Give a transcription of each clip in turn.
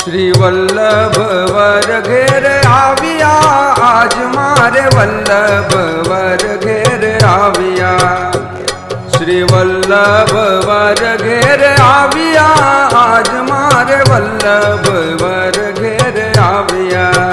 શ્રી વલ્લભ વર ઘેર આવ્યા, આજ મારે વલ્લભ વર ઘેર આવ્યા. શ્રી વલ્લભ વર ઘેર આવ્યા, આજ મારે વલ્લભ વર ઘેર આવ્યા.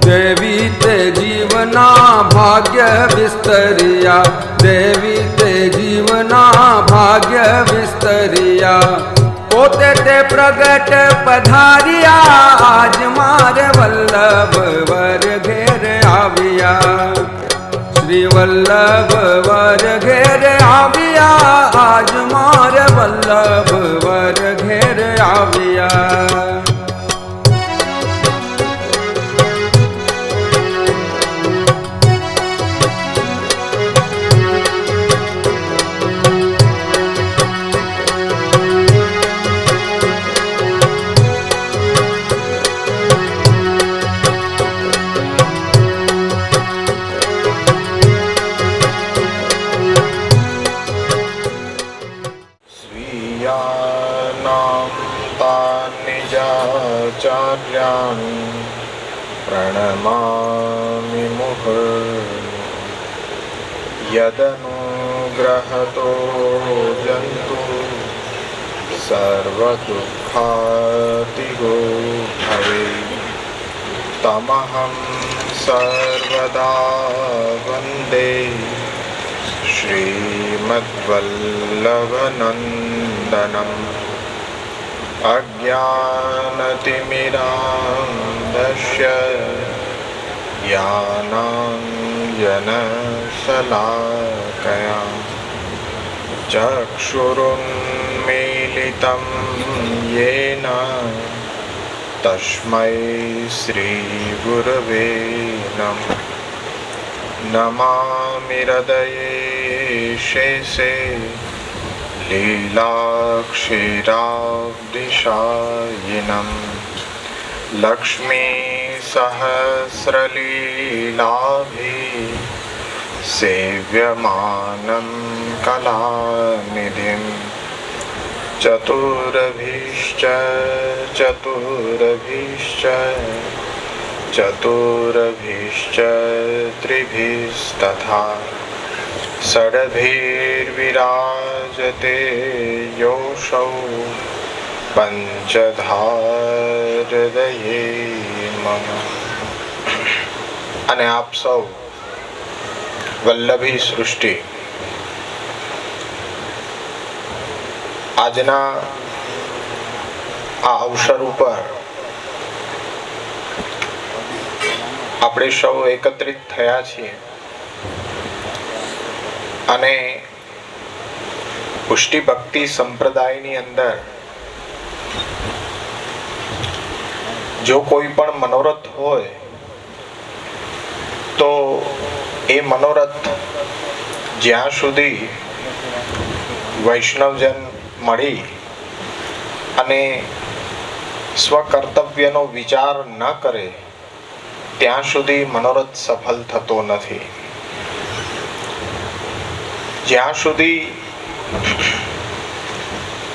देवी ते जीवना भाग्य विस्तरिया, देवी ते जीवना भाग्य विस्तरिया. पोते ते प्रगट पधारिया, आज मारे वल्लभ वर घेर आविया. श्री वल्लभ वर घेर आविया, आज मारे वल्लभ वर घेर आविया. चार्यान् प्रणमामि मुहुर्मुहुः. यदनुग्रहतो जन्तु सर्वदुःखातिगो भवेत्. तमहं सर्वदा वन्दे श्रीमद्वल्लभनन्दनम्. अज्ञानतिमिरान्धस्य ज्ञानाञ्जनशलाकया चक्षुरुन्मीलितं येन तस्मै श्रीगुरवे नमः. नमामि हृदये शेषे लीलाक्षीराब्धिशायिनं. लक्ष्मीसहस्रलीलाभिः सेव्यमानं कलानिधिं. चतुर्भिश्च चतुर्भिश्च चतुर्भिश्च त्रिभिस्तथा षड्भिर्विराजते योऽसौ પંચધારદયે મમ. અને આપ સૌ વલ્લભી સૃષ્ટિ આજના આ અવસર ઉપર આપણે સૌ એકત્રિત થયા છીએ અને પુષ્ટિ ભક્તિ સંપ્રદાયની અંદર જો કોઈ પણ મનોરથ હોય તો એ મનોરથ જ્યાં સુધી વૈષ્ણવજન મળી અને સ્વકર્તવ્યનો વિચાર ન કરે ત્યાં સુધી મનોરથ સફળ થતો નથી. જ્યાં સુધી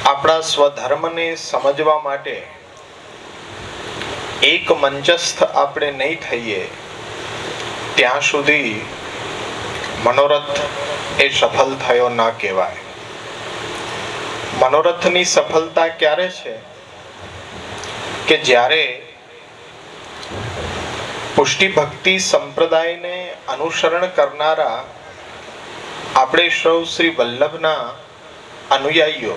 આપણા સ્વધર્મને સમજવા માટે એક મંચસ્થ આપણે નહીં થઈએ ત્યાં સુધી મનોરથ એ સફળ થયો ના કહેવાય. મનોરથની સફળતા ક્યારે છે કે જ્યારે પુષ્ટિ ભક્તિ સંપ્રદાયને અનુસરણ કરનારા આપણે સૌ શ્રી વલ્લભના અનુયાયીઓ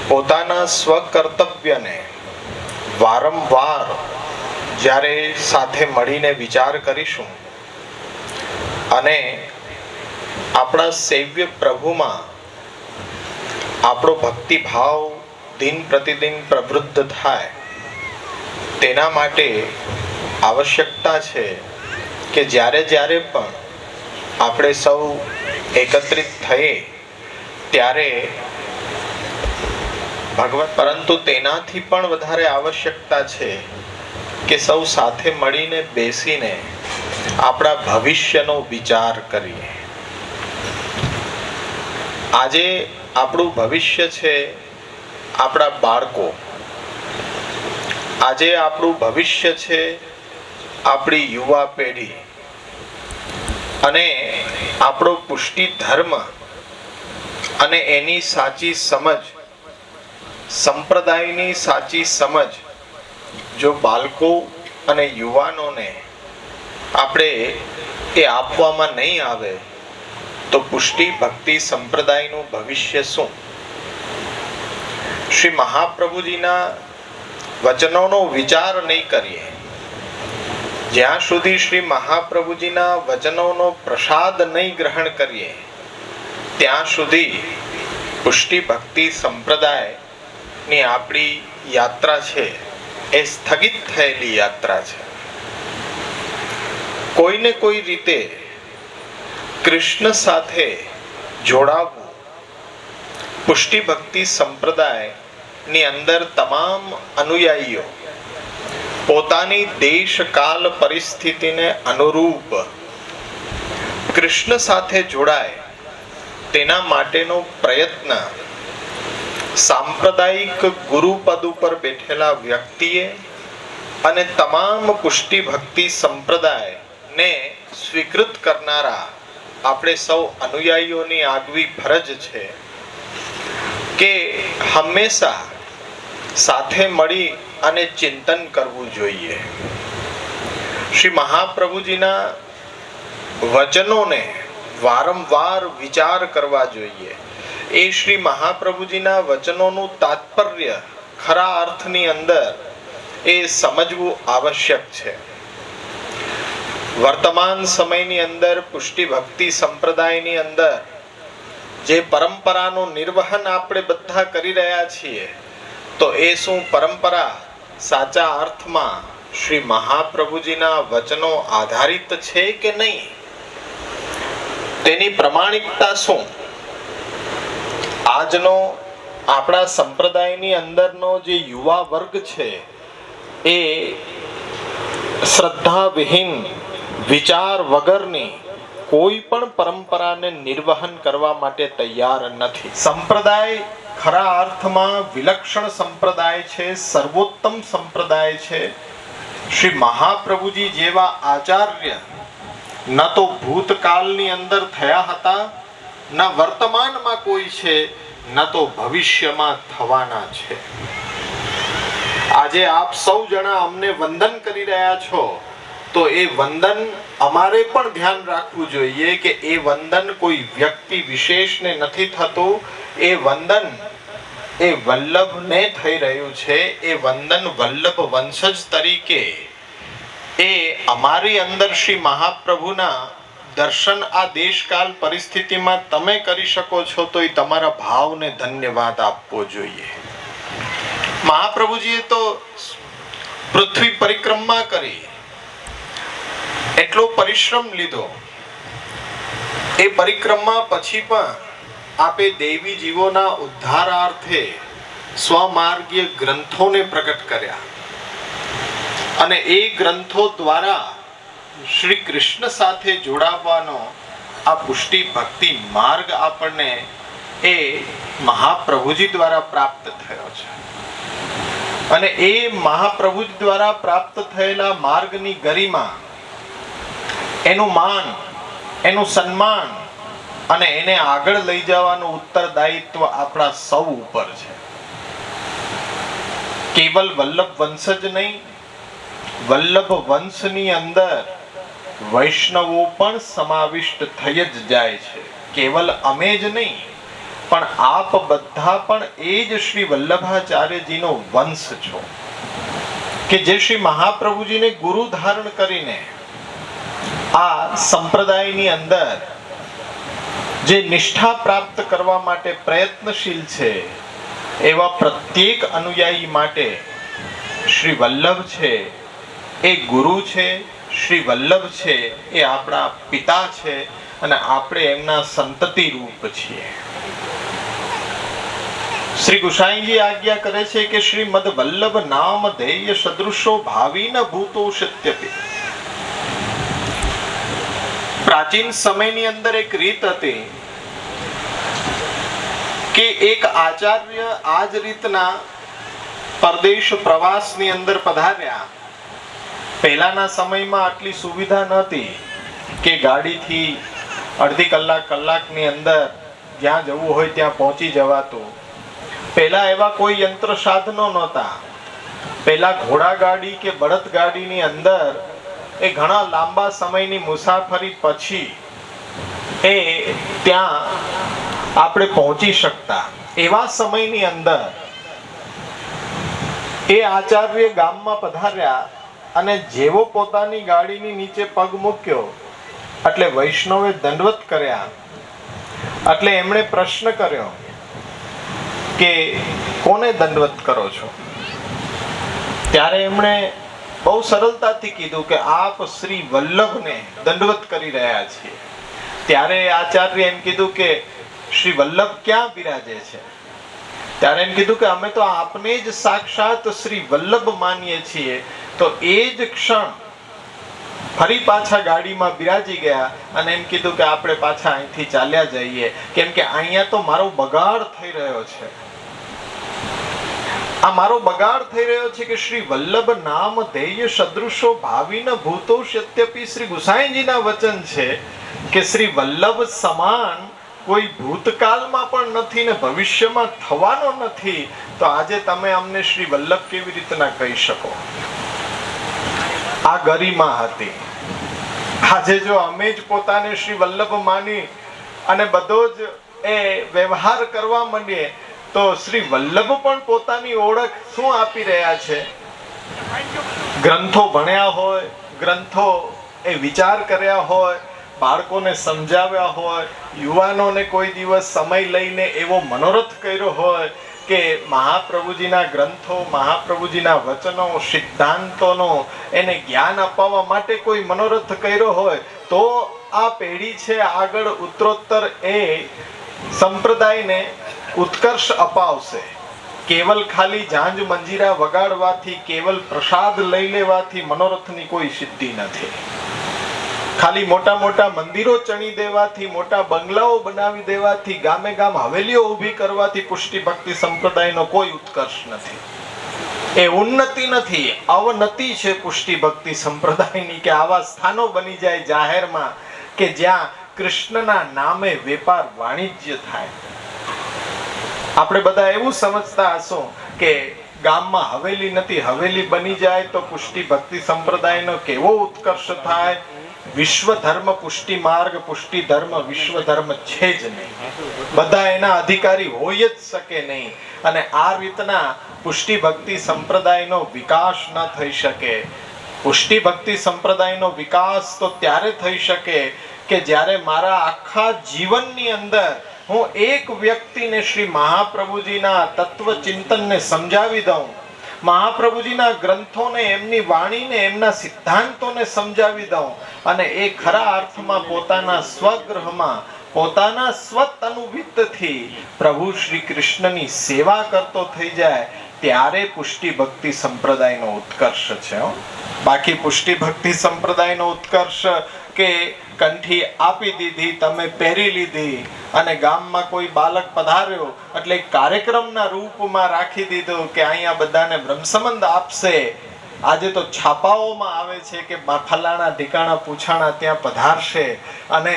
પોતાના સ્વકર્તવ્યને વારંવાર જ્યારે સાથે મળીને વિચાર કરીશું અને આપણા સેવ્ય પ્રભુમાં આપણો ભક્તિભાવ દિન પ્રતિદિન પ્રવૃદ્ધ થાય તેના માટે આવશ્યકતા છે કે જ્યારે જ્યારે પણ આપણે સૌ એકત્રિત થઈએ ત્યારે ભગવત, પરંતુ તેનાથી પણ વધારે આવશ્યકતા છે કે સૌ સાથે મળીને બેસીને આપણા ભવિષ્યનો વિચાર કરીએ. આજે આપણું ભવિષ્ય છે આપણા બાળકો, આજે આપણું ભવિષ્ય છે આપણી યુવા પેઢી, અને આપણો પુષ્ટિ ધર્મ અને એની સાચી સમજ, સંપ્રદાયની સાચી સમજ જો બાળકો અને યુવાનોને આપણે એ આપવામાં નહીં આવે તો પુષ્ટિ ભક્તિ સંપ્રદાયનું ભવિષ્ય શું? શ્રી મહાપ્રભુજીના વચનોનો વિચાર નહીં કરીએ, જ્યાં સુધી શ્રી મહાપ્રભુજીના વચનોનો પ્રસાદ નહીં ગ્રહણ કરીએ ત્યાં સુધી પુષ્ટિ ભક્તિ સંપ્રદાયની આપણી યાત્રા છે એ સ્થગિત થયેલી યાત્રા છે. કોઈને કોઈ રીતે કૃષ્ણ સાથે જોડાવવું, પુષ્ટિ ભક્તિ સંપ્રદાયની અંદર તમામ અનુયાયીઓ પોતાની દેશ કાલ પરિસ્થિતિને અનુરૂપ કૃષ્ણ સાથે જોડાય તેના માટેનો પ્રયત્ન સાંપ્રદાયિક ગુરુપદ ઉપર બેઠેલા વ્યક્તિએ અને તમામ પુષ્ટિ ભક્તિ સંપ્રદાયને સ્વીકૃત કરનારા આપણે સૌ અનુયાયીઓની આગવી ફરજ છે કે હંમેશા સાથે મળી અને ચિંતન કરવું જોઈએ. શ્રી મહાપ્રભુજીના વચનોને વારંવાર વિચાર કરવા જોઈએ. એ શ્રી મહાપ્રભુજીના વચનોનું તાત્પર્ય ખરા અર્થની અંદર એ સમજવું આવશ્યક છે. વર્તમાન સમયની અંદર પુષ્ટિ ભક્તિ સંપ્રદાયની અંદર જે પરંપરાનું નિર્વહન આપણે બધા કરી રહ્યા છીએ, તો એ શું પરંપરા સાચા અર્થમાં શ્રી મહાપ્રભુજીના વચનો આધારિત છે કે નહીં? તેની પ્રમાણિકતા શું? આજનો આપણા સંપ્રદાયની અંદરનો જે યુવા વર્ગ છે એ શ્રદ્ધા વિહીન, વિચાર વગરની કોઈ પણ પરંપરાને નિર્વહન કરવા માટે તૈયાર નથી. સંપ્રદાય ખરા અર્થમાં વિલક્ષણ સંપ્રદાય છે, સર્વોત્તમ સંપ્રદાય છે. શ્રી મહાપ્રભુજી જેવા આચાર્ય ન તો ભૂતકાળની અંદર થયા હતા, ન વર્તમાનમાં કોઈ છે, ન તો ભવિષ્યમાં થવાના છે. આજે આપ સૌ જણા અમને વંદન કરી રહ્યા છો, તો એ વંદન અમારે પણ ધ્યાન રાખવું જોઈએ કે એ વંદન કોઈ વ્યક્તિ વિશેષને નથી થતું. એ વંદન એ વલ્લભને થઈ રહ્યું છે. એ વંદન વલ્લભ વંશજ તરીકે એ અમારી અંદર શ્રી મહાપ્રભુના દર્શન આ દેશકાલ પરિસ્થિતિમાં તમે કરી શકો છો, તો એ તમારા ભાવને ધન્યવાદ આપવો જોઈએ. મહાપ્રભુજીએ તો પૃથ્વી પરિક્રમા કરી, એટલો પરિશ્રમ લીધો. એ પરિક્રમા પછી પણ આપે દેવી જીવોના ઉદ્ધારાર્થે સ્વમાર્ગીય ગ્રંથોને પ્રગટ કર્યા, અને એ ગ્રંથો દ્વારા શ્રી કૃષ્ણ સાથે જોડાવવાનો આ પુષ્ટિ ભક્તિ માર્ગ આપણને એ મહાપ્રભુજી દ્વારા પ્રાપ્ત થયો છે. અને એ મહાપ્રભુજી દ્વારા પ્રાપ્ત થયેલા માર્ગની ગરિમા, એનું માન, એનું સન્માન અને એને આગળ લઈ જવાનું ઉત્તરદાયિત્વ આપણા સૌ ઉપર છે. કેવલ વલ્લભ વંશ જ નહીં, વલ્લભ વંશની અંદર વૈષ્ણવો પણ સમાવિષ્ટ થઈ જ જાય છે. કેવલ અમે જ નહીં, પણ આપ બધા પણ એ જ શ્રી વલ્લભાચાર્યજીનો વંશ છો કે જે શ્રી મહાપ્રભુજીને ગુરુ ધારણ કરીને આ સંપ્રદાયની અંદર જે નિષ્ઠા પ્રાપ્ત કરવા માટે પ્રયત્નશીલ છે, એવા પ્રત્યેક અનુયાયી માટે શ્રી વલ્લભ છે એ ગુરુ છે, શ્રી વલ્લભ છે એ આપણા પિતા છે, અને આપણે એમના સંતતિ રૂપ છીએ. શ્રી ગુસાઈજી આજ્ઞા કરે છે કે શ્રીમદ વલ્લભ નામ ધેય સદૃશો ભાવિ ન ભૂતો સત્યપી. પ્રાચીન સમયની અંદર એક રીત હતી કે એક આચાર્ય આ જ રીતના પરદેશ પ્રવાસની અંદર પધાર્યા. પહેલાના સમયમાં આટલી સુવિધા નહોતી કે ગાડીથી અડધી કલાકની અંદર જ્યાં જવું હોય ત્યાં પહોંચી જવાતું. પહેલા એવા કોઈ યંત્ર સાધનો નહોતા. પહેલા ઘોડાગાડી કે બળદગાડીની અંદર એ ઘણા લાંબા સમયની મુસાફરી પછી એ ત્યાં આપણે પહોંચી શકતા. એવા સમયની અંદર એ આચાર્ય ગામમાં પધાર્યા અને જેવો પોતાની ગાડીની નીચે પગ મૂક્યો એટલે વૈષ્ણવે દંડવત કર્યા. એટલે એમણે પ્રશ્ન કર્યો કે કોને દંડવત કરો છો? ત્યારે એમણે બહુ સરળતાથી કીધું કે આપ શ્રી વલ્લભને દંડવત કરી રહ્યા છીએ. ત્યારે આચાર્ય એમ કીધું કે શ્રી વલ્લભ ક્યાં બિરાજે છે? ત્યારે એમ કીધું કે અમે તો આપને જ સાક્ષાત શ્રી વલ્લભ માનીએ છીએ. તો એ જ ક્ષણ ફરી પાછા ગાડીમાં બિરાજી ગયા અને એમ કીધું કે આપણે પાછા અહીંથી ચાલ્યા જઈએ, કેમ કે અહીંયા તો મારો બગાડ થઈ રહ્યો છે. આ મારો બગાડ થઈ રહ્યો છે કે શ્રી વલ્લભ નામ ધેય સદૃશો ભાવિન ભૂતો સત્યપી. શ્રી ગુસાઈજીના વચન છે કે શ્રી વલ્લભ સમાન કોઈ ભૂતકાળમાં પણ નથી ને ભવિષ્યમાં થવાનો નથી. તો આજે તમે અમને શ્રી વલ્લભ કેવી રીતના કહી શકો? આ ગરિમા હતી. આજે જો અમે જ પોતાને શ્રી વલ્લભ માની અને બધો જ એ વ્યવહાર કરવા માંડીએ તો શ્રી વલ્લભ પણ પોતાની ઓળખ શું આપી રહ્યા છે? ગ્રંથો ભણ્યા હોય, ગ્રંથો એ વિચાર કર્યા હોય, બાળકોને સમજાવ્યા હોય, યુવાનોને કોઈ દિવસ સમય લઈને એવો મનોરથ કર્યો હોય કે મહાપ્રભુજીના ગ્રંથો, મહાપ્રભુજીના વચનો, સિદ્ધાંતોનો એને જ્ઞાન અપાવવા માટે કોઈ મનોરથ કર્યો હોય, તો આ પેઢી છે આગળ ઉત્તરોત્તર એ સંપ્રદાયને ઉત્કર્ષ અપાવશે. કેવલ ખાલી ઝાંઝ મંજીરા વગાડવાથી, કેવલ પ્રસાદ લઈ લેવાથી મનોરથની કોઈ સિદ્ધિ નથી. ખાલી મોટા મોટા મંદિરો ચણી દેવાથી, મોટા બંગલાઓ બનાવી દેવાથી, ગામે ગામ હવેલીઓ ઊભી કરવાથી પુષ્ટિ ભક્તિ સંપ્રદાયનો કોઈ ઉત્કર્ષ નથી. એ ઉન્નતિ નથી, અવનતિ છે પુષ્ટિ ભક્તિ સંપ્રદાયની કે આવા સ્થાનો બની જાય જાહેરમાં કે જ્યાં કૃષ્ણના નામે વેપાર વાણિજ્ય થાય. આપણે બધા એવું સમજતા હશો કે ગામમાં હવેલી નથી, હવેલી બની જાય તો પુષ્ટિ ભક્તિ સંપ્રદાયનો કેવો ઉત્કર્ષ થાય. વિશ્વ ધર્મ પુષ્ટિ માર્ગ, પુષ્ટિ ધર્મ વિશ્વ ધર્મ છે જ નહીં. બધા એના અધિકારી હોય જ શકે નહીં. અને આ રીતના પુષ્ટિ ભક્તિ સંપ્રદાયનો વિકાસ ન થઈ શકે. પુષ્ટિ ભક્તિ સંપ્રદાયનો વિકાસ તો ત્યારે થઈ શકે કે જ્યારે મારા આખા જીવનની અંદર હું એક વ્યક્તિને શ્રી મહાપ્રભુજીના તત્વ ચિંતનને સમજાવી દઉં, મહાપ્રભુજીના ગ્રંથોને, એમની વાણીને, એમના સિદ્ધાંતોને સમજાવી દઉં અને એ ખરા અર્થમાં પોતાના સ્વગૃહમાં, પોતાના સ્વતનુવિત્તથી પ્રભુ શ્રી કૃષ્ણની સેવા કરતો થઈ જાય, ત્યારે પુષ્ટિ ભક્તિ સંપ્રદાયનો ઉત્કર્ષ છે. બાકી પુષ્ટિ ભક્તિ સંપ્રદાયનો ઉત્કર્ષ કે કંઠી આપી દીધી, તમે પહેરી લીધી અને ગામમાં કોઈ બાલક પધાર્યો એટલે કાર્યક્રમના રૂપમાં રાખી દીધું કે અહીંયા બધાને બ્રહ્મસંબંધ આપશે. આજે તો છાપાઓમાં આવે છે કે ફલાણા ઢીકાણા પૂછાણા ત્યાં પધારશે અને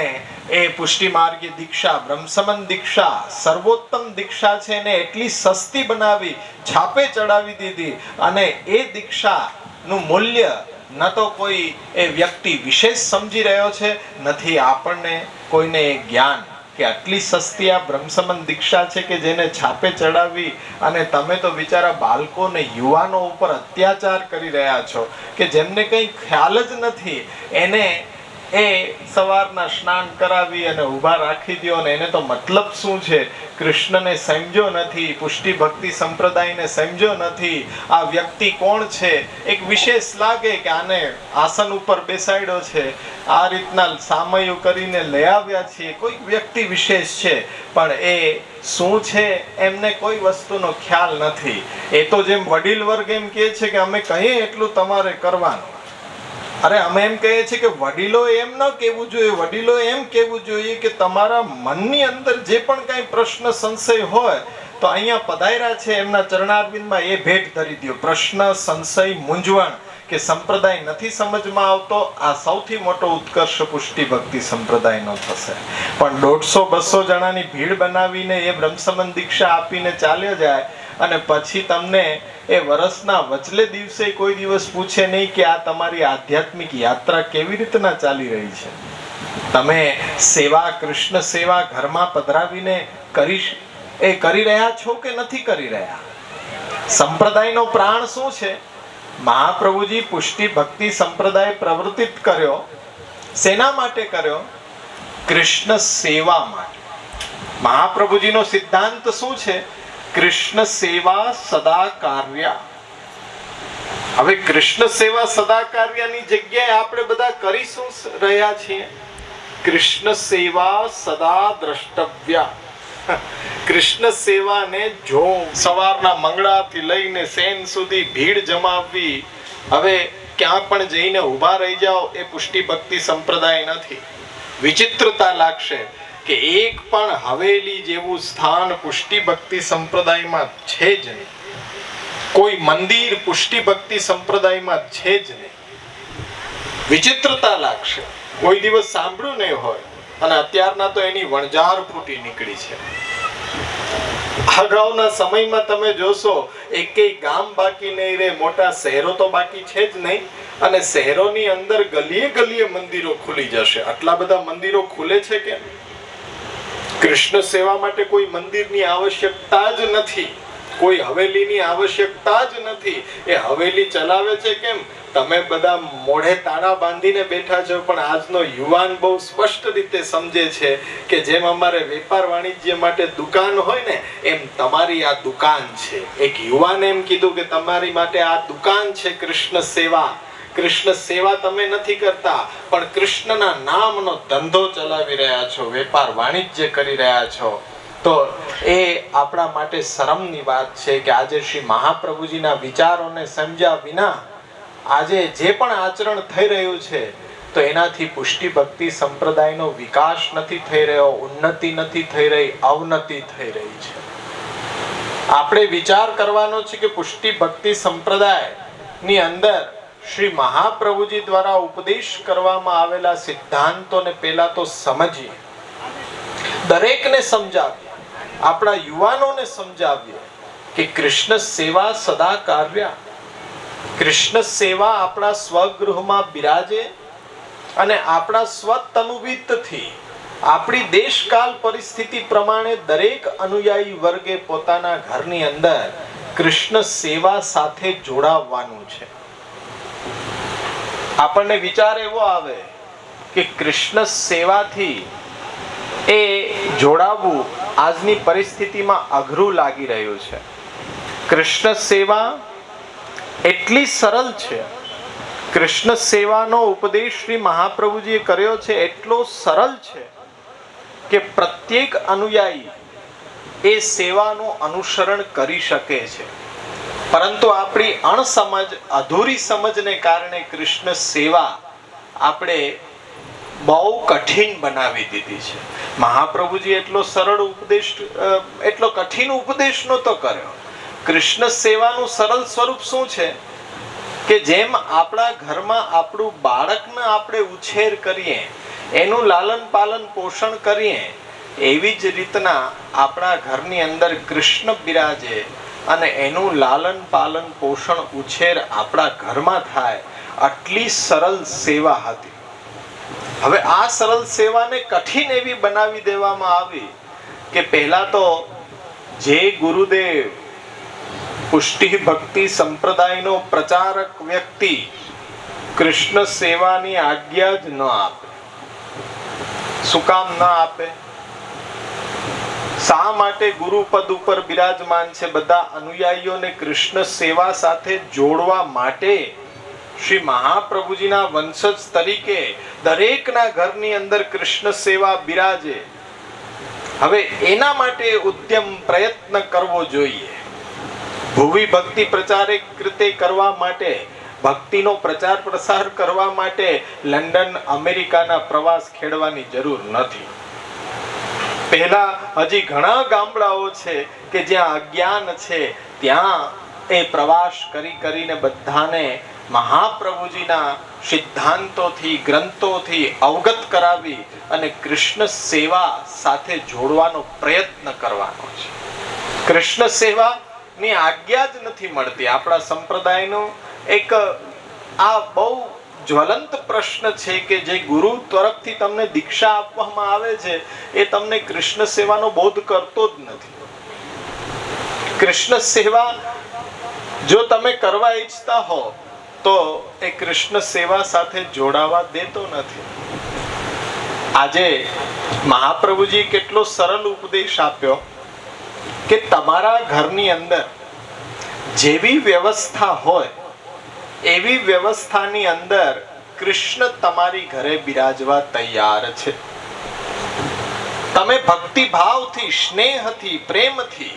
એ પુષ્ટિ માર્ગી દીક્ષા, બ્રહ્મસંબંધ દીક્ષા સર્વોત્તમ દીક્ષા છે એને એટલી સસ્તી બનાવી, છાપે ચડાવી દીધી અને એ દીક્ષા નું મૂલ્ય ન તો કોઈ એ વ્યક્તિ વિશેષ સમજી રહ્યો છે, નથી આપણને કોઈને એ જ્ઞાન કે આટલી સસ્તી આ બ્રહ્મસંબંધ દીક્ષા છે કે જેને છાપે ચડાવી અને તમે તો બિચારા બાળકો ને યુવાનો ઉપર અત્યાચાર કરી રહ્યા છો કે જેમને કંઈ ખ્યાલ જ નથી. એને એ સવારના સ્નાન કરાવી અને ઊભા રાખી દો ને એને તો મતલબ શું છે? કૃષ્ણને સમજ્યો નથી, પુષ્ટિ ભક્તિ સંપ્રદાયને સમજ્યો નથી. આ વ્યક્તિ કોણ છે? એક વિશેષ લાગે કે આને આસન ઉપર બેસાડ્યો છે, આ રીતના સામયો કરીને લઈ આવ્યા છીએ, કોઈ વ્યક્તિ વિશેષ છે, પણ એ શું છે એમને કોઈ વસ્તુનો ખ્યાલ નથી. એ તો જેમ વડીલ વર્ગ એમ કહે છે કે અમે કહીએ એટલું તમારે કરવાનું. અરે અમે એમ કહીએ છીએ કે વડીલો એમ ન કહેવું જોઈએ, વડીલો એમ કહેવું જોઈએ કે તમારા મનની અંદર જે પણ કઈ પ્રશ્ન સંશય હોય તો અહીંયા પધાર્યા છે એમના ચરણારવિંદમાં એ ભેટ ધરી દો. પ્રશ્ન, સંશય, મૂંઝવણ કે સંપ્રદાય નથી સમજમાં આવતો, આ સૌથી મોટો ઉત્કર્ષ પુષ્ટિ ભક્તિ સંપ્રદાયનો થશે. પણ 150-200 જણાની ભીડ બનાવીને એ બ્રહ્મસંબંધ દીક્ષા આપીને ચાલ્યા જાય અને પછી તમને એ વર્ષના વચલે દિવસે કોઈ દિવસ પૂછે નહીં કે આ તમારી આધ્યાત્મિક યાત્રા કેવી રીતના ચાલી રહી છે. તમે સેવા, કૃષ્ણ સેવા ઘરમાં પધરાવીને કરી રહ્યા છો કે નથી કરી રહ્યા? સંપ્રદાયનો પ્રાણ શું છે? મહાપ્રભુજી પુષ્ટિ ભક્તિ સંપ્રદાય પ્રવર્તિત કર્યો. શેના માટે કર્યો? કૃષ્ણ સેવા માટે. મહાપ્રભુજીનો સિદ્ધાંત શું છે? કૃષ્ણ સેવા સદા કાર્ય. હવે કૃષ્ણ સેવા સદા કાર્યની જગ્યાએ આપણે બધા કરી શું રહ્યા છીએ? કૃષ્ણ સેવા સદા દ્રષ્ટવ્ય. કૃષ્ણ સેવાને જો સવારના મંગળાથી લઈને સેન સુધી ભીડ જમાવવી, હવે ક્યાં પણ જઈને ઊભા રહી જાઓ, એ પુષ્ટિ ભક્તિ સંપ્રદાય નથી. વિચિત્રતા લાગશે કે એક પણ હવેલી જેવું સ્થાન પુષ્ટિ ભક્તિ સંપ્રદાયમાં છે જ નહીં. કોઈ મંદિર પુષ્ટિ ભક્તિ સંપ્રદાયમાં છે જ નહીં. વિચિત્રતા લાગશે, કોઈ દિવસ સાંભળ્યું નહીં હોય અને અત્યારના તો એની વણઝાર ફૂટી નીકળી છે. અગાઉના સમયમાં તમે જોશો એકેય ગામ બાકી નહીં રહે, મોટા શહેરો તો બાકી છે જ નહીં, અને શહેરોની અંદર ગલીએ ગલીએ મંદિરો ખુલી જશે. આટલા બધા મંદિરો ખુલે છે કેમ? કૃષ્ણ સેવા માટે કોઈ મંદિરની આવશ્યકતા જ નથી, કોઈ હવેલીની આવશ્યકતા જ નથી. એ હવેલી ચલાવે છે કેમ? તમે બધા મોઢે તાળા બાંધીને બેઠા છો, પણ આજનો યુવાન બહુ સ્પષ્ટ રીતે સમજે છે કે જેમ અમારે વેપાર વાણિજ્ય માટે દુકાન હોય ને, એમ તમારી આ દુકાન છે. એક યુવાન એમ કીધું કે તમારી માટે આ દુકાન છે કૃષ્ણ સેવા. કૃષ્ણ સેવા તમે નથી કરતા, પણ કૃષ્ણના નામનો ધંધો ચલાવી રહ્યા છો, વેપાર વાણિજ્ય કરી રહ્યા છો. તો એ આપણા માટે શરમની વાત છે કે આજે શ્રી મહાપ્રભુજીના વિચારોને સમજ્યા વિના આજે જે પણ આચરણ થઈ રહ્યું છે તો એનાથી પુષ્ટિ ભક્તિ સંપ્રદાયનો વિકાસ નથી થઈ રહ્યો, ઉન્નતિ નથી થઈ રહી, અવનતિ થઈ રહી છે. આપણે વિચાર કરવાનો છે કે પુષ્ટિ ભક્તિ સંપ્રદાયની અંદર શ્રી મહાપ્રભુજી દ્વારા ઉપદેશ કરવામાં આવેલા સિદ્ધાંતોને પહેલા તો સમજીએ, દરેકને સમજાવીએ, આપણા યુવાનોને સમજાવીએ કે કૃષ્ણ સેવા સદા કાર્ય. કૃષ્ણ સેવા આપણા સ્વગૃહમાં બિરાજે અને આપણા સ્વતનુવિતથી આપણી દેશકાલ પરિસ્થિતિ પ્રમાણે દરેક અનુયાયી વર્ગે પોતાના ઘરની અંદર કૃષ્ણ સેવા સાથે જોડાવવાનું છે. આપણને વિચાર એવો આવે કે કૃષ્ણ સેવાથી એ જોડાવવું આજની પરિસ્થિતિમાં અઘરું લાગી રહ્યું છે. કૃષ્ણ સેવા એટલી સરળ છે, કૃષ્ણ સેવાનો ઉપદેશ શ્રી મહાપ્રભુજીએ કર્યો છે એટલો સરળ છે કે પ્રત્યેક અનુયાયી એ સેવાનું અનુસરણ કરી શકે છે. પરંતુ આપણી અણસમજ, અધૂરી સમજને કારણે કૃષ્ણ સેવા આપણે બહુ કઠિન બનાવી દીધી છે. મહાપ્રભુજી એટલો સરળ ઉપદેશ, એટલો કઠિન ઉપદેશ નહોતો કર્યો. કૃષ્ણ સેવાનું સરળ સ્વરૂપ શું છે કે જેમ આપણા ઘરમાં આપણું બાળકને આપણે ઉછેર કરીએ, એનું લાલન પાલન પોષણ કરીએ, એવી જ રીતના આપણા ઘરની અંદર કૃષ્ણ બિરાજે અને એનું લાલન પાલન પોષણ ઉછેર આપણા ઘરમાં થાય, આટલી સરળ સેવા હતી. હવે આ સરળ સેવાને કઠિન એવી બનાવી દેવામાં આવી કે પહેલા તો જે ગુરુદેવ પુષ્ટિ ભક્તિ સંપ્રદાયનો પ્રચારક વ્યક્તિ કૃષ્ણ સેવાની આજ્ઞા જ ન આપે, શું કામ ના આપે? શા માટે ગુરુ પદ ઉપર બિરાજમાન છે? બધા અનુયાયીઓને કૃષ્ણ સેવા સાથે જોડવા માટે શ્રી મહાપ્રભુજીના વંશજ તરીકે દરેકના ઘરની અંદર કૃષ્ણ સેવા બિરાજે. હવે એના માટે ઉદ્યમ પ્રયત્ન કરવો જોઈએ. ભુવિ ભક્તિ પ્રચારિક રીતે કરવા માટે, ભક્તિનો પ્રચાર પ્રસાર કરવા માટે લંડન અમેરિકાના પ્રવાસ ખેડવાની જરૂર નથી. પહેલા હજી ઘણા ગામડાઓ છે કે જ્યાં અજ્ઞાન છે, ત્યાં એ પ્રવાસ કરીને બધાને મહાપ્રભુજીના સિદ્ધાંતોથી, ગ્રંથોથી અવગત કરાવી અને કૃષ્ણ સેવા સાથે જોડવાનો પ્રયત્ન કરવાનો છે. કૃષ્ણ સેવાની આજ્ઞા જ નથી મળતી. આપણા સંપ્રદાયનો એક આ બહુ જ્વલંત પ્રશ્ન છે કે જે ગુરુ તરફથી તમને દીક્ષા આપવામાં આવે છે એ તમને કૃષ્ણ સેવાનો બોધ કરતો જ નથી. કૃષ્ણ સેવા જો તમે કરવા ઈચ્છતા હો તો એ કૃષ્ણ સેવા સાથે જોડાવા દેતો નથી. આજે મહાપ્રભુજી કેટલો સરળ ઉપદેશ આપ્યો કે તમારા ઘરની અંદર જેવી વ્યવસ્થા હોય એવી વ્યવસ્થાની અંદર કૃષ્ણ તમારી ઘરે બિરાજવા તૈયાર છે. તમે ભક્તિ ભાવથી, સ્નેહથી, પ્રેમથી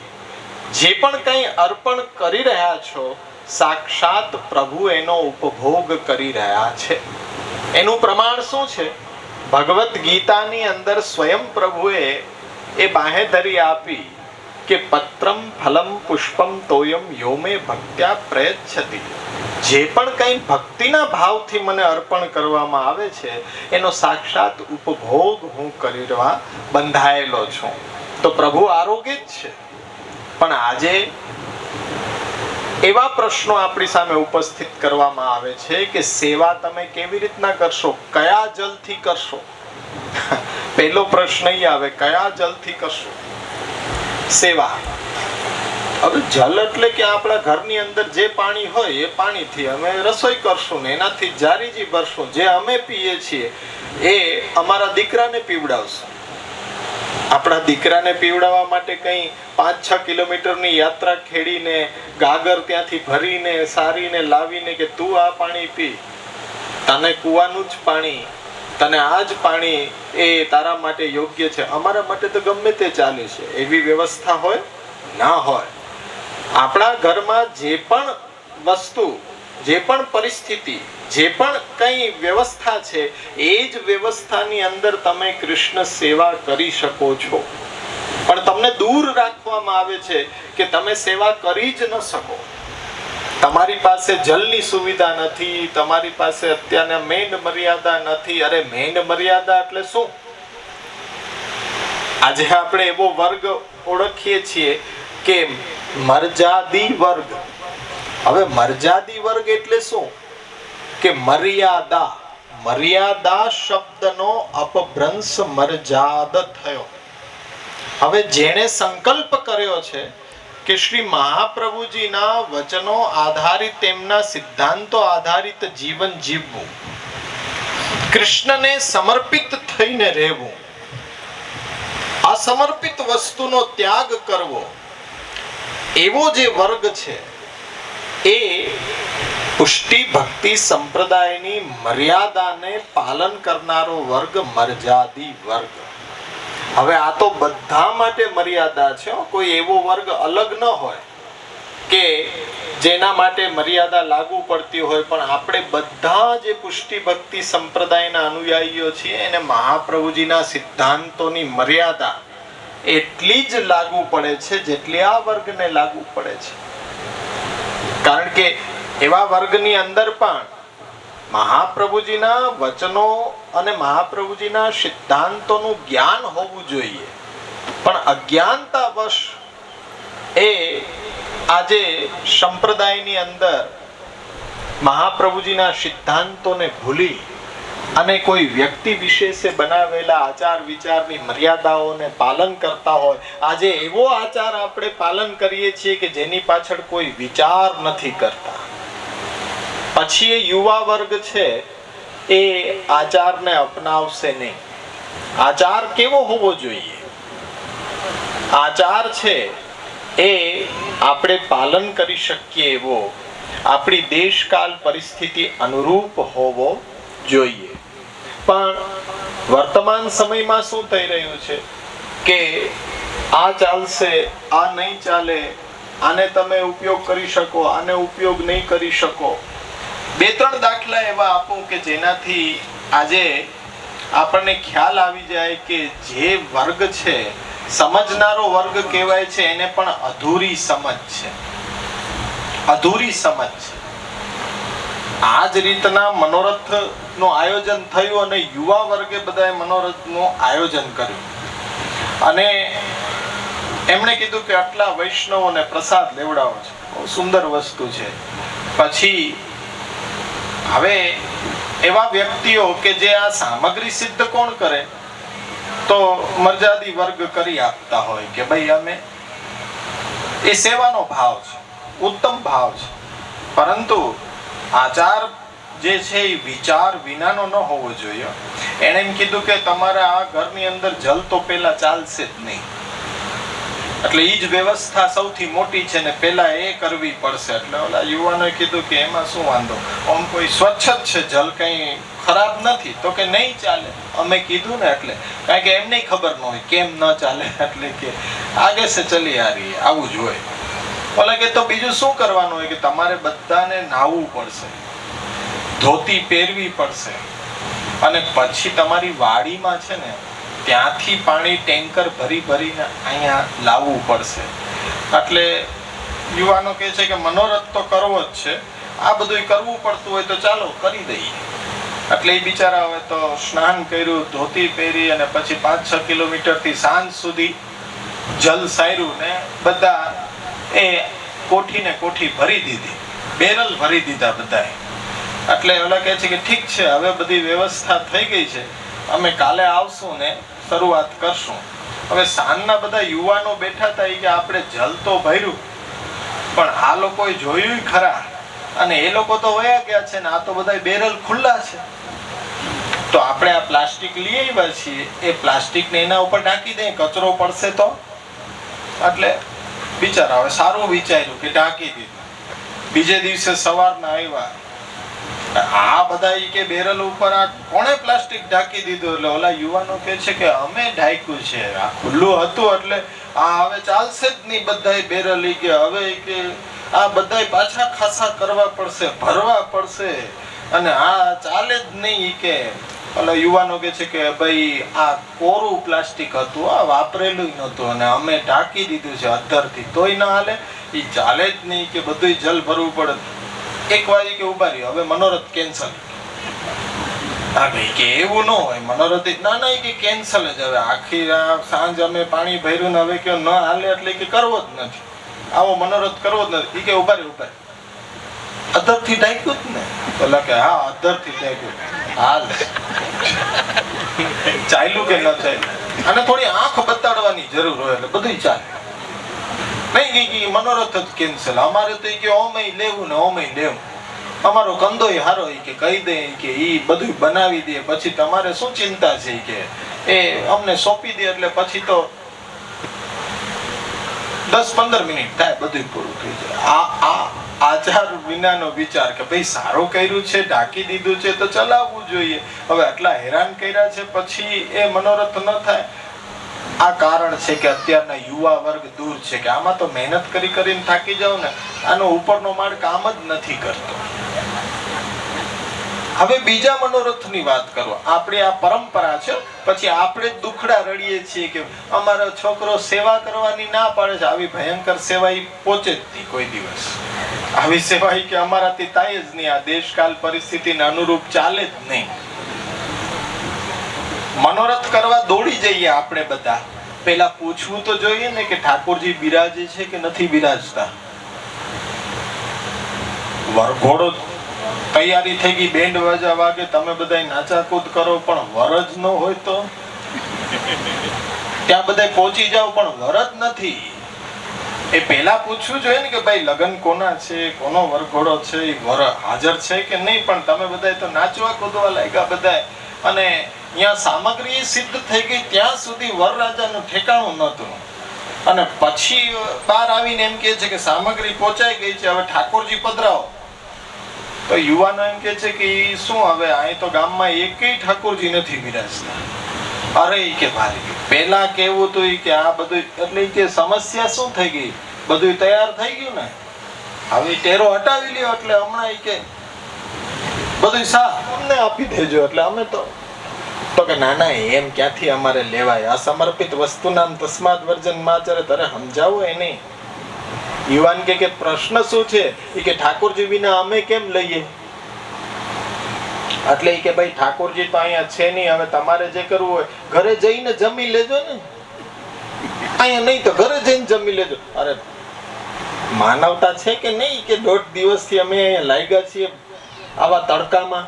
જે પણ કંઈ અર્પણ કરી રહ્યા છો, સાક્ષાત પ્રભુ એનો ઉપભોગ કરી રહ્યા છે. એનું પ્રમાણ શું છે? ભગવદ્ ગીતાની અંદર સ્વયં પ્રભુએ એ બાંહેધરી આપી કે પત્રમ ફલમ પુષ્પમ તોયમ યો મે ભક્ત્યા પ્રયચ્છતિ. જે પણ કંઈ ભક્તિના ભાવથી મને અર્પણ કરવામાં આવે છે એનો સાક્ષાત ઉપભોગ હું કરવા બંધાયેલો છું. તો પ્રભુ આરોગ્ય જ છે. પણ આજે એવા પ્રશ્નો આપણી સામે ઉપસ્થિત કરવામાં આવે છે કે સેવા તમે કેવી રીતના કરશો, કયા જલથી કરશો? પહેલો પ્રશ્ન અહીં આવે, કયા જલથી કરશો સેવા? હવે જલ એટલે કે આપણા ઘરની અંદર જે પાણી હોય એ પાણીથી અમે રસોઈ કરશું ને એનાથી જારીજી ભરશું. જે અમે પીએ છીએ એ અમારા દીકરાને પીવડાવશું. આપણા દીકરાને પીવડાવવા માટે કંઈ 5-6 કિલોમીટરની યાત્રા ખેડીને ગાગર ત્યાંથી ભરીને સારીને લાવીને કે તું આ પાણી પી, તને કૂવાનું જ પાણી, તને આ જ પાણી એ તારા માટે યોગ્ય છે, અમારા માટે તો ગમે તે ચાલે છે, એવી વ્યવસ્થા હોય ના હોય. આપણા ઘરમાં જે પણ વસ્તુ, જે પણ પરિસ્થિતિ, જે પણ કંઈ વ્યવસ્થા છે એ જ વ્યવસ્થાની અંદર તમે કૃષ્ણ સેવા કરી શકો છો. પણ તમને દૂર રાખવામાં આવે છે કે તમે સેવા કરી જ ન શકો. તમારી પાસે જલની સુવિધા નથી, તમારી પાસે અત્યારના મેન મર્યાદા નથી. અરે મેન મર્યાદા એટલે શું? આજે આપણે એવો વર્ગ ઓળખીએ છીએ કે મર્યાદી વર્ગ. હવે મર્યાદી વર્ગ એટલે શું? કે મર્યાદા, મર્યાદા શબ્દનો અપભ્રંશ મર્યાદ થયો. હવે જેણે સંકલ્પ કર્યો છે કે શ્રી મહાપ્રભુજીના વચનો આધારિત, તેમના સિદ્ધાંતો આધારિત જીવન જીવવું, કૃષ્ણને સમર્પિત થઈને રહેવું, અસમર્પિત વસ્તુનો ત્યાગ કરવો, એવો જે વર્ગ છે એ પુષ્ટિ ભક્તિ સંપ્રદાયની મર્યાદાને પાલન કરનારો વર્ગ મર્યાદી વર્ગ. હવે આ તો બધા માટે મર્યાદા છે, કોઈ એવો વર્ગ અલગ ન હોય કે જેના માટે મર્યાદા લાગુ પડતી હોય. પણ આપણે બધા જે પુષ્ટિ ભક્તિ સંપ્રદાયના અનુયાયીઓ છીએ એને મહાપ્રભુજીના સિદ્ધાંતોની મર્યાદા એટલી જ લાગુ પડે છે જેટલી આ વર્ગને લાગુ પડે છે. કારણ કે એવા વર્ગની અંદર પણ મહાપ્રભુજીના વચનો અને મહાપ્રભુજીના સિદ્ધાંતોનું જ્ઞાન હોવું જોઈએ. પણ અજ્ઞાનતાવશ એ આજે સંપ્રદાયની અંદર મહાપ્રભુજીના સિદ્ધાંતોને ભૂલી અને કોઈ વ્યક્તિ વિશેષે બનાવેલા આચાર વિચારની મર્યાદાઓને પાલન કરતા હોય. આજે એવો આચાર આપણે પાલન કરીએ છીએ કે જેની પાછળ કોઈ વિચાર નથી કરતા. પછી એ યુવા વર્ગ છે એ આચારને અપનાવશે નહીં. આચાર કેવો હોવો જોઈએ? આચાર છે એ આપણે પાલન કરી શકીએ એવો આપણી દેશકાલ પરિસ્થિતિ અનુરૂપ હોવો જોઈએ. પણ વર્તમાન સમયમાં શું થઈ રહ્યું છે કે આ ચાલશે, આ નહીં ચાલે, આને તમે ઉપયોગ કરી શકો, આને ઉપયોગ નહીં કરી શકો. 2-3 દાખલા એવા આપું કે જેનાથી આજે આપણને ખ્યાલ આવી જાય કે જે વર્ગ છે, સમજનારો વર્ગ કહેવાય છે, એને પણ અધૂરી સમજ છે. અધૂરી સમજ છે. આ જ રીતના મનોરથ નું આયોજન થયું અને યુવા વર્ગે બધાએ મનોરથ નું આયોજન કર્યું અને એમણે કીધું કે આટલા વૈષ્ણવોને પ્રસાદ લેવડાવો છે. બહુ સુંદર વસ્તુ છે. પછી હવે એવા વ્યક્તિઓ કે જે આ સામગ્રી સિદ્ધ કોણ કરે? તો મર્યાદી વર્ગ કરી આપતા હોય કે ભાઈ અમે, એ સેવાનો ભાવ છે, ઉત્તમ ભાવ છે. પરંતુ આચાર જે છે એ વિચાર વિનાનો ન હોવો જોઈએ. એણે એમ કીધું કે તમારા આ ઘરની અંદર જલ તો પેલા ચાલશે જ નહીં, એટલે એ જ વ્યવસ્થા સૌથી મોટી છે ને પેલા એ કરવી પડશે. એટલે ઓલા યુવાનોએ કીધું કે એમાં શું વાંધો, આમ કોઈ સ્વચ્છ જ છે, જલ કઈ ખરાબ નથી. તો કે નહીં ચાલે. અમે કીધું ને એટલે, કારણ કે એમને ખબર ન હોય કેમ ન ચાલે, એટલે કે આગે સે ચલી આ રહી, આવું જ હોય. ઓલા કે તો બીજું શું કરવાનું હોય કે તમારે બધાને નાહવું પડશે, ધોતી પહેરવી પડશે અને પછી તમારી વાડીમાં છે ને ત્યાંથી પાણી ટેન્કર ભરી ભરીને અહીંયા લાવવું પડશે. એટલે યુવાનો કહે છે કે મનોરથ તો કરવો જ છે, આ બધું કરવું પડતું હોય તો ચાલો કરી દઈએ. એટલે એ બિચારા હવે તો સ્નાન કર્યું, ધોતી પહેરી અને પછી 5-6 કિલોમીટર થી સાંજ સુધી જલ સાર્યું ને બધા એ કોઠી ને કોઠી ભરી દીધી, બેરલ ભરી દીધા બધાએ. એટલે ઓલા કહે છે કે ઠીક છે, હવે બધી વ્યવસ્થા થઈ ગઈ છે, અમે કાલે આવશું ને શરૂઆત કરશું. હવે સાંજના બધા યુવાનો બેઠા હતા કે આપણે જલ તો ભર્યું, પણ આ લોકોએ જોયું ખરા અને એ લોકો તો વયા ગયા છે ને આ તો બધા બેરલ ખુલ્લા છે. તો આપણે આ પ્લાસ્ટિક લઈ આવ્યા છીએ, એ પ્લાસ્ટિક ને એના ઉપર ઢાંકી દઈએ, કચરો પડશે તો. એટલે બિચારા હવે સારું વિચાર્યું કે ઢાંકી દીધું. બીજે દિવસે સવારના આવ્યા, આ બધા કે બેરલ ઉપર આ કોણે પ્લાસ્ટિક ઢાંકી દીધું? એટલે ઓલા યુવાનો કહે છે કે અમે ઢાંક્યું છે, આ ખુલ્લું હતું એટલે આ હવે ચાલશે જ નહીં. બધા બેરલ કે હવે કે આ બધા પાછા ખાસા કરવા પડશે, ભરવા પડશે અને આ ચાલે જ નહીં. કે ઓલા યુવાનો કહે છે કે ભાઈ આ કોરું પ્લાસ્ટિક હતું, આ વાપરેલું નહોતું અને અમે ઢાંકી દીધું છે અધરથી, તોય ના હાલે, એ ચાલે જ નહીં. કે બધું જલ ભરવું પડે. એક વાગે કે ઉભા રહ્યો, હવે મનોરથ કેન્સલ. હા ભાઈ કે એવું ન હોય, મનોરથ ના ના કે કેન્સલ જ. હવે આખી સાંજ અમે પાણી ભર્યું ને હવે કે ન હાલે એટલે કે કરવો જ નથી, આવો મનોરથ કરવો જ નથી. કે ઉભા રહ્યો, અધર થી ઢાંક્યું જ ને? પેલા કે હા અધર થી ઢાંક્યું. હાલ ચાલ્યું કે ન ચાલ્યું? અને થોડી આંખ બતાડવાની જરૂર હોય એટલે બધું ચાલે. નહીં કે મનોરથ જ કેન્સલ. અમારે તો કે ઓમય લેવું ને ઓમય લેવું, અમારો કંદોય હારો કે કહી દે કે ઈ બધું બનાવી દે, પછી તમારે શું ચિંતા છે કે એ અમને સોંપી દે એટલે પછી તો 10-15 મિનિટ થાય બધું પૂરું થઈ જાય. આ આચાર વિનાનો વિચાર કે ભાઈ સારું કર્યું છે, ઢાંકી દીધું છે તો ચલાવવું જોઈએ. હવે આટલા હેરાન કર્યા છે પછી એ મનોરથ ન થાય. આ કારણ છે કે અત્યારના યુવા વર્ગ દૂર છે કે આમાં તો મહેનત કરી કરીને થાકી જાવ ને, આનો ઉપરનો માળ કામ જ નથી કરતો. હવે બીજા મનોરથની વાત કરો. આપણી આ પરંપરા છે, પછી આપણે જ દુખડા રડીએ છીએ કે અમારો છોકરો સેવા કરવાની ના પાડે છે. આવી ભયંકર સેવા પહોંચે જ નહીં કોઈ દિવસ. આવી સેવા કે અમારાથી થાય જ નહીં, આ દેશકાલ પરિસ્થિતિને અનુરૂપ ચાલે જ નહીં. મનોરથ કરવા દોડી જઈએ આપણે બધા, પેલા પૂછવું તો જોઈએ ને કે ઠાકોરજી બિરાજે છે કે નથી બિરાજતા. વરઘોડો તૈયારી થઈ ગઈ, બેન્ડ વાજા વાગે, તમે બધા નાચાકૂદ કરો, પણ વર જ ન હોય તો ત્યાં બધા પહોંચી જાવ પણ વર જ નથી. એ પેલા પૂછવું જોઈએ ને કે ભાઈ લગ્ન કોના છે, કોનો વરઘોડો છે, એ વર હાજર છે કે નહીં. પણ તમે બધા તો નાચવા કૂદવા લાગ્યા બધા, અને અહીંયા સામગ્રી સિદ્ધ થઈ ગઈ ત્યાં સુધી વરરાજાનું ઠેકાણું નહોતું. અને પછી પાર આવીને એમ કહે છે કે સામગ્રી પહોંચાઈ ગઈ છે, હવે ઠાકોરજી પધરાવો. તો યુવાનો એમ કહે છે કે ઈ શું, હવે અહીં તો ગામમાં એકેય ઠાકોરજી નથી બિરાજતા. અરે ઈ કે ભાઈ પેલા કેવું હતું ઈ કે આ બધું, એટલે ઈ કે સમસ્યા શું થઈ ગઈ, બધું તૈયાર થઈ ગયું ને, હવે ટેરો હટાવી લ્યો એટલે હમણાં ઈ કે બધું અમને આપી દેજો. એટલે અમે તો કે ના ના એમ ક્યાંથી અમારે લેવાય, અસમર્પિત વસ્તુના તસ્માદ વર્જન માચરે. તારે સમજાવો એ નહીં. યુવાન કે પ્રશ્ન શું છે, એ કે ઠાકોરજી વિના અમે કેમ લઈએ. એટલે કે ભાઈ ઠાકોરજી તો અહીંયા છે નહીં, હવે તમારે જે કરવું હોય ઘરે જઈને જમી લેજો ને, અહીંયા નહીં તો ઘરે જઈને જમી લેજો. અરે માનવતા છે કે નહીં કે 1.5 દિવસથી અમે અહીંયા લાગ્યા છીએ આવા તડકામાં,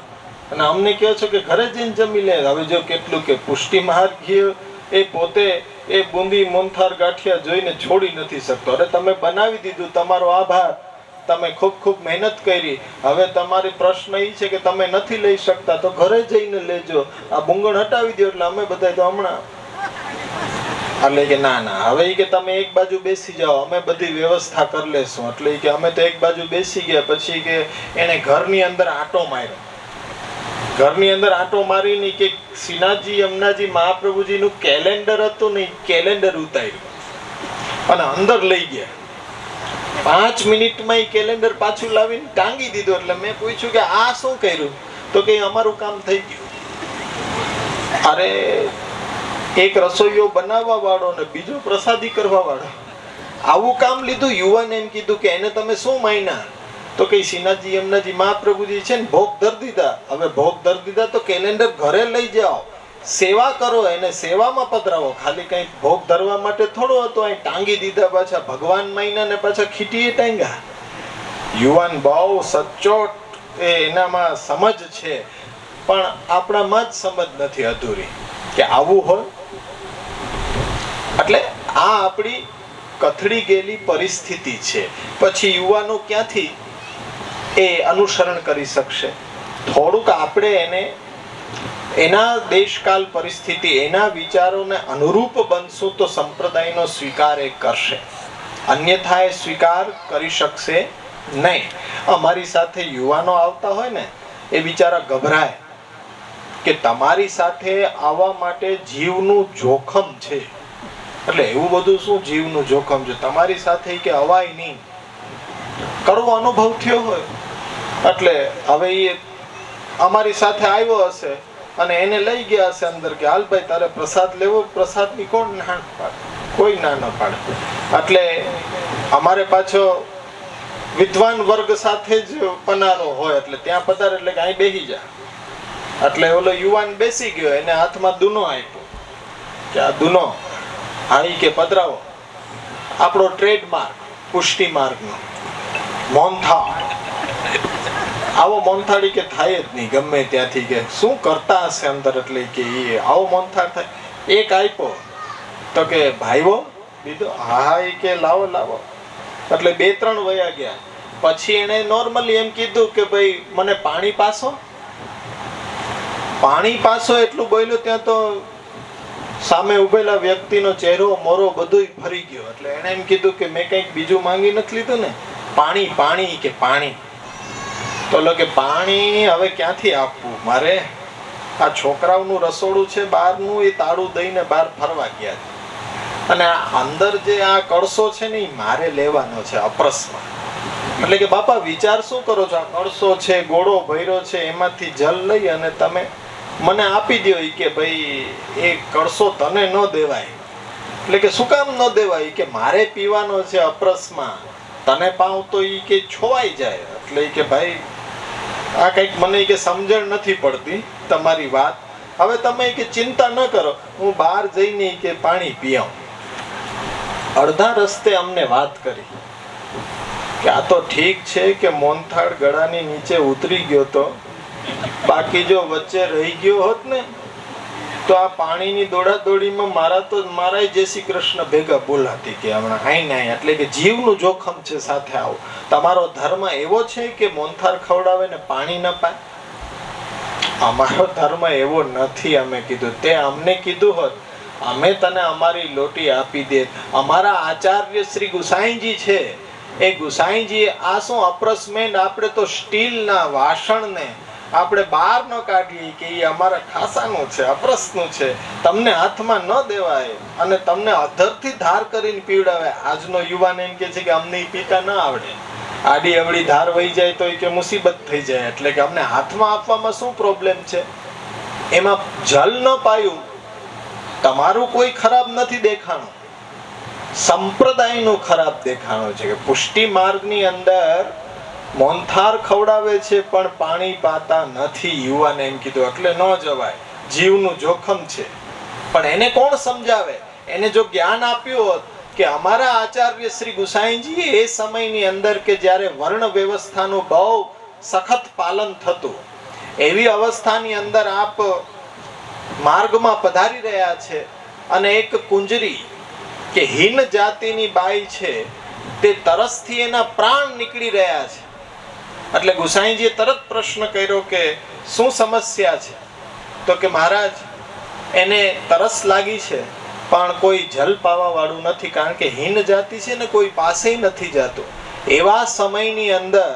અને અમને કહો છો કે ઘરે જઈને જમી લે. હવે જો કેટલું કે પુષ્ટિ મહાર્ઘ્ય એ પોતે એ બુંદી મોનથાર ગાંઠિયા જોઈને છોડી નથી શકતો. અરે તમે બનાવી દીધું, તમારો આભાર, તમે ખૂબ ખૂબ મહેનત કરી. હવે તમારી પ્રશ્ન એ છે કે તમે નથી લઈ શકતા તો ઘરે જઈને લેજો, આ બુંગણ હટાવી દો. એટલે અમે બધા તો હમણાં એટલે કે ના ના હવે કે તમે એક બાજુ બેસી જાઓ, અમે બધી વ્યવસ્થા કરી લેશું. એટલે કે અમે તો એક બાજુ બેસી ગયા. પછી કે એને ઘરની અંદર આંટો માર્યો. ઘરની અંદર આંટો મારીને કે શ્રીનાથજી યમુનાજી મહાપ્રભુજી નું કેલેન્ડર હતું ને, કેલેન્ડર ઉતાર્યું અને અંદર લઈ ગયા. 5 મિનિટમાં એ કેલેન્ડર પાછું લાવીને ટાંગી દીધું. એટલે મેં પૂછ્યું કે આ શું કર્યું, તો કે અમારું કામ થઈ ગયું. અરે એક રસોઈયો બનાવવા વાળો ને બીજો પ્રસાદી કરવા વાળો, આવું કામ લીધું. યુવાન એમ કીધું કે એને તમે શું માન્યા, તો કે શ્રીનાથજી યમુનાજી મહાપ્રભુજી છે ને ભોગ ધરી દીધા. હવે ભોગ ધરી દીધા તો કેલેન્ડર ઘરે લઈ જાઓ, સેવા કરો, એને સેવામાં પધરાવો. ખાલી કઈ ભોગ ધરવા માટે થોડો હતો, અહીં ટાંગી દીધા. પાછા ભગવાન માયના ને પાછા ખીટીએ ટાંગ્યા. યુવાન બહુ સચોટ એનામાં સમજ છે, પણ આપણામાં જ સમજ નથી અધૂરી કે આવું હોય. એટલે આ આપણી કથળી ગયેલી પરિસ્થિતિ છે. પછી યુવાનો ક્યાંથી એ અનુસરણ કરી શકશે? થોડુંક આપણે એને એના દેશકાલ પરિસ્થિતિ એના વિચારોને અનુરૂપ બનશું તો સંપ્રદાયનો સ્વીકાર એ કરશે, અન્યથા એ સ્વીકાર કરી શકશે નહીં. અમારી સાથે યુવાનો આવતા હોય ને એ બિચારા ગભરાય કે તમારી સાથે આવવા માટે જીવનું જોખમ છે. એટલે એવું બધું શું જીવનું જોખમ છે, તમારી સાથે કે અવાય નહીં, કડવો અનુભવ થયો હોય. એટલે હવે એ અમારી સાથે આવ્યો હશે અને એને લઈ ગયા હશે અંદર કે હાલ ભાઈ તારે પ્રસાદ લેવો, પ્રસાદની કોણ ના પાડે, કોઈ ના ન પાડે. એટલે અમારે પાછો વિદ્વાન વર્ગ સાથે જ પનારો હોય, એટલે ત્યાં પધારે એટલે કે અહીં બેસી જા. એટલે ઓલો યુવાન બેસી ગયો, એને હાથમાં દૂનો આપ્યો કે આ દૂનો હાઈ કે પધરાવો. આપણો ટ્રેડમાર્ક પુષ્ટિ માર્ગનો મોનથાળ. આવો મોનથાળી કે થાય જ નહીં ગમે ત્યાંથી, કે શું કરતા હશે અંદર. એટલે કે એ આવો મોનથાળ થાય. એક આપ્યો તો કે ભાઈઓ બીજો, હા એ કે લાવો લાવો. એટલે 2-3 વયા ગયા. પછી એને નોર્મલી એમ કીધું કે ભાઈ મને પાણી પાસો. પાણી પાસો એટલું બોલ્યો ત્યાં તો સામે ઉભેલા વ્યક્તિનો ચહેરો મોરો બધું ફરી ગયો. એટલે એને એમ કીધું કે મેં કંઈક બીજું માંગી નથી લીધું ને, પાણી પાણી કે પાણી. તો કે પાણી હવે ક્યાંથી આપવું મારે, આ છોકરાઓનું રસોડું છે બહારનું, એ તાળું દઈને બહાર ફરવા ગયા છે, અને આ અંદર જે આ કળશો છે ને એ મારે લેવાનો છે અપરસમાં. એટલે કે બાપા વિચાર શું કરો છો, આ કળશો છે ગોળો ભર્યો છે, એમાંથી જલ લઈ અને તમે મને આપી દો. કે ભાઈ એ કળશો તને ન દેવાય. એટલે કે શું કામ ન દેવાય? કે મારે પીવાનો છે અપરસમાં, તને પાવ તો ઈ કે છોવાઈ જાય. એટલે કે ભાઈ આ કંઈક મને કે સમજણ નથી પડતી તમારી વાત. હવે તમે કે ચિંતા ન કરો, હું બહાર જઈને કે પાણી પી આવું. અડધા રસ્તે અમને વાત કરી કે આ તો ઠીક છે કે મોનથાળ ગળાની નીચે ઉતરી ગયો તો, બાકી જો વચ્ચે રહી ગયો હોત ને તો આ પાણીની દોડાદોડીમાં મારા જય શ્રી કૃષ્ણ ભેગા બોલાતી કે હમણાં હાઈ નાઈ. એટલે કે જીવનું જોખમ છે, સાથે આવો. તમારો ધર્મ એવો છે કે મોનથાળ ખવડાવે ને પાણી ન પાય? અમારો ધર્મ એવો નથી. અમે કીધું તે અમને કીધું હોત અમે તને અમારી લોટી આપી દે. અમારા આચાર્ય શ્રી ગુસાઈજી છે, એ ગુસાઈજી આ શું અપ્રસમેન્ટ, આપણે તો સ્ટીલના વાસણને આપણે બહાર ન કાઢીએ કે એ અમારા ખાસાનું છે, અપ્રસનું છે, તમને હાથમાં ન દેવાય અને તમને અધરથી ધાર કરીને પીવડાવે. આજનો યુવાન એમ કે છે કે અમને પીતા ન આવડે, આડી અવળી ધાર વહી જાય તો કે મુસીબત થઈ જાય, એટલે કે અમને હાથમાં આપવામાં શું પ્રોબ્લેમ છે? એમાં જલ ન પાયું, તમારું કોઈ ખરાબ નથી દેખાણું, સંપ્રદાયનું ખરાબ દેખાણું છે. કે પુષ્ટિ માર્ગની અંદર મોહનથાળ ખવડાવે છે પણ પાણી પાતા નથી. યુવાને એમ કીધું એટલે ન જવાય, જીવનું જોખમ છે. પણ એને કોણ સમજાવે? એને જો જ્ઞાન આપ્યું હોત કે અમારા આચાર્ય શ્રી ગુસાઈજી એ સમયની અંદર કે જ્યારે વર્ણ વ્યવસ્થાનું બહુ સખત પાલન થતું, એવી અવસ્થાની અંદર આપ માર્ગમાં પધારી રહ્યા છે અને એક કુંજરી કે હીન જાતિની બાઈ છે તે તરસથી એના પ્રાણ નીકળી રહ્યા છે. એટલે ગુસાઈજીએ તરત પ્રશ્ન કર્યો કે શું સમસ્યા છે? તો કે મહારાજ એને તરસ લાગી છે પણ કોઈ જલ પાવા વાળું નથી, કારણ કે હીન જાતિ છે ને કોઈ પાસે નથી જતું. એવા સમયની અંદર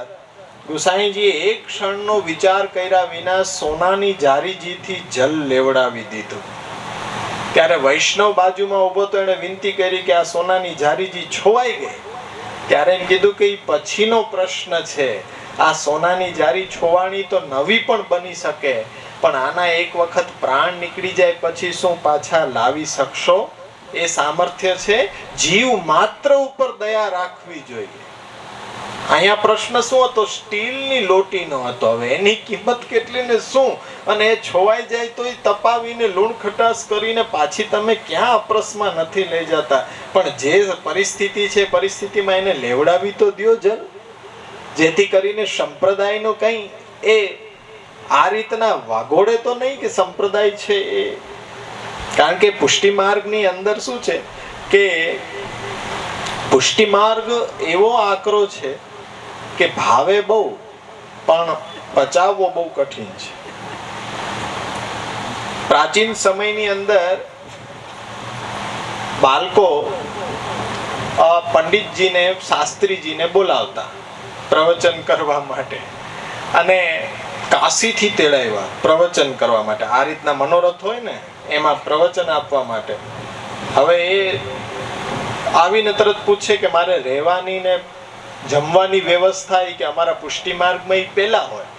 ગુસાઈજીએ એક ક્ષણનો વિચાર કર્યા વિના સોનાની જારીજીથી જલ લેવડાવી દીધું. ત્યારે વૈષ્ણવ બાજુમાં ઉભો તો એને વિનંતી કરી કે આ સોનાની જારીજી છોવાઈ ગઈ. ત્યારે એમ કીધું કે પછીનો પ્રશ્ન છે, આ સોનાની જારી છોવાણી તો નવી પણ બની શકે, પણ આના એક વખત પ્રાણ નીકળી જાય પછી શું પાછા લાવી શકશો? એ સામર્થ્ય છે. જીવ માત્ર ઉપર દયા રાખવી જોઈએ. અહીંયા પ્રશ્ન શું હતો? સ્ટીલની લોટીનો હતો. હવે એની કિંમત કેટલી ને શું, અને એ છોવાઈ જાય તો તપાવીને લૂણ ખટાશ કરીને પાછી તમે ક્યાં અપ્રસમાં નથી લઈ જતા. પણ જે પરિસ્થિતિ છે પરિસ્થિતિમાં એને લેવડાવી તો દ્યો જલ, જેથી કરીને સંપ્રદાયનો કંઈ એ આ રીતના વાગોડે તો નહીં કે સંપ્રદાય છે એ. કારણ કે પુષ્ટિ માર્ગની અંદર શું છે કે પુષ્ટિ માર્ગ એવો આકરો છે કે ભાવે બહુ પણ પચાવવો બહુ કઠિન છે. પ્રાચીન સમયની અંદર બાળકો પંડિતજીને શાસ્ત્રીજીને બોલાવતા પ્રવચન કરવા માટે, અને કાશીથી તેડાવ્યા પ્રવચન કરવા માટે. આ રીતના મનોરથ હોય ને એમાં પ્રવચન આપવા માટે. હવે એ આવીને તરત પૂછે કે મારે રહેવાની ને જમવાની વ્યવસ્થા કે અમારા પુષ્ટિ માર્ગમાં એ પેલા હોય,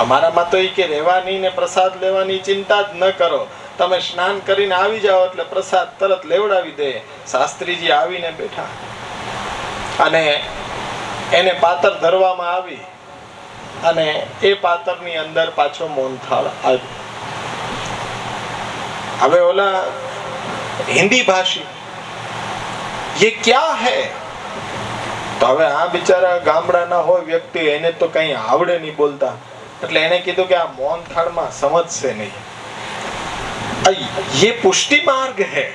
અમારામાં તો કે રહેવાની ને પ્રસાદ લેવાની ચિંતા જ ન કરો, તમે સ્નાન કરીને આવી જાઓ એટલે પ્રસાદ તરત લેવડાવી દે. શાસ્ત્રીજી આવીને બેઠા અને એને પાતર ધરવામાં આવી અને એ પાતરની અંદર પાછો મોહનથાળ આવ્યો. હવે ઓલા હિન્દી ભાષી ये क्या है? તો હવે આ બિચારા ગામડાના હોય વ્યક્તિ, એને તો કઈ આવડે નહીં બોલતા, એટલે એને કીધું કે આ મોહનથાળમાં સમજશે નહીં, ये पुष्टि मार्ग है.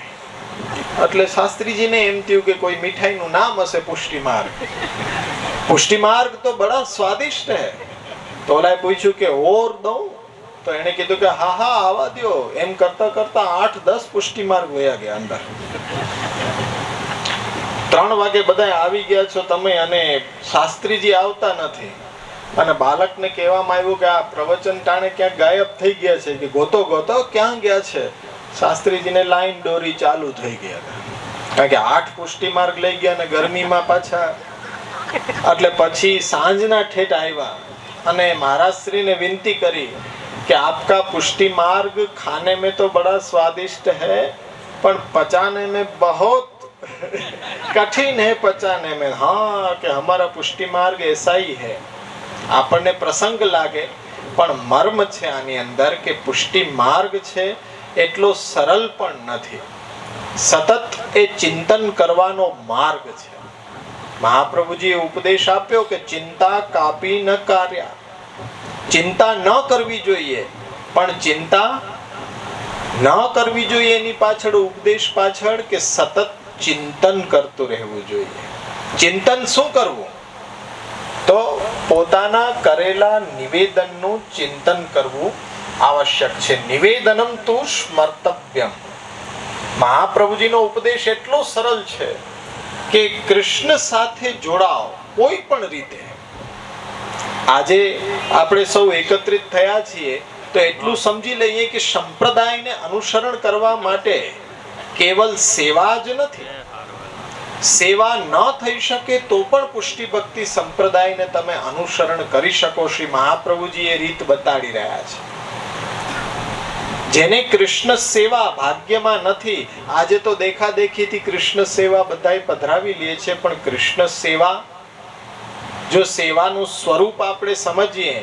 એટલે શાસ્ત્રીજીને એમ થયું કે કોઈ મીઠાઈનું નામ હશે પુષ્ટિ માર્ગ. પુષ્ટિ માર્ગ તો બડા સ્વાદિષ્ટ હે. તો ઓલાએ પૂછ્યું કે ઓર દઉં? તો એને કીધું કે હા હા આવા દો. એમ કરતા કરતા 8-10 પુષ્ટિ માર્ગ વયા ગયા અંદર. 3 વાગે બધા આવી ગયા છો તમે, અને શાસ્ત્રીજી આવતા નથી. અને બાળકને કહેવામાં આવ્યું કે આ પ્રવચન ટાણે ક્યાંક ગાયબ થઈ ગયા છે, કે ગોતો ગોતો ક્યાં ગયા છે. શાસ્ત્રીજીને લાઈન દોરી ચાલુ થઈ ગયા, કારણ કે 8 પુષ્ટિ માર્ગ લઈ ગયા અને ગરમીમાં પાછા. એટલે પછી સાંજના ઠેઠ આવ્યા અને મહારાજશ્રીને વિનંતી કરી कि आपका पुष्टि मार्ग खाने में तो बड़ा स्वादिष्ट है पर पचाने में बहुत कठिन है पचाने में. हाँ कि हमारा पुष्टि मार्ग ऐसा ही है. આપણને પ્રસંગ લાગે પણ મર્મ છે આની અંદર કે પુષ્ટિ માર્ગ છે એટલો સરળ પણ નથી. સતત એ ચિંતન કરવાનો માર્ગ છે. મહાપ્રભુજીએ ઉપદેશ આપ્યો કે ચિંતા કાપી ન કાર્યા. ચિંતા ન કરવી જોઈએ, પણ ચિંતા ન કરવી જોઈએ એની પાછળ ઉપદેશ પાછળ કે સતત ચિંતન કરતું રહેવું જોઈએ. ચિંતન શું કરવું? તો પોતાના કરેલા નિવેદનનું ચિંતન કરવું આવશ્યક છે. નિવેદનમ તુ સ્મર્તવ્યમ. મહાપ્રભુજીનો ઉપદેશ એટલો સરળ છે કે કૃષ્ણ સાથે જોડાઓ કોઈ પણ રીતે. આજે આપણે સૌ એકત્રિત થયા છીએ તો એટલું સમજી લઈએ કે સંપ્રદાયને અનુસરણ કરવા માટે કેવલ સેવા જ નથી. સેવા ન થઈ શકે તો પણ પુષ્ટિ ભક્તિ સંપ્રદાયને તમે અનુસરણ કરી શકો. શ્રી મહાપ્રભુજી એ રીત બતાડી રહ્યા છે. જેને કૃષ્ણ સેવા ભાગ્યમાં નથી, આજે તો દેખાદેખીથી કૃષ્ણ સેવા બધાય પધરાવી લે છે, પણ કૃષ્ણ સેવા, જો સેવાનું સ્વરૂપ આપણે સમજીએ,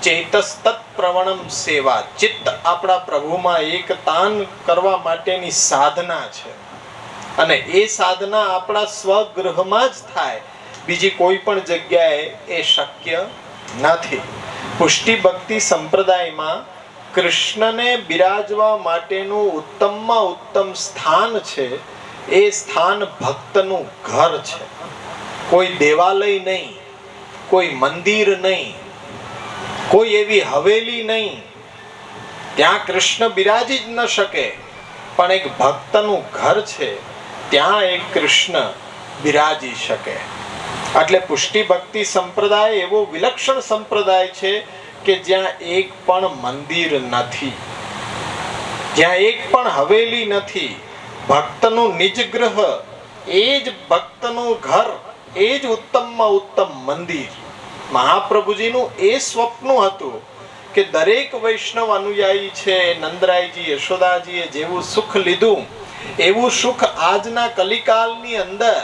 ચેતસ્તત પ્રવણમ સેવા, ચિત્ત આપણા પ્રભુમાં એકતાન કરવા માટેની સાધના છે. અને એ સાધના આપણા સ્વગૃહમાં જ થાય, બીજી કોઈ પણ જગ્યાએ એ શક્ય નથી. પુષ્ટિ ભક્તિ સંપ્રદાયમાં કૃષ્ણને બિરાજવા માટેનું ઉત્તમમાં ઉત્તમ સ્થાન છે. એ સ્થાન ભક્તનું ઘર છે. કોઈ દેવાલય નહીં, કોઈ મંદિર નહીં, કોઈ એવી હવેલી નહીં. ત્યાં કૃષ્ણ બિરાજી જ ન શકે, પણ એક ભક્તનું ઘર છે, ત્યાં એક કૃષ્ણ બિરાજી શકે. એટલે પુષ્ટિ ભક્તિ સંપ્રદાય એવો વિલક્ષણ સંપ્રદાય છે કે જ્યાં એક પણ મંદિર નથી, જ્યાં એક પણ હવેલી નથી. ભક્તનું નિજ ગ્રહ, એ જ ભક્તનું ઘર, એ જ ઉત્તમમાં ઉત્તમ મંદિર. મહાપ્રભુજીનું એ સ્વપ્ન હતું કે દરેક વૈષ્ણવ અનુયાયી છે, નંદરાયજી યશોદાજીએ જેવું સુખ લીધું એવું સુખ આજના કલિકાલની અંદર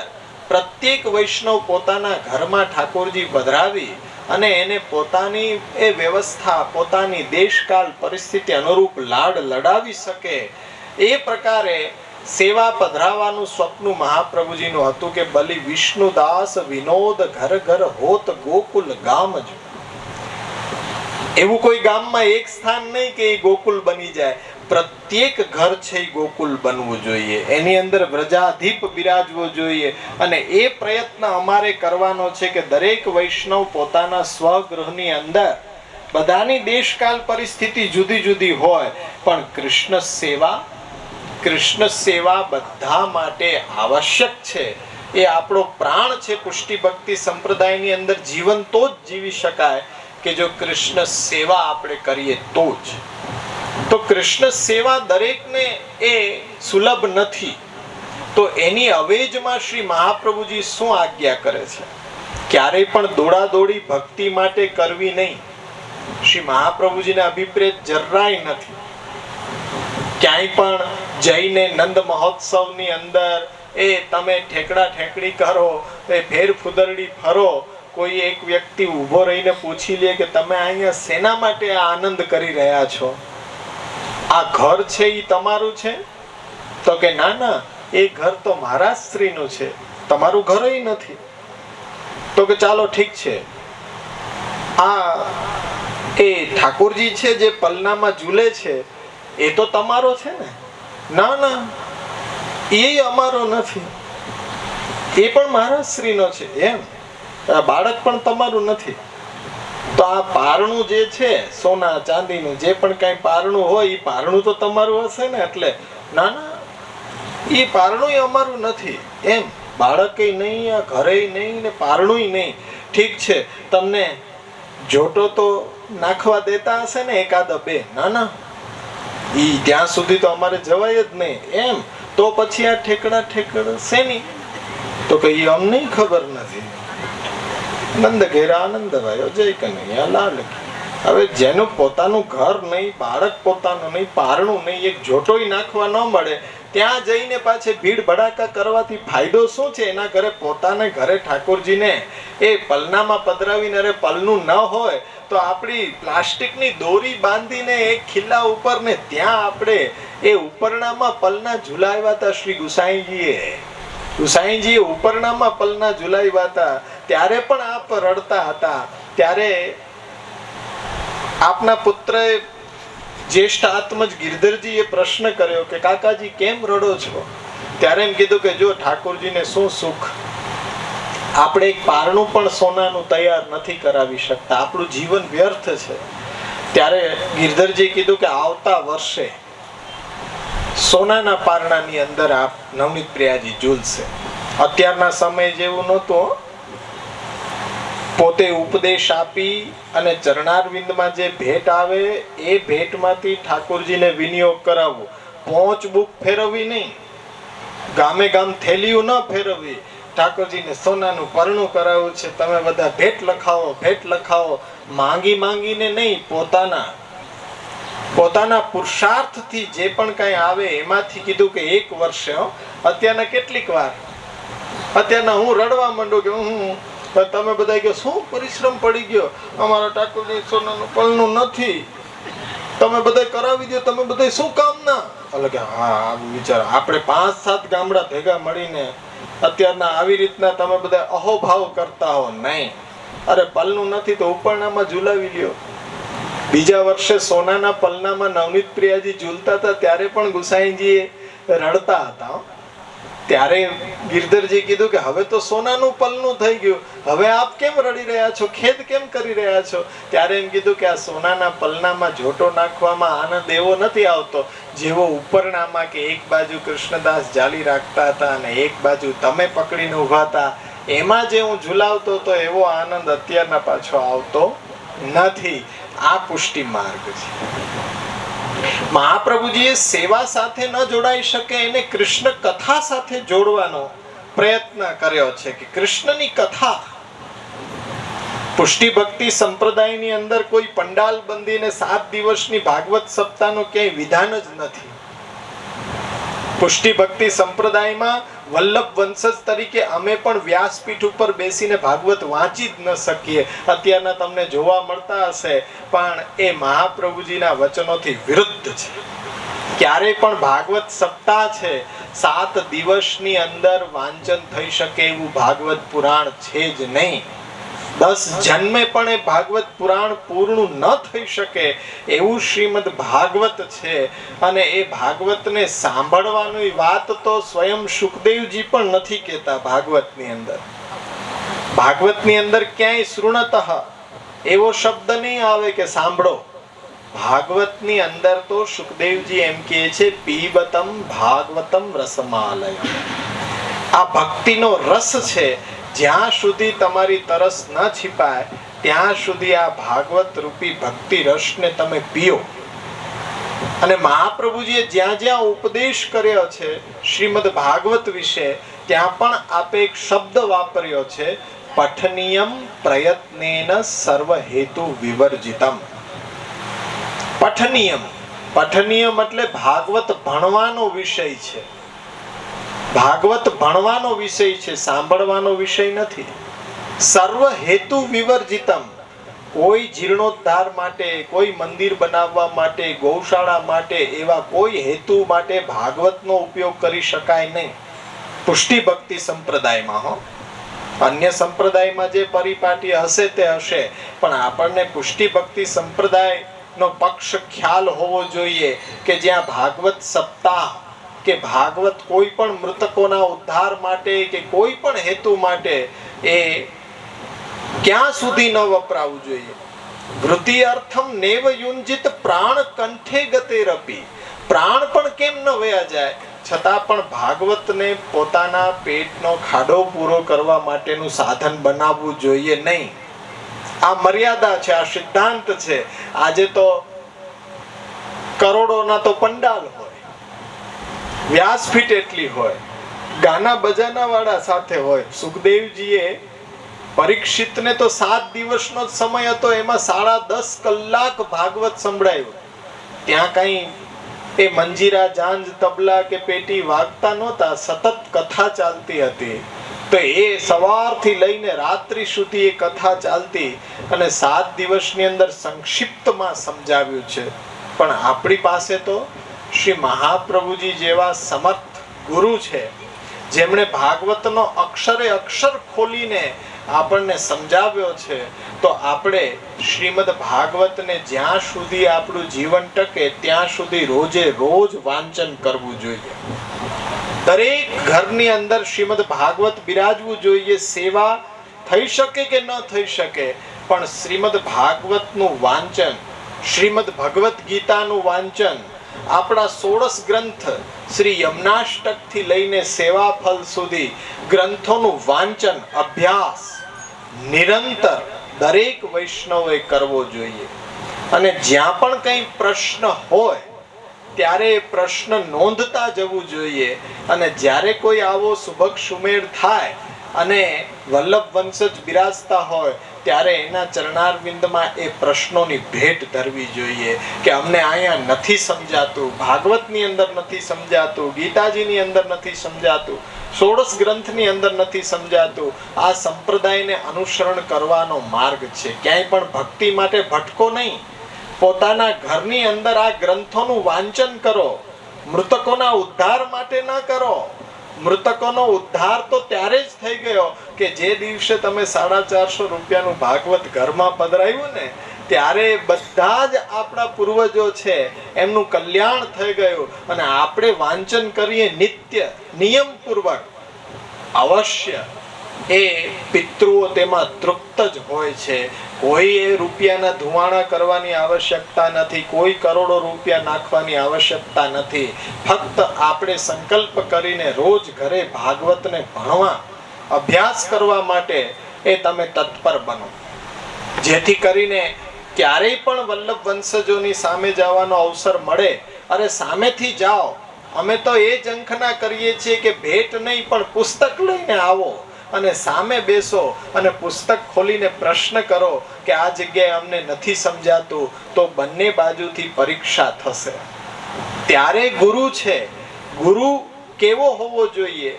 પ્રત્યેક વૈષ્ણવ પોતાના ઘરમાં ઠાકોરજી પધરાવી અને એને પોતાની એ વ્યવસ્થા, પોતાની દેશકાલ પરિસ્થિતિ અનુરૂપ લાડ લડાવી શકે. એ પ્રકારે સેવા પધરાવાનું સ્વપ્ન મહાપ્રભુજીનું હતું કે બલિ વિષ્ણુદાસ વિનોદ ઘર ઘર હોત ગોકુલ ગામ જ. એવું કોઈ ગામમાં એક સ્થાન નહીં કે એ ગોકુલ બની જાય. પ્રત્યેક ઘર છે એ ગોકુલ બનવું જોઈએ, એની અંદર વ્રજાધીપ બિરાજવો જોઈએ. અને એ પ્રયત્ન અમારે કરવાનો છે કે દરેક વૈષ્ણવ પોતાના સ્વગૃહની અંદર, બધાની દેશકાલ પરિસ્થિતિ જુદી જુદી હોય, પણ કૃષ્ણ સેવા બધા માટે આવશ્યક છે. એ આપણો પ્રાણ છે. પુષ્ટિ ભક્તિ સંપ્રદાયની અંદર જીવન તો જ જીવી શકાય કે જો કૃષ્ણ સેવા આપણે કરીએ તો જ. તો કૃષ્ણ સેવા દરેકને એ સુલભ નથી. તો એની અવેજમાં શ્રી મહાપ્રભુજી શું આજ્ઞા કરે છે? ક્યારેય પણ દોડાદોડી ભક્તિ માટે કરવી નહીં. શ્રી મહાપ્રભુજીના અભિપ્રેત જરાય નથી. ક્યાંય પણ જઈને નંદ મહોત્સવની અંદર એ તમે ઠેકડા ઠેકડી કરો, એ ફેર ફુદરડી ફરો, કોઈ એક વ્યક્તિ ઊભો રહીને પૂછી લે કે તમે અહીંયા શેના માટે આનંદ કરી રહ્યા છો? આ ઘર છે એ તમારું છે? તો કે ના ના, એ ઘર તો મારા સ્ત્રીનું છે, તમારું ઘર નથી. તો કે ચાલો ઠીક છે, આ એ ઠાકોરજી છે જે પલનામાં ઝૂલે છે એ તો તમારો છે ને? ના ના, એ અમારો નથી, એ પણ મારા સ્ત્રીનો છે. એમ? બાળક પણ તમારું નથી? તો આ પારણું જે છે સોના ચાંદીનું, જે પણ કઈ પારણું હોય એ પારણું તો તમારું હશે ને? એટલે ના ના, એ પારણું અમારું નથી. એમ? બાળકે નહીં, આ ઘરે નહીં ને પારણું નહીં. ઠીક છે, તમને જોટો તો નાખવા દેતા હશે ને એકાદ બે? ના ના, ઈ ત્યાં સુધી તો અમારે જવાય જ નહીં. એમ? તો પછી આ ઠેકડા ઠેકડા શેની? તો કઈ અમને ખબર નથી. નંદ ઘેરા આનંદ ભાઈ જય કનૈયા લાલ. હવે જેનું પોતાનું ઘર નહીં, બાળક પોતાનું નહીં, પારણું નહીં, એક જોટોય નાખવા ન મળે, ત્યાં જઈને પાછે ભીડ ભડાકા કરવાથી ફાયદો શું છે? એના ઘરે પોતાને ઘરે ઠાકોરજીને એ પલનામાં પધરાવીને, અરે પલનું ન હોય તો આપણી પ્લાસ્ટિકની દોરી બાંધીને એક ખીલ્લા ઉપર ને ત્યાં આપણે એ ઉપરણામાં પલના ઝુલાવ્યા હતા. શ્રી ગુસાઈજીએ ઉપરણામાં પલના ઝુલાવ્યા હતા. ત્યારે પણ આપ રડતા હતા. ત્યારે આપના પુત્રએ જ્યેષ્ઠ આત્મજ ગિરધરજીએ પ્રશ્ન કર્યો કે કાકાજી કેમ રડો છો? ત્યારે એમ કીધું કે જો ઠાકોરજીને શું સુખ, આપણે એક પારણું પણ સોનાનું તૈયાર નથી કરાવી શકતા, આપણું જીવન વ્યર્થ છે. ત્યારે ગિરધરજી કીધું કે આવતા વર્ષે સોનાના પારણાની અંદર આપ નવનીત પ્રિયાજી ઝૂલશે. અત્યારના સમય જેવું નહોતું. પોતે ઉપદેશ આપી અને ચરણારવિંદમાં જે ભેટ આવે એ ભેટમાંથી ઠાકોરજીને વિનિયોગ કરાવવો. પોંચ બુક ફેરવવી નહીં, ગામે ગામ થેલીઓ ન ફેરવવી. ઠાકોરજીને સોનાનું પરણું કરાવવું છે, તમે બધા ભેટ લખાવો, ભેટ લખાવો. માંગી માંગીને નહીં, પોતાના પુરુષાર્થથી જે પણ કઈ આવે એમાંથી કીધું કે એક વર્ષે. અત્યારના કેટલીક વાર અત્યારના હું રડવા માંડું કે હું તમે બધા કહો શું પરિશ્રમ પડી ગયો, અમારા ઠાકોરજી સોનાનું પરણું નથી, તમે બધા કરાવી દો, તમે બધા શું કામ ના. એટલે કે હા વિચાર, આપણે 5-7 ગામડા ભેગા મળીને અત્યારના આવી રીતના તમે બધા અહોભાવ કરતા હો. નહીં, અરે પલનું નથી તો ઉપરણામાં ઝુલાવી લ્યો. બીજા વર્ષે સોનાના પલનામાં નવનીત પ્રિયાજી ઝૂલતા હતા ત્યારે પણ ગુસાઈજી રડતા હતા. ત્યારે ગિરધરજી કીધું કે હવે તો સોનાનું પલનું થઈ ગયું, હવે આપ કેમ રડી રહ્યા છો, ખેદ કેમ કરી રહ્યા છો? ત્યારે એમ કીધું કે આ સોનાના પલનામાં જોટો નાખવામાં આનંદ એવો નથી આવતો જેવો ઉપરણામાં કે એક બાજુ કૃષ્ણદાસ જાલી રાખતા હતા અને એક બાજુ તમે પકડીને ઉભા હતા, એમાં જે હું ઝુલાવતો હતો એવો આનંદ અત્યારના પાછો આવતો નથી. આ પુષ્ટિ માર્ગ છે. મહાપ્રભુજીએ સેવા સાથે ન જોડાઈ શકે એને કૃષ્ણ કથા સાથે જોડવાનો પ્રયત્ન કર્યો છે કે કૃષ્ણની કથા. પુષ્ટિ ભક્તિ સંપ્રદાયની અંદર કોઈ પંડાલ બંધીને 7 દિવસની ભાગવત સપ્તાહનો ક્યાંય વિધાન જ નથી. પુષ્ટિ ભક્તિ સંપ્રદાયમાં વલ્લભ વંશજ તરીકે અમે પણ વ્યાસપીઠ ઉપર બેસીને ભાગવત વાંચી જ ન શકીએ. અત્યારના તમને જોવા મળતા હશે, પણ એ મહાપ્રભુજીના વચનોથી વિરુદ્ધ છે. ક્યારે પણ ભાગવત સપ્તાહ છે, 7 દિવસની અંદર વાંચન થઈ શકે એવું ભાગવત પુરાણ છે જ નહીં. 10 જન્મે પણ એ ભાગવત પુરાણ પૂર્ણ ન થઈ શકે એવું શ્રીમદ ભાગવત છે. અને એ ભાગવતને સાંભળવાની વાત તો સ્વયં સુખદેવજી પણ નથી કહેતા. ભાગવતની અંદર ક્યાંય શૃણતઃ એવો શબ્દ નહીં આવે કે સાંભળો. ભાગવતની અંદર તો સુખદેવજી એમ કહે છે પીબતમ ભાગવતમ રસમાલય. આ ભક્તિનો રસ છે. જ્યાં સુધી તમારી તરસ ન છીપાય ત્યાં સુધી આ ભાગવત રૂપી ભક્તિ રસને તમે પીઓ. અને મહાપ્રભુજીએ જ્યાં જ્યાં ઉપદેશ કર્યો છે શ્રીમદ ભાગવત વિશે, ત્યાં પણ આપે એક શબ્દ વાપર્યો છે પઠનીયમ પ્રયત્નેન સર્વ હેતુ વિવર્જિતમ. પઠનીયમ એટલે ભાગવત ભણવાનો વિષય છે. ભાગવત ભણવાનો વિષય છે, સાંભળવાનો વિષય નથી. સર્વ હેતુ વિવર્જિતમ. કોઈ જીર્ણોદ્ધાર માટે, કોઈ મંદિર બનાવવા માટે, ગૌશાળા માટે, એવા કોઈ હેતુ માટે ભાગવતનો ઉપયોગ કરી શકાય નહીં. પુષ્ટિ ભક્તિ સંપ્રદાયમાં અન્ય સંપ્રદાયમાં જે પરિપાટી હશે તે હશે, પણ આપણને પુષ્ટિ ભક્તિ સંપ્રદાયનો પક્ષ ખ્યાલ હોવો જોઈએ કે જ્યાં ભાગવત સપ્તાહ કે ભાગવત કોઈ પણ મૃતકોના ઉદ્ધાર માટે કે કોઈ પણ હેતુ માટે એ ક્યાં સુધી ન વપરાવું જોઈએ. વૃત્તિ અર્થમ નેવ યુંજિત પ્રાણ કંઠે ગતેરપી. પ્રાણ પણ કેમ ન વયા જાય, છતાં પણ ભાગવતને પોતાના પેટનો ખાડો પૂરો કરવા માટેનું સાધન બનાવવું જોઈએ નહીં. આ મર્યાદા છે, આ સિદ્ધાંત છે. આજે તો કરોડોના તો પંડાલ હોય, વ્યાસપીઠ એટલી હોય, ગાના બજાના વાળા સાથે હોય. સુખદેવજીએ પરીક્ષિતને તો 7 દિવસનો જ સમય હતો, એમાં 10.5 કલાક ભાગવત સંભળાયું. ત્યાં કઈ એ મંજીરા, જાંજ, તબલા કે પેટી વાગતા નહોતા, સતત કથા ચાલતી હતી. તો એ સવારથી લઈને રાત્રિ સુધી એ કથા ચાલતી અને 7 દિવસની અંદર સંક્ષિપ્તમાં સમજાવ્યું છે. પણ આપણી પાસે તો શ્રી મહાપ્રભુજી જેવા સમર્થ ગુરુ છે, જેમણે ભાગવતનો અક્ષરે અક્ષર ખોલીને આપણને સમજાવ્યો છે. તો આપણે શ્રીમદ ભાગવતને જ્યાં સુધી આપણું જીવન ટકે ત્યાં સુધી રોજે રોજ વાંચન કરવું જોઈએ. દરેક ઘરની અંદર શ્રીમદ ભાગવત બિરાજવું જોઈએ. સેવા થઈ શકે કે ન થઈ શકે, પણ શ્રીમદ ભાગવતનું વાંચન, શ્રીમદ ભગવત ગીતાનું વાંચન, આપણા 16 ગ્રંથ શ્રી યમનાષ્ટક થી લઈને સેવા ફલ સુધી ગ્રંથોનું વાંચન, અભ્યાસ નિરંતર દરેક વૈષ્ણવે કરવો જોઈએ. અને જ્યાં પણ કંઈ પ્રશ્ન હોય ત્યારે પ્રશ્ન નોંધતા જવું જોઈએ. અને જ્યારે કોઈ આવો સુભગ સુમેળ થાય અને વલ્લભ વંશજ બિરાજતા હોય ત્યારે એના ચરણારવિંદમાં એ પ્રશ્નોની ભેટ ધરવી જોઈએ કે અમને અહીંયા નથી સમજાતું, ભાગવતની અંદર નથી સમજાતું, ગીતાજીની અંદર નથી સમજાતું, 16 ગ્રંથની અંદર નથી સમજાતું. આ સંપ્રદાયને અનુસરણ કરવાનો માર્ગ છે. ક્યાંય પણ ભક્તિ માટે ભટકો નહીં. પોતાના ઘરની અંદર આ ગ્રંથોનું વાંચન કરો. મૃતકોના ઉદ્ધાર માટે ન કરો. મૃતકોનો ઉદ્ધાર તો ત્યારે જ થઈ ગયો કે જે દિવસે તમે 450 રૂપિયાનું ભાગવત ઘરમાં પધરાવ્યું ને, ત્યારે બધા જ આપણા પૂર્વજો છે એમનું કલ્યાણ થઈ ગયું. અને આપણે વાંચન કરીએ નિત્ય નિયમપૂર્વક, અવશ્ય એ પિતૃઓ તેમાં તૃપ્ત જ હોય છે. કોઈ એ રૂપિયાના ધુવાણા કરવાની આવશ્યકતા નથી, કોઈ કરોડો રૂપિયા નાખવાની આવશ્યકતા નથી. ફક્ત આપણે સંકલ્પ કરીને રોજ ઘરે ભાગવતને ભણવા, અભ્યાસ કરવા માટે એ તમે તત્પર બનો, જેથી કરીને ક્યારેય પણ વલ્લભ વંશજોની સામે જવાનો અવસર મળે, અરે સામેથી જાઓ. અમે તો એ ઝંખના કરીએ છીએ કે ભેટ નહીં પણ પુસ્તક લઈને આવો અને સામે બેસો અને પુસ્તક ખોલીને પ્રશ્ન કરો કે આ જગ્યાએ અમને નથી સમજાતું, તો બંને બાજુથી પરીક્ષા થશે. ત્યારે ગુરુ છે, ગુરુ કેવો હોવો જોઈએ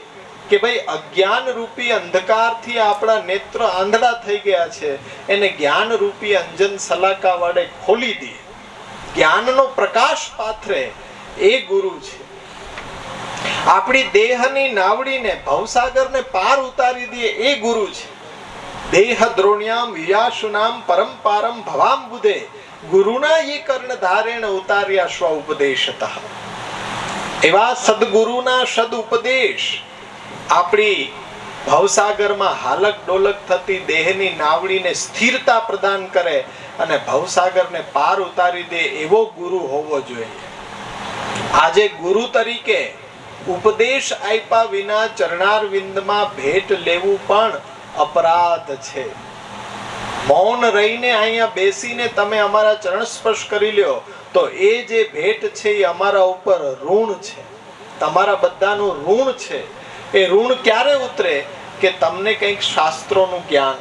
કે ભાઈ અજ્ઞાન રૂપી અંધકારથી આપણા નેત્ર આંધળા થઈ ગયા છે, એને જ્ઞાન રૂપી અંજન સલાકા વડે ખોલી દે, જ્ઞાનનો પ્રકાશ પાથરે, એ ગુરુ છે. આપણી દેહની નાવડીને, ભવસાગરને પાર ઉતારી દે, એ ગુરુ છે. દેહ દ્રોણ્યામ વિયાશુનામ પરંપારમ ભવામ બુધે ગુરુના એ કર્ણ ધારેણ ઉતાર્યા સ્વ ઉપદેશતઃ. એવા સદગુરુના સદ ઉપદેશ આપણી ભવસાગરમાં હાલક ડોલક થતી દેહની નાવડીને સ્થિરતા પ્રદાન કરે અને ભવસાગરને પાર ઉતારી દે, એવો ગુરુ હોવો જોઈએ. આજે ગુરુ તરીકે ઉપદેશ આપ્યા વિના ચરણારવિંદમાં ભેટ લેવું પણ અપરાધ છે. મૌન રહીને અહીંયા બેસીને તમે અમારા ચરણ સ્પર્શ કરી લ્યો તો એ જે ભેટ છે એ અમારા ઉપર ઋણ છે, તમારા બધાનું ઋણ છે. એ ઋણ ક્યારે ઉતરે કે તમને કંઈક શાસ્ત્રોનું જ્ઞાન,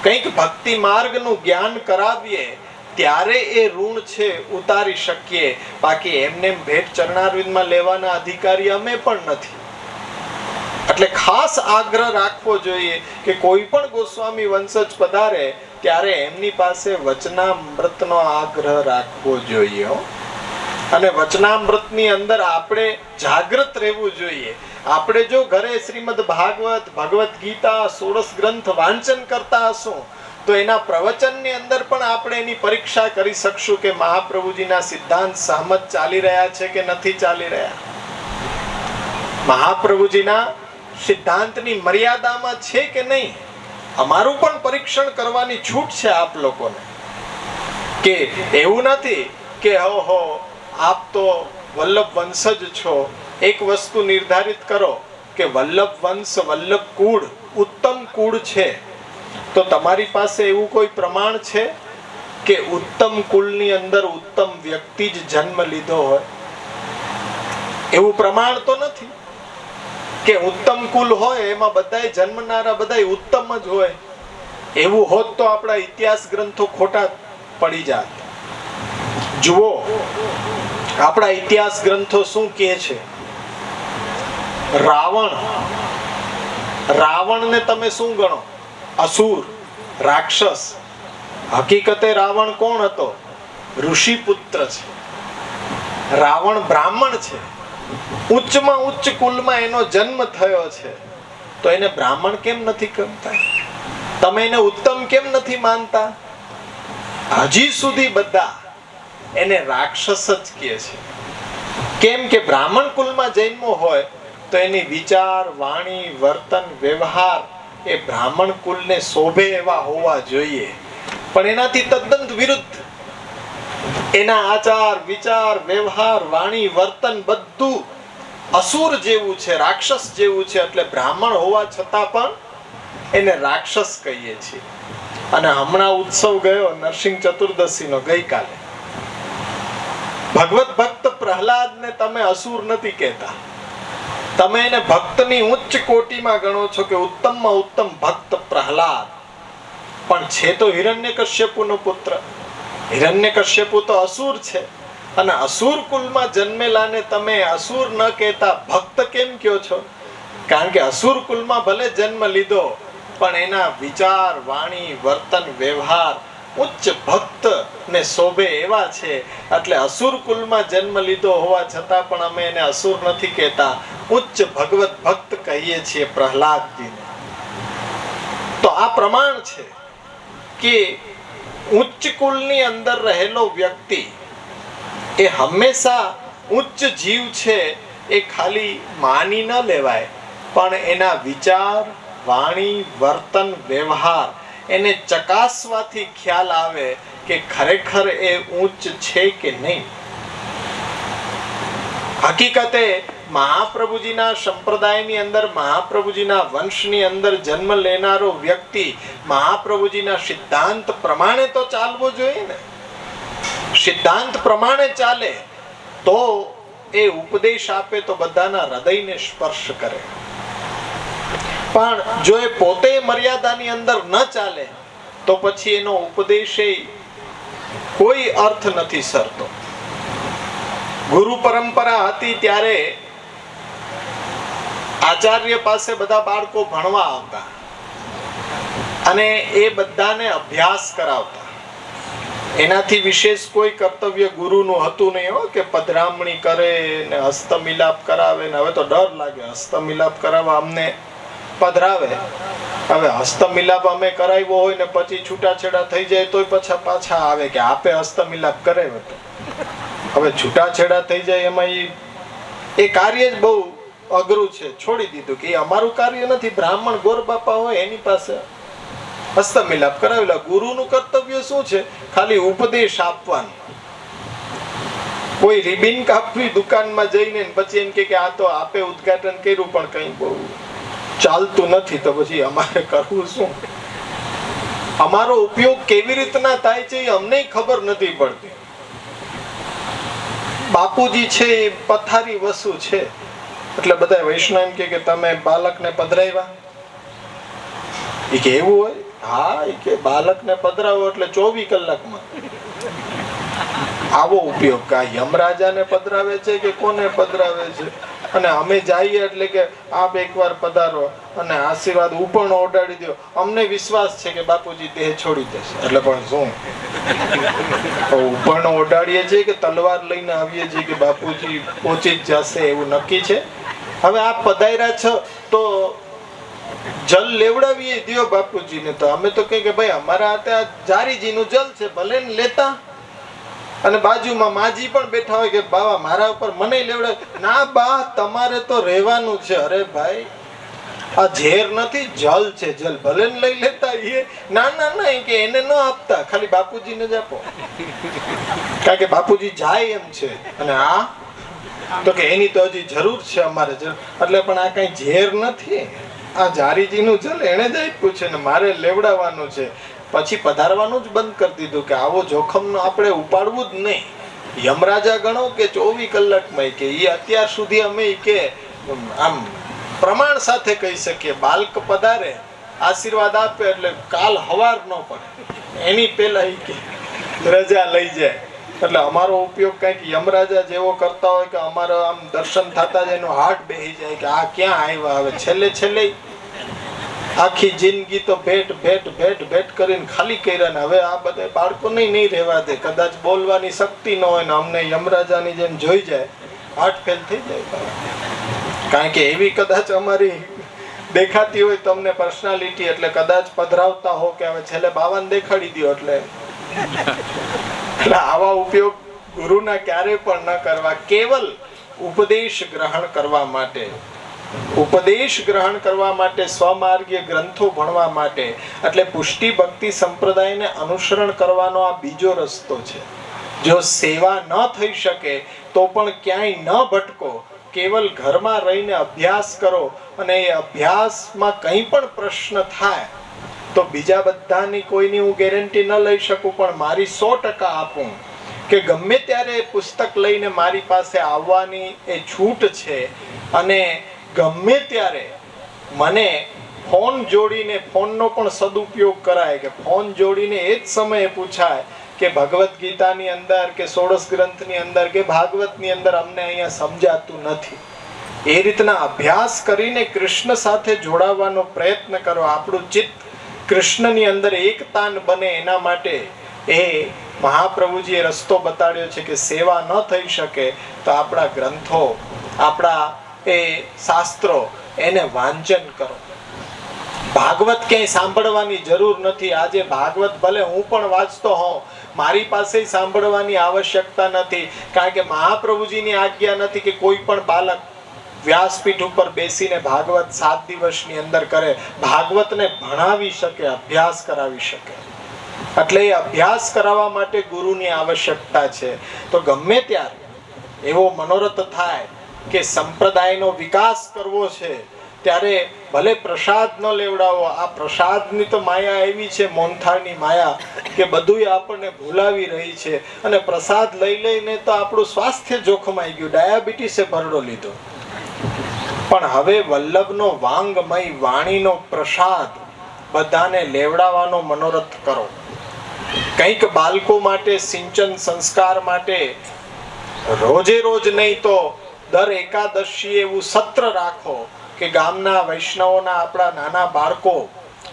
કંઈક ભક્તિ માર્ગનું જ્ઞાન કરાવીએ, ત્યારે એ ઋણ છે ઉતારી શકીએ. બાકી એમને ભેટ ચરણારવિંદમાં લેવાના અધિકારી અમે પણ નથી. એટલે ખાસ આગ્રહ રાખવો જોઈએ કે કોઈ પણ ગોસ્વામી વંશજ પધારે ત્યારે એમની પાસે વચનામૃતનો આગ્રહ રાખવો જોઈએ. અને વચનામૃતની અંદર આપણે જાગૃત રહેવું જોઈએ. આપણે જો ઘરે શ્રીમદ ભાગવત, ભગવત ગીતા, 16 ગ્રંથ વાંચન કરતા હશું તો એના પ્રવચનની અંદર પણ આપણે એની પરીક્ષા કરી શકશું કે મહાપ્રભુજીના સિદ્ધાંત સહમત ચાલી રહ્યા છે કે નથી ચાલી રહ્યા, મહાપ્રભુજીના સિદ્ધાંતની મર્યાદામાં છે કે નહીં. અમારું પણ પરીક્ષણ કરવાની છૂટ છે આપ લોકોને. કે એવું નથી કે હો આપ તો વલ્લભ વંશજ છો, એક વસ્તુ નિર્ધારિત કરો કે વલ્લભ વંશ, વલ્લભ કુળ ઉત્તમ કુળ છે, તો તમારી પાસે એવું કોઈ પ્રમાણ છે કે ઉત્તમ કુળની અંદર ઉત્તમ વ્યક્તિ જ જન્મ લીધો હોય? એવું પ્રમાણ તો નથી કે ઉત્તમ કુલ હોય એમાં બધાય જન્મનારા બધાય ઉત્તમ જ હોય. એવું હોત તો આપણા ઇતિહાસ ગ્રંથો ખોટા પડી જાત. જુઓ આપણા ઇતિહાસ ગ્રંથો શું કહે છે. રાવણને તમે શું ગણો? અસુર, રાક્ષસ. હકીકતે રાવણ કોણ હતો? ઋષિ પુત્ર છે. રાવણ બ્રાહ્મણ છે, ઉચ્ચમાં ઉચ્ચ કુલમાં એનો જન્મ થયો છે, તો એને બ્રાહ્મણ કેમ નથી ગમતા? તમે એને ઉત્તમ કેમ નથી માનતા? હજી સુધી બધા એને રાક્ષસ જ કહે છે. કેમ કે બ્રાહ્મણ કુલમાં જન્મો હોય તો એની વિચાર, વાણી, વર્તન, વ્યવહાર એ બ્રાહ્મણ કુલને શોભે એવા હોવા જોઈએ. પણ એનાથી તદ્દન વિરુદ્ધ એના આચાર, વિચાર, વ્યવહાર, વાણી, વર્તન બધું અસુર જેવું છે, રાક્ષસ જેવું છે. એટલે બ્રાહ્મણ હોવા છતાં પણ એને રાક્ષસ કહીએ છીએ. અને હમણાં ઉત્સવ ગયો નરસિંહ ચતુર્દશીનો ગઈકાલે. ભગવત ભક્ત પ્રહલાદને તમે અસુર નથી કહેતા, તમે એને ભક્તની ઉચ્ચ કોટીમાં ગણો છો કે ઉત્તમમાં ઉત્તમ ભક્ત પ્રહલાદ. પણ છે તો હિરણ્યકશ્યપુનો પુત્ર. હિરણ્યકશ્યપુ તો અસુર છે, અને અસુર કુલમાં જન્મેલાને તમે અસુર ન કહેતા ભક્ત કેમ કહો છો? કારણ કે અસુર કુલમાં ભલે જન્મ લીધો, પણ એના વિચાર, વાણી, વર્તન, વ્યવહાર ઉચ્ચ ભક્ત ને શોભે એવા છે. એટલે અસુર કુલમાં જન્મ લીધો હોવા છતાં પણ અમે એને અસુર નથી કહેતા, ઉચ્ચ ભગવત ભક્ત કહીએ છીએ પ્રહલાદજીને. તો આ પ્રમાણ છે કે ઉચ્ચ કુલની અંદર રહેલો વ્યક્તિ એ હંમેશા ઉચ્ચ જીવ છે એ ખાલી માની ન લેવાય, પણ એના વિચાર, વાણી, વર્તન, વ્યવહાર એને ચકાસવાથી ખ્યાલ આવે કે ખરેખર એ ઉચ્ચ છે કે નહીં. હકીકતે મહાપ્રભુજીના સંપ્રદાયની અંદર, મહાપ્રભુજીના વંશની અંદર જન્મ લેનારો વ્યક્તિ મહાપ્રભુજીના સિદ્ધાંત પ્રમાણે તો ચાલવો જોઈએ ને. સિદ્ધાંત પ્રમાણે ચાલે તો એ ઉપદેશ આપે તો બધાના હૃદયને સ્પર્શ કરે. પણ જો એ પોતે મર્યાદાની અંદર ન ચાલે તો પછી એનો ઉપદેશ કોઈ અર્થ નથી સરતો. ગુરુ પરંપરા હતી ત્યારે આચાર્ય પાસે બધા બાળકો ભણવા આવતા અને એ બધાને અભ્યાસ કરાવતા. એનાથી વિશેષ કોઈ કર્તવ્ય ગુરુનું હતું નહીં હો, કે પધરામણી કરે ને હસ્તમિલાપ કરાવે. ને હવે તો ડર લાગે, હસ્તમિલાપ કરાવવા અમને પધરાવે. હવે હસ્તમિલાપ અમે કરાવ્યો હોય ને પછી છૂટાછેડા થઈ જાય તોય પાછા આવે કે આપે હસ્તમિલાપ કરાવ્યો હતો. હવે છૂટાછેડા થઈ જાય એમાં એ કાર્ય જ બહુ અઘરું છે, છોડી દીધું કે અમારું કાર્ય નથી. બ્રાહ્મણ ગોર બાપા હોય એની પાસે હસ્તમિલાપ કરાવેલા. ગુરુનું કર્તવ્ય શું છે? ખાલી ઉપદેશ આપવાનું. કોઈ રિબિન કાપવી દુકાનમાં જઈને પછી એમ કે આ તો આપે ઉદ્ઘાટન કર્યું પણ કઈ બહુ ચાલતું નથી, તો પછી અમારે કરવું શું? અમારો ઉપયોગ કેવી રીતના થાય છે એ અમને ખબર નથી પડતી. બાપુજી છે એ પથારી વસુ છે એટલે બધા વૈષ્ણવ એમ કે તમે બાળકને પધરાવ્યા. એ કે એવું હોય? હા, એ કે બાળકને પધરાવો એટલે 24 કલાકમાં. આવો ઉપયોગ કા યમરાજાને પધરાવે છે કે કોને પધરાવે છે? અને અમે જઈએ એટલે કે આપ એકવાર પધારો અને આશીર્વાદ ઉપરનો ઓડાડી દો. અમને વિશ્વાસ છે કે બાપુજી દેહ છોડી દેશે. એટલે પણ શું ઉપરનો ઓડાડીએ છીએ કે તલવાર લઈને આવીએ છીએ કે બાપુજી પહોંચી જ જશે એવું નક્કી છે? હવે આપ પધાર્યા છો તો જલ લેવડાવીએ દિયો બાપુજીને. તો અમે તો કહીએ કે ભાઈ અમારા હાથે આ જારીજીનું જલ છે, ભલે ને લેતા. અને બાજુમાં માજી પણ બેઠા હોય કે બાવા મારા ઉપર મને લેવડે. ના બા, તમારે તો રહેવાનું છે. અરે ભાઈ, આ ઝેર નથી, જલ છે, જલ ભલે ને લઈ લેતા. એ ના ના ના કે એને ન આપતા, ખાલી બાપુજીને જ આપો. કારણ કે બાપુજી જાય એમ છે. અને આ તો કે એની તો હજી જરૂર છે અમારે. એટલે પણ આ કઈ ઝેર નથી, આ જારીજીનું જલ એને જ આપ્યું છે ને મારે લેવડાવવાનું છે. પછી પધારવાનું જ બંધ કરી દીધું કે આવો જોખમનો આપણે ઉપાડવું જ નહીં. યમરાજા ગણો કે 24 કલાકમાં કે એ અત્યાર સુધી અમે કે આમ પ્રમાણ સાથે કહી શકીએ બાલક પધારે આશીર્વાદ આપે એટલે કાલ હવાર ન પડે એની પહેલા કે રજા લઈ જાય. એટલે અમારો ઉપયોગ કંઈક યમરાજા જેવો કરતા હોય કે અમારો આમ દર્શન થતા જ એનો હાર્ટ બેસી જાય કે આ ક્યાં આવ્યા. હવે છેલ્લે આખી જિંદગી તો ભેટ કરીને ખાલી કર્યા ને હવે આ બધા બાળકોને નહીં રહેવા દે. કદાચ બોલવાની શક્તિ ન હોય ને અમને યમરાજાની જેમ જોઈ જાય, હાર્ટ ફેલ થઈ જાય. કારણ કે એવી કદાચ અમારી દેખાતી હોય તમને પર્સનાલિટી, એટલે કદાચ પધરાવતા હો કે હવે છેલ્લે બાવાને દેખાડી દો. એટલે આવા ઉપયોગ ગુરુના ક્યારે પણ ન કરવા, કેવલ ઉપદેશ ગ્રહણ કરવા માટે. ઉપદેશ ગ્રહણ કરવા માટે, સ્વમાર્ગીય ગ્રંથો ભણવા માટે. એટલે પુષ્ટિ ભક્તિ સંપ્રદાયને અનુસરણ કરવાનો આ બીજો રસ્તો છે. જો સેવા ન થઈ શકે તો પણ ક્યાંય ન ભટકો, કેવલ ઘરમાં રહીને અભ્યાસ કરો, અને એ અભ્યાસમાં કંઈ પણ પ્રશ્ન થાય તો બીજા બધાની કોઈની હું ગેરંટી ન લઈ શકું, પણ મારી 100% આપું કે ગમે ત્યારે પુસ્તક લઈને મારી પાસે આવવાની એ છૂટ છે. અને ગમે ત્યારે મને ફોન જોડીને, ફોનનો પણ સદુપયોગ કરાય કે ફોન જોડીને એ જ સમયે પૂછાય કે ભગવદ્ ગીતાની અંદર કે ષોડશ ગ્રંથની અંદર કે ભાગવતની અંદર અમને અહીંયા સમજાતું નથી. એ રીતના અભ્યાસ કરીને કૃષ્ણ સાથે જોડાવાનો પ્રયત્ન કરો. આપણું ચિત્ત કૃષ્ણની અંદર એકતાન બને એના માટે એ મહાપ્રભુજીએ રસ્તો બતાડ્યો છે કે સેવા ન થઈ શકે તો આપણા ગ્રંથો, આપણા એ શાસ્ત્રો એને વાંચન કરો. ભાગવત ક્યાંય સાંભળવાની જરૂર નથી. આજે ભાગવત ભલે હું પણ વાંચતો હોઉં, મારી પાસે સાંભળવાની આવશ્યકતા નથી, કારણ કે મહાપ્રભુજીની આજ્ઞા નથી કે કોઈ પણ બાલક વ્યાસપીઠ ઉપર બેસીને ભાગવત 7 દિવસની અંદર કરે. ભાગવતને ભણાવી શકે, અભ્યાસ કરાવી શકે. એટલે એ અભ્યાસ કરાવવા માટે ગુરુની આવશ્યકતા છે. તો ગમે ત્યારે એવો મનોરથ થાય કે સંપ્રદાયનો વિકાસ કરવો છે, ત્યારે ભલે પ્રસાદ ન લેવડાવો. આ પ્રસાદની તો માયા એવી છે, મોનથાળની માયા, કે બધું આપણને ભૂલાવી રહી છે. અને પ્રસાદ લઈ લઈને તો આપણું સ્વાસ્થ્ય જોખમાઈ ગયું, ડાયાબિટીસે ભરડો લીધો. પણ હવે વલ્લભનો વાંગમય વાણીનો પ્રસાદ બધાને લેવડાવવાનો મનોરથ કરો. કંઈક બાળકો માટે, સિંચન સંસ્કાર માટે રોજે રોજ નહીં તો દર એકાદશી એવું સત્ર રાખો કે ગામના વૈષ્ણવોના આપણા નાના બાળકો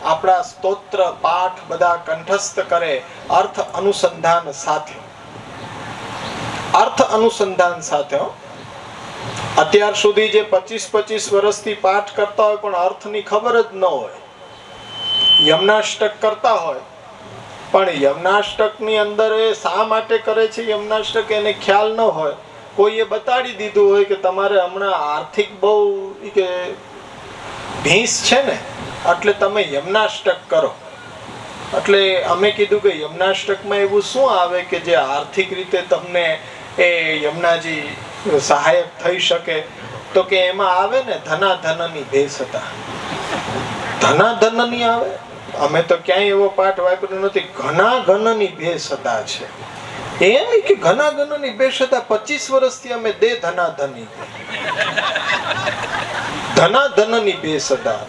આપણા સ્તોત્ર પાઠ બધા કંઠસ્થ કરે, અર્થ અનુસંધાન સાથે. અર્થ અનુસંધાન સાથે. અત્યાર સુધી જે 25-25 વર્ષથી પાઠ કરતા હોય પણ અર્થની ખબર જ ન હોય, યમનાષ્ટક કરતા હોય પણ યમનાષ્ટકની અંદર એ શા માટે કરે છે યમનાષ્ટક એને ખ્યાલ ન હોય. કોઈએ બતાડી દીધું હોય કે તમારે હમણાં આર્થિક બહુ કે ભીંસ છે ને, એટલે તમે યમનાષ્ટક કરો. એટલે અમે કીધું કે યમનાષ્ટકમાં એવું શું આવે કે જે આર્થિક રીતે તમને એ યમનાજી સહાયક થઈ શકે? તો કે એમાં આવે ને ધનાધનની ભેસતા. ધનાધનની આવે? અમે તો ક્યાંય એવો પાઠ વાપર્યો નથી. ઘના ઘનની ભેસતા છે. એમ કે ઘના ઘનની ભેસતા 25 વર્ષથી અમે દે ધનાધની, ધનાધનની ભેસતા.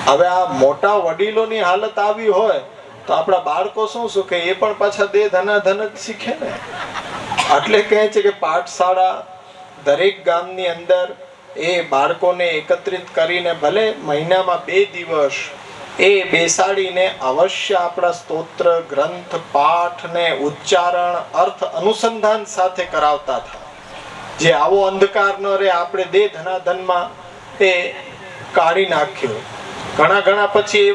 હવે આ મોટા વડીલોની હાલત આવી હોય તો આપણા બાળકો શું કે એ પણ પાછા દે ધનાધન જ શીખે ને. એટલે કહે છે કે પાઠશાળા દરેક ગામની અંદર એ બાળકોને એકત્રિત કરીને ભલે મહિનામાં 2 દિવસ એ બેસાડીને અવશ્ય આપણા સ્તોત્ર ગ્રંથ પાઠ ને ઉચ્ચારણ અર્થ અનુસંધાન સાથે કરાવતા હતા. જે આવો અંધકાર ન રહે, આપણે દે ધનાધનમાં એ કાઢી નાખ્યો. ઘણા પછી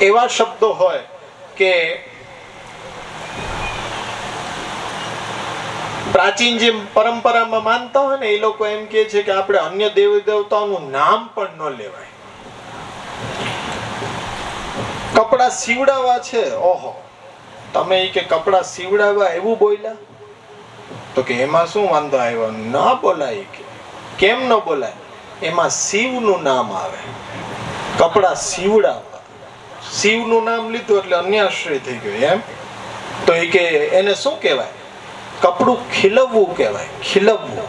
એવા શબ્દો હોય કે પ્રાચીન જે પરંપરામાં માનતા હોય ને એ લોકો એમ કે છે કે આપણે અન્ય દેવી દેવતાઓનું નામ પણ ન લેવાય. કપડા સીવડાવવા છે, ઓહો તમે કે કપડા સીવડાવવા એવું બોલ્યા તો કે એમાં શું વાંધો આવ્યો? ના બોલાય. કે કેમ ન બોલાય? એમાં શિવનું નામ આવે. કપડા સીવડાવવા, શિવનું નામ લીધું એટલે અન્યાશ્રય થઈ ગયો. એમ તો એ કે એને શું કહેવાય? કપડું ખીલવવું કહેવાય. ખીલવવું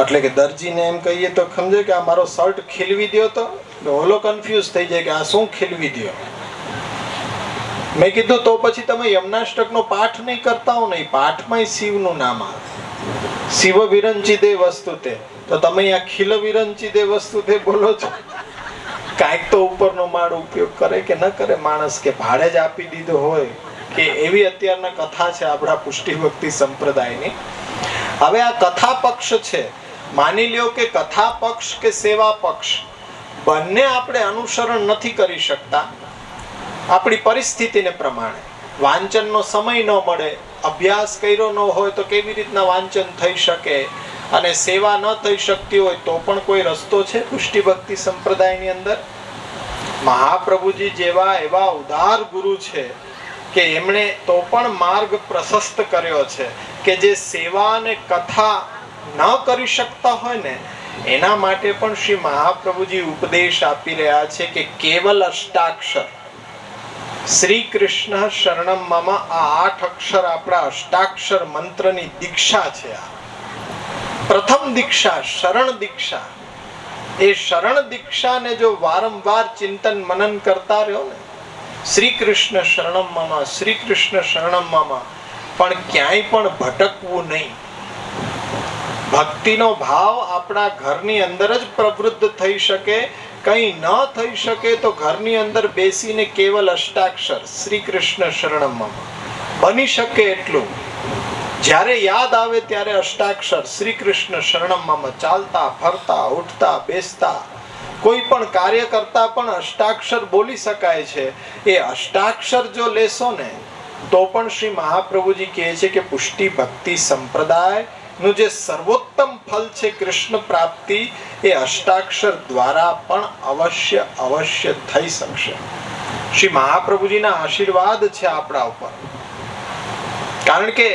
એટલે કે દરજીને એમ કહીએ તો સમજે કે આ મારો શર્ટ ખીલવી દો, તો ઓલો કન્ફ્યુઝ થઈ જાય કે આ શું ખીલવી દો. મેં કીધું તો પછી તમે યમનાષ્ટકનો પાઠ નહીં કરતા હો ને, પાઠમાં શિવનું નામ આવે. શિવ વિરંચિદે વસ્તુતે, તો તમે અહીંયા ખીલ વિરંચિદે વસ્તુતે બોલો છો. કાંઈક તો ઉપરનો માળ ઉપયોગ કરે કે ન કરે માણસ, કે ભાડે જ આપી દીધો હોય કે એવી અત્યારના કથા છે આપણા પુષ્ટિ ભક્તિ સંપ્રદાયની. હવે આ કથા પક્ષ છે, માની લ્યો કે કથા પક્ષ કે સેવા પક્ષ બંને આપણે અનુસરણ નથી કરી શકતા આપણી પરિસ્થિતિને પ્રમાણે. વાંચનનો સમય ન મળે, અભ્યાસ કર્યો ન હોય તો કેવી રીતના વાંચન થઈ શકે? અને સેવા ન થઈ શકતી હોય તો પણ કોઈ રસ્તો છે પુષ્ટિ ભક્તિ સંપ્રદાયની અંદર? મહાપ્રભુજી જેવા એવા ઉદાર ગુરુ છે કે એમણે તો પણ માર્ગ પ્રશસ્ત કર્યો છે કે જે સેવા અને કથા ન કરી શકતા હોય ને એના માટે પણ શ્રી મહાપ્રભુજી ઉપદેશ આપી રહ્યા છે કે કેવલ અષ્ટાક્ષર શ્રી કૃષ્ણ શરણમ મમ, આ 8 અક્ષર આપણા અષ્ટાક્ષર મંત્રની દીક્ષા છે. આ પ્રથમ દીક્ષા શરણ દીક્ષા. એ શરણ દીક્ષાને જો વારંવાર ચિંતન મનન કરતા રહ્યો ને, શ્રી કૃષ્ણ શરણમ મમ, શ્રી કૃષ્ણ શરણમ મમ, પણ ક્યાંય પણ ભટકવું નહીં. ભક્તિનો ભાવ આપણા ઘરની અંદર જ પ્રવૃદ્ધ થઈ શકે. કંઈ ન થઈ શકે તો ઘરની અંદર બેસીને કેવલ અષ્ટાક્ષર શ્રી કૃષ્ણ શરણમ મમ બની શકે એટલું. જ્યારે યાદ આવે ત્યારે અષ્ટાક્ષર શ્રી કૃષ્ણ શરણમ મમ, ચાલતા ફરતા ઉઠતા બેસતા કોઈ પણ કાર્ય કરતા પણ અષ્ટાક્ષર બોલી શકાય છે. એ અષ્ટાક્ષર જો લેશો ને તો પણ શ્રી મહાપ્રભુજી કહે છે કે પુષ્ટિ ભક્તિ સંપ્રદાય નું જે સર્વોત્તમ ફલ છે કૃષ્ણ પ્રાપ્તિ, એ અષ્ટાક્ષર દ્વારા પણ અવશ્ય થઈ શકશે. શ્રી મહાપ્રભુજીના આશીર્વાદ છે આપણા ઉપર. કારણ કે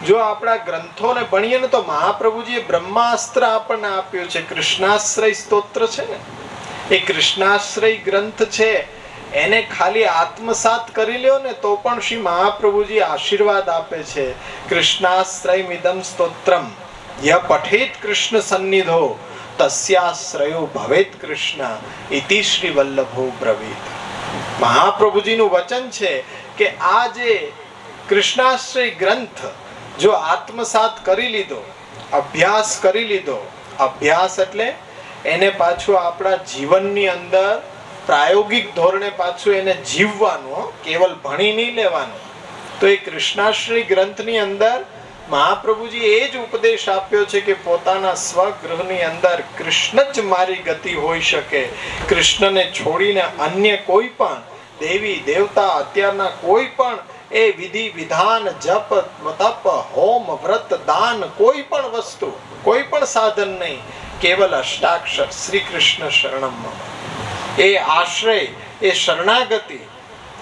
જો આપણા ગ્રંથોને ભણીએ ને તો મહાપ્રભુજીએ બ્રહ્માસ્ત્ર આપણને આપ્યું છે. કૃષ્ણાશ્રય સ્તોત્ર છે ને, એ કૃષ્ણાશ્રય ગ્રંથ છે, એને ખાલી આત્મસાત કરી લ્યો ને તો પણ શ્રી મહાપ્રભુજી આશીર્વાદ આપે છે. કૃષ્ણાશ્રયમિદં સ્તોત્રમ ય પઠેત કૃષ્ણ સન્નિધો તસ્યાશ્રયો ભવેત કૃષ્ણ ઇતિ શ્રી વલ્લભો બ્રવીત. મહાપ્રભુજીનું વચન છે કે આ જે કૃષ્ણાશ્રય ગ્રંથ જો આત્મસાત કરી લીધો, અભ્યાસ કરી લીધો, અભ્યાસ એટલે એને પાછું આપણા જીવનની અંદર પ્રાયોગિક ધોરણે પાછું એને જીવવાનું, કેવલ ભણી નહીં લેવાનું. તો એ કૃષ્ણાશ્રય ગ્રંથની અંદર મહાપ્રભુજી એ જ ઉપદેશ આપ્યો છે કે પોતાના સ્વગૃહની અંદર કૃષ્ણ જ મારી ગતિ હોઈ શકે. કૃષ્ણને છોડીને અન્ય કોઈ પણ દેવી દેવતા, અત્યારના કોઈ પણ એ વિધિ વિધાન, જપ તપ, હોમ વ્રત દાન, કોઈ પણ વસ્તુ, કોઈ પણ સાધન નહીં, કેવલ અષ્ટાક્ષર શ્રી કૃષ્ણ શરણમ મમ. એ આશ્રય, એ શરણાગતિ,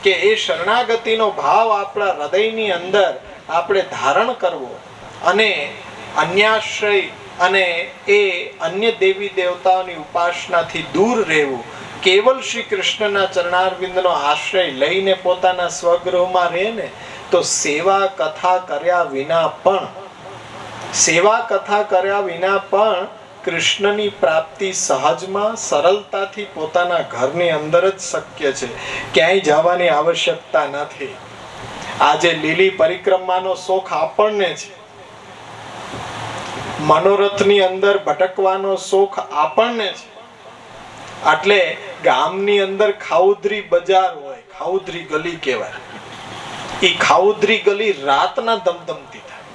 કે એ શરણાગતિનો ભાવ આપણા હૃદયની અંદર આપણે ધારણ કરવો અને અન્યાશ્રય અને એ અન્ય દેવી દેવતાઓની ઉપાસનાથી દૂર રહેવું. કેવલ શ્રી કૃષ્ણના ચરણારવિંદનો આશ્રય લઈને પોતાના સ્વગૃહમાં રહે ને તો સેવા કથા કર્યા વિના પણ કૃષ્ણની પ્રાપ્તિ સહજમાં સરળતાથી પોતાના ઘરની અંદર જ શક્ય છે. ક્યાંય જવાની આવશ્યકતા નથી. આજે લીલી પરિક્રમાનો શોખ આપણને છે, મનોરથની અંદર ભટકવાનો શોખ આપણને છે. એટલે ગામની અંદર ખાઉધરી બજાર હોય, ખાઉધરી ગલી કહેવાય. એ ખાઉધરી ગલી રાતના ધમધમતી થાય,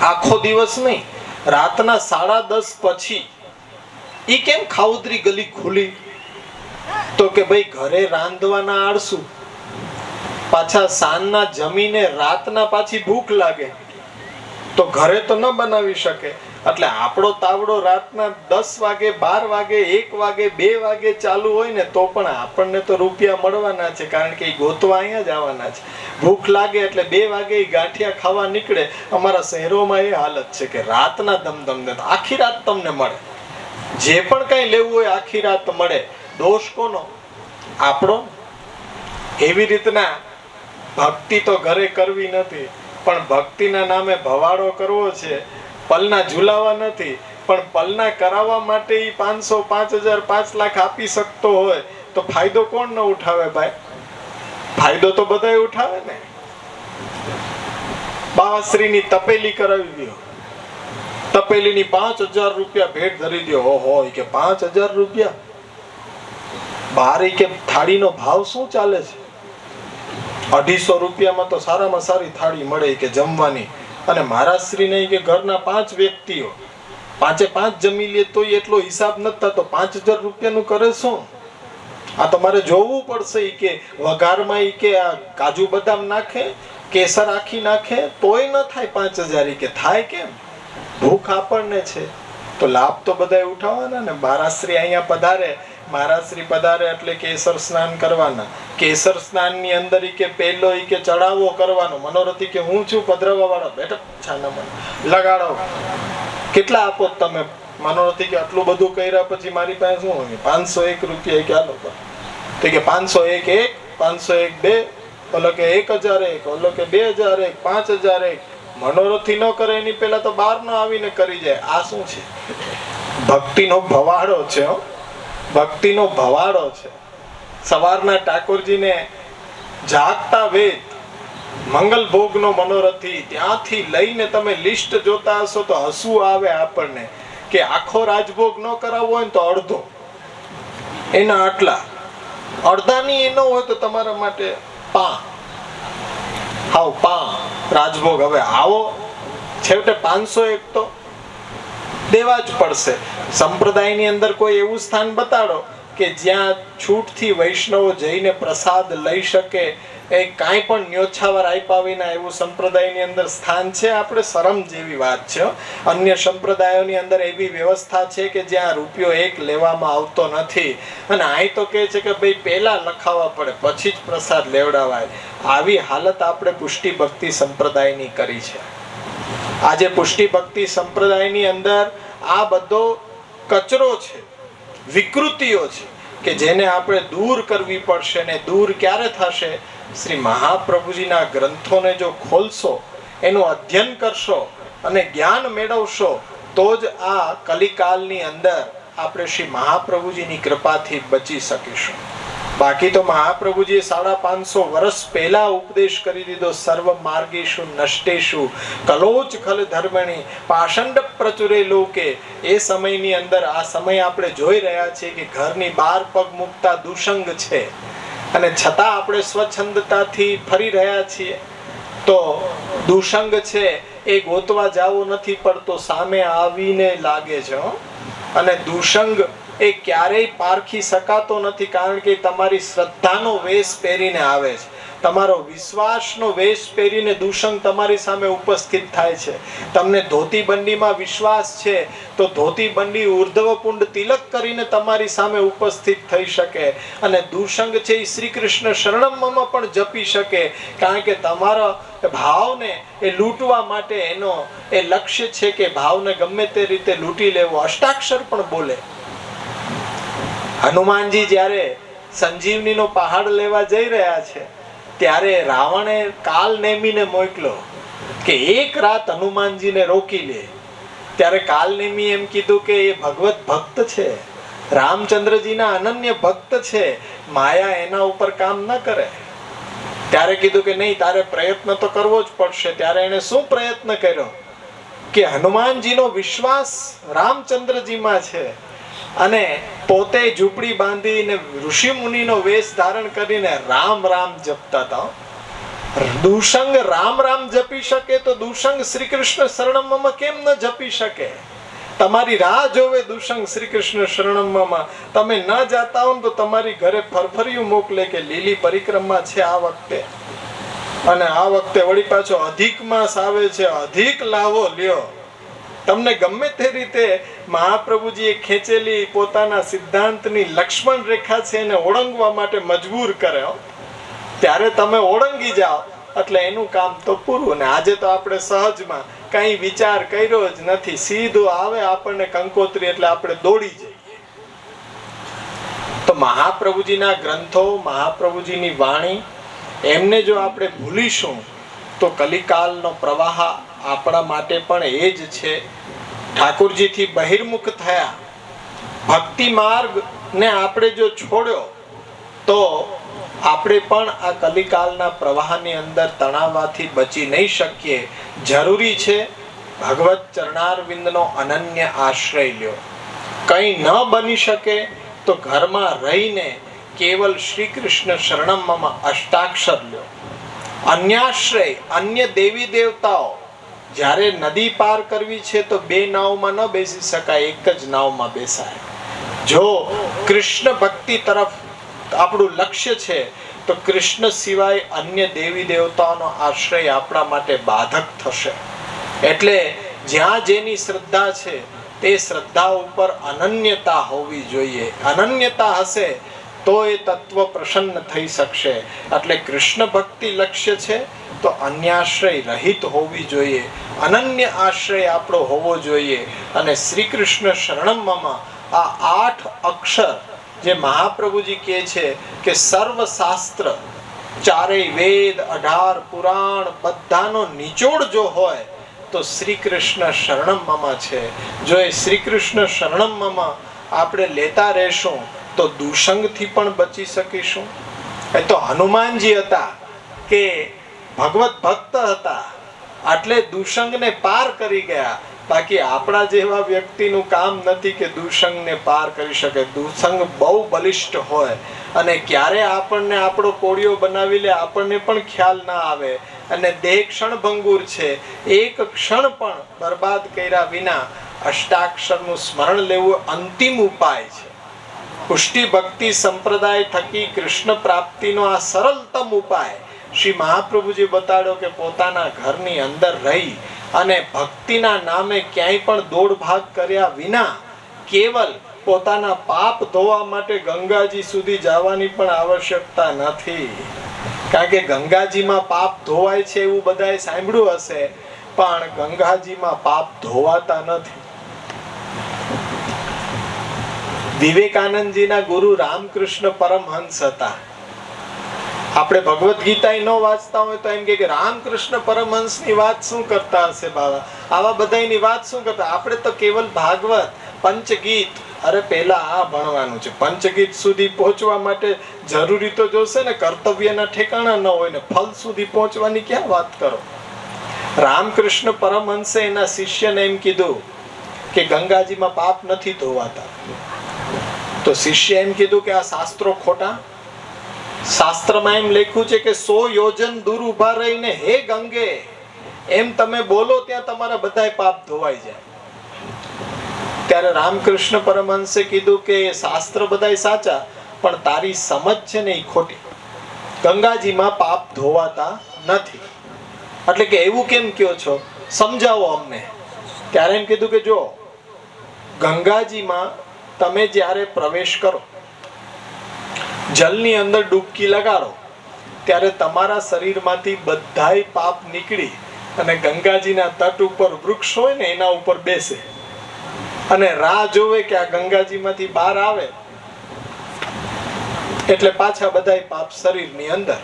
આખો દિવસ નહીં, રાતના 10:30 પછી. ઈ કેમ ખાઉધરી ગલી ખુલી? તો કે ભાઈ ઘરે રાંધવાના આળસુ, પાછા સાંજના જમીને રાતના પાછી ભૂખ લાગે તો ઘરે તો ન બનાવી શકે. એટલે આપણો તાવડો રાતના 10 વાગે, 12 વાગે, 1 વાગે, 2 વાગે ચાલુ હોય ને તો પણ આપણને તો રૂપિયા મળવાના છે, કારણ કે એ ગોતવા અહીંયા જ આવવાના છે. ભૂખ લાગે એટલે 2 વાગે ગાંઠિયા ખાવા નીકળે. અમારા શહેરોમાં એ હાલત છે કે રાતના ધમધમ આખી રાત તમને મળે, જે પણ કઈ લેવું હોય આખી રાત મળે. દોષ કોનો? આપણો. એવી રીતના ભક્તિ તો ઘરે કરવી નથી, પણ ભક્તિના નામે ભવાડો કરવો છે. પલના ઝુલાવા નથી, પણ પલના કરાવવા માટે 500, 5000, 5 લાખ આપી શકતો હોય તો ફાયદો કોણ ન ઉઠાવે ભાઈ? ફાયદો તો બધાય ઉઠાવે ને. બાવાશ્રીની તપેલી કરાવી દો, તપેલીની 5000 રૂપિયા ભેટ ધરી દો. ઓહો, કે 5000 રૂપિયા? બારે કે થાળીનો ભાવ શું ચાલે છે? 250 રૂપિયામાં તો સારામાં સારી થાળી મળે કે જમવાની. અને મારા શ્રીને કે ઘરના 5 વ્યક્તિઓ, 5 જમી લે તો એટલો હિસાબ નથી થતો. 5000 રૂપિયાનું કરે શું? આ તમારે જોવું પડશે કે વઘારમાં કે આ કાજુ બદામ નાખે, કેસર આખી નાખે તોય ન થાય 5000. કે થાય કેમ? ભૂખ આપણને છે તો લાભ તો બધા ઉઠાવવાના ને. મહારાજશ્રી અહીંયા પધારે, મહારાજશ્રી પધારે એટલે કેસર સ્નાન કરવાના. કેસર સ્નાન ની અંદર કે પહેલો કે ચડાવો કરવાનો. મનોરથી કે હું છું પધરાવા વાળો, બેઠો છાના મને લગાડો. કેટલા આપો તમે? મનોરથી કે આટલું બધું કર્યા પછી મારી પાસે શું હોય? 501 રૂપિયા. કે હાલો તો કે 501 1, 501 2, ઓલો કે 1001, ઓલો કે 2001, 5001. મનોરથી ન કરે એની પેલા તો બહાર ન આવીને કરી જાય. આ શું છે? ભક્તિનો ભવાડો છે. ભક્તિનો ભવાડો છે. સવારના ઠાકોરજીને જાગતા વેદ મંગલ ભોગનો મનોરથી ત્યાંથી લઈને તમે લિસ્ટ જોતા હશો તો હસવું આવે આપણને કે આખો રાજભોગ ન કરાવવો હોય તો અડધો એના આટલા, અડધાની એનો હોય તો તમારા માટે પા રાજભોગ. હવે આવો છેવટે 501 તો દેવા જ પડશે. સંપ્રદાયની અંદર કોઈ એવું સ્થાન બતાડો કે જ્યાં છૂટથી વૈષ્ણવો જઈને પ્રસાદ લઈ શકે, એ કાંઈ પણ ન્યોછાવર આપ્યા વિના એવું સંપ્રદાયની અંદર સ્થાન છે? આપણે શરમ જેવી વાત છે. અન્ય સંપ્રદાયોની અંદર એવી વ્યવસ્થા છે કે જ્યાં રૂપિયો 1 લેવામાં આવતો નથી, અને અહીં તો કહે છે કે ભાઈ પહેલા લખાવવા પડે પછી જ પ્રસાદ લેવડાવાય. આવી હાલત આપણે પુષ્ટિ ભક્તિ સંપ્રદાયની કરી છે. આજે પુષ્ટિ ભક્તિ સંપ્રદાયની અંદર આ બધો કચરો છે, વિકૃતિઓ છે કે જેને આપણે દૂર કરવી પડશે. ને દૂર ક્યારે થશે? શ્રી મહાપ્રભુજીના ગ્રંથોને જો ખોલશો, એનું અધ્યયન કરશો અને જ્ઞાન મેળવશો તો જ આ કલિકાલની અંદર આપણે શ્રી મહાપ્રભુજીની કૃપાથી બચી શકીશું. બાકી તો મહાપ્રભુજીએ 550 વર્ષ પહેલા ઉપદેશ કરી દીધો. સર્વ માર્ગેષુ નષ્ટેષુ કલોચ ખલ ધર્મણી પાષંડ પ્રચુરે લોકે. એ સમયની અંદર આ સમય આપણે જોઈ રહ્યા છીએ કે ઘરની બહાર પગ મૂકતા દુસંગ છે, અને છતાં આપણે સ્વચ્છંદતાથી ફરી રહ્યા છીએ. તો દુસંગ છે એ ગોતવા જવું નથી પડતો, સામે આવીને લાગે છે. અને દુસંગ એ ક્યારેય પારખી શકાતો નથી, કારણ કે તમારી શ્રદ્ધાનો વેશ પહેરીને આવે છે. તમારો વિશ્વાસનો વેશ પહેરીને દુસંગ તમારી સામે ઉપસ્થિત થાય છે. તમને ધોતી બંડીમાં વિશ્વાસ છે તો ધોતી બંડી ઉર્ધ્વપુંડ તિલક કરીને તમારી સામે ઉપસ્થિત થઈ શકે. અને દુસંગ છે એ શ્રી કૃષ્ણ શરણમમાં પણ જપી શકે, કારણ કે તમારા ભાવને એ લૂંટવા માટે એનો એ લક્ષ્ય છે કે ભાવને ગમે તે રીતે લૂંટી લેવો. અષ્ટાક્ષર પણ બોલે. હનુમાનજી જ્યારે સંજીવનીનો પહાડ લેવા જઈ રહ્યા છે ત્યારે રાવણે કાલ નેમીને મોકલો કે એક રાત હનુમાનજીને રોકી લે. ત્યારે કાલ નેમી એમ કીધું કે એ ભગવત ભક્ત છે, રામચંદ્રજીના અનન્ય ભક્ત છે, માયા એના ઉપર કામ ન કરે. ત્યારે કીધું કે નહીં, તારે પ્રયત્ન તો કરવો જ પડશે. ત્યારે એને શું પ્રયત્ન કર્યો કે હનુમાનજીનો વિશ્વાસ રામચંદ્રજીમાં છે, અને પોતે ઝૂંપડી બાંધીને ઋષિ મુનિનો વેશ ધારણ કરીને રામ રામ જપતા હતા. દુસંગ રામ રામ જપી શકે તો દુસંગ શ્રી કૃષ્ણ શરણમમાં કેમ ન જપી શકે? તમારી રાહ જોવે દુસંગ શ્રી કૃષ્ણ શરણમમાં. તમે ન જાતા હો તો તમારી ઘરે ફરફરિયું મોકલે કે લીલી પરિક્રમા છે આ વખતે, અને આ વખતે વળી પાછો અધિક માસ આવે છે, અધિક લાવો લ્યો. તમને ગમે તે રીતે મહાપ્રભુજીએ ખેંચેલી પોતાના સિદ્ધાંતની લક્ષ્મણ રેખા છે એને ઓળંગવા માટે મજબૂર કરે. ત્યારે તમે ઓળંગી જાઓ એટલે એનું કામ તો પૂરું. ને આજે તો આપણે સહજમાં કઈ વિચાર કર્યો જ નથી, સીધું આવે આપણને કંકોત્રી એટલે આપણે દોડી જઈએ. તો મહાપ્રભુજીના ગ્રંથો, મહાપ્રભુજીની વાણી, એમને જો આપણે ભૂલીશું તો કલિકાલનો પ્રવાહ આપણા માટે પણ એ જ છે. ઠાકોરજીથી બહિર્મુખ થયા, ભક્તિ માર્ગ ને આપણે જો છોડ્યો તો આપણે પણ આ કલિકાલના પ્રવાહની અંદર તણાવવાથી બચી નહીં શકીએ. જરૂરી છે ભગવત ચરણારવિંદનો અનન્ય આશ્રય લ્યો. કંઈ ન બની શકે તો ઘરમાં રહીને કેવલ શ્રી કૃષ્ણ શરણમમાં અષ્ટાક્ષર લ્યો. અન્યાશ્રય, અન્ય દેવી દેવતાઓ, જ્યારે નદી પાર કરવી છે તો 2 નાવમાં ન બેસી શકાય, એક જ નાવમાં બેસાય. જો કૃષ્ણ ભક્તિ તરફ આપણું લક્ષ્ય છે તો કૃષ્ણ સિવાય અન્ય દેવી દેવતાઓનો આશ્રય આપણા માટે બાધક થશે. એટલે જ્યાં જેની શ્રદ્ધા છે તે શ્રદ્ધા ઉપર અનન્યતા હોવી જોઈએ. અનન્યતા હશે તો એ તત્વ પ્રસન્ન થઈ શકશે. એટલે કૃષ્ણ ભક્તિ લક્ષ્ય છે તો અન્યાશ્રય રહિત હોવી જોઈએ, અનન્ય આશ્રય આપણો હોવો જોઈએ. અને શ્રી કૃષ્ણ શરણમમાં આ 8 અક્ષર જે મહાપ્રભુજી કહે છે કે સર્વ શાસ્ત્ર, ચારેય વેદ, 18 પુરાણ બધાનો નિચોડ જો હોય તો શ્રી કૃષ્ણ શરણમમાં છે. જો એ શ્રી કૃષ્ણ શરણમમાં આપણે લેતા રહેશું તો દુષંગથી પણ બચી શકીશું. એ તો હનુમાનજી હતા કે ભગવત ભક્ત હતા એટલે દુષંગને પાર કરી ગયા. બાકી આપણા જેવા વ્યક્તિનું કામ નથી કે દુષંગને પાર કરી શકે. દુષંગ બહુ બલિષ્ઠ હોય અને ક્યારે આપણને આપણો કોળિયો બનાવી લે આપણને પણ ખ્યાલ ના આવે. અને દેહ ક્ષણભંગુર છે, એક ક્ષણ પણ બરબાદ કર્યા વિના અષ્ટાક્ષરનું સ્મરણ લેવું અંતિમ ઉપાય છે. પુષ્ટિ ભક્તિ સંપ્રદાય થકી કૃષ્ણ પ્રાપ્તિનો આ સરળતમ ઉપાય શ્રી મહાપ્રભુજી બતાડ્યો કે પોતાના ઘરની અંદર રહી અને ભક્તિના નામે ક્યાંય પણ દોડ ભાગ કર્યા વિના કેવલ પોતાના પાપ ધોવા માટે ગંગાજી સુધી જવાની પણ આવશ્યકતા નથી. કારણ કે ગંગાજીમાં પાપ ધોવાય છે એવું બધાએ સાંભળ્યું હશે, પણ ગંગાજીમાં પાપ ધોવાતા નથી. વિવેકાનંદજીના ગુરુ રામકૃષ્ણ પરમહંસ હતા. આપણે ભગવદ્ ગીતા ન વાંચતા હોય તો એમ કે રામકૃષ્ણ પરમહંસની વાત શું કરતા હશે બાબા, આવા બધાની વાત શું કરતા. આપણે તો કેવલ ભાગવત, પંચગીત, અરે પેલા આ ભણવાનું છે. પંચગીત સુધી પહોંચવા માટે જરૂરી તો જોશે ને, કર્તવ્યના ઠેકાણા ન હોય ને ફલ સુધી પહોંચવાની ક્યાં વાત કરો. રામકૃષ્ણ પરમહંસે એના શિષ્યને એમ કીધું કે ગંગાજીમાં પાપ નથી ધોવાતા. તો શિષ્ય એમ કીધું કે આ શાસ્ત્રો ખોટા. શાસ્ત્રમાં એમ લખ્યું છે કે 100 યોજન દૂર ઉભા રહીને હે ગંગે એમ તમે બોલો ત્યાં તમારા બધાય પાપ ધોવાઈ જાય. ત્યારે રામકૃષ્ણ પરમહંસે કીધું કે શાસ્ત્ર બધાય સાચા પણ તારી સમજ છે ને એ ખોટી. ગંગાજીમાં પાપ ધોવાતા નથી. એટલે કે એવું કેમ કહો છો, સમજાવો અમને. ત્યારે એમ કીધું કે જો ગંગાજીમાં તમે જ્યારે પ્રવેશ કરો, જલની અંદર ડૂબકી લગાડો, ત્યારે તમારા શરીરમાંથી બધાય પાપ નીકળી અને ગંગાજીના તટ ઉપર વૃક્ષ હોય ને એના ઉપર બેસે અને રાહ જોવે કે આ ગંગાજીમાંથી બહાર આવે એટલે પાછા બધાય પાપ શરીરની અંદર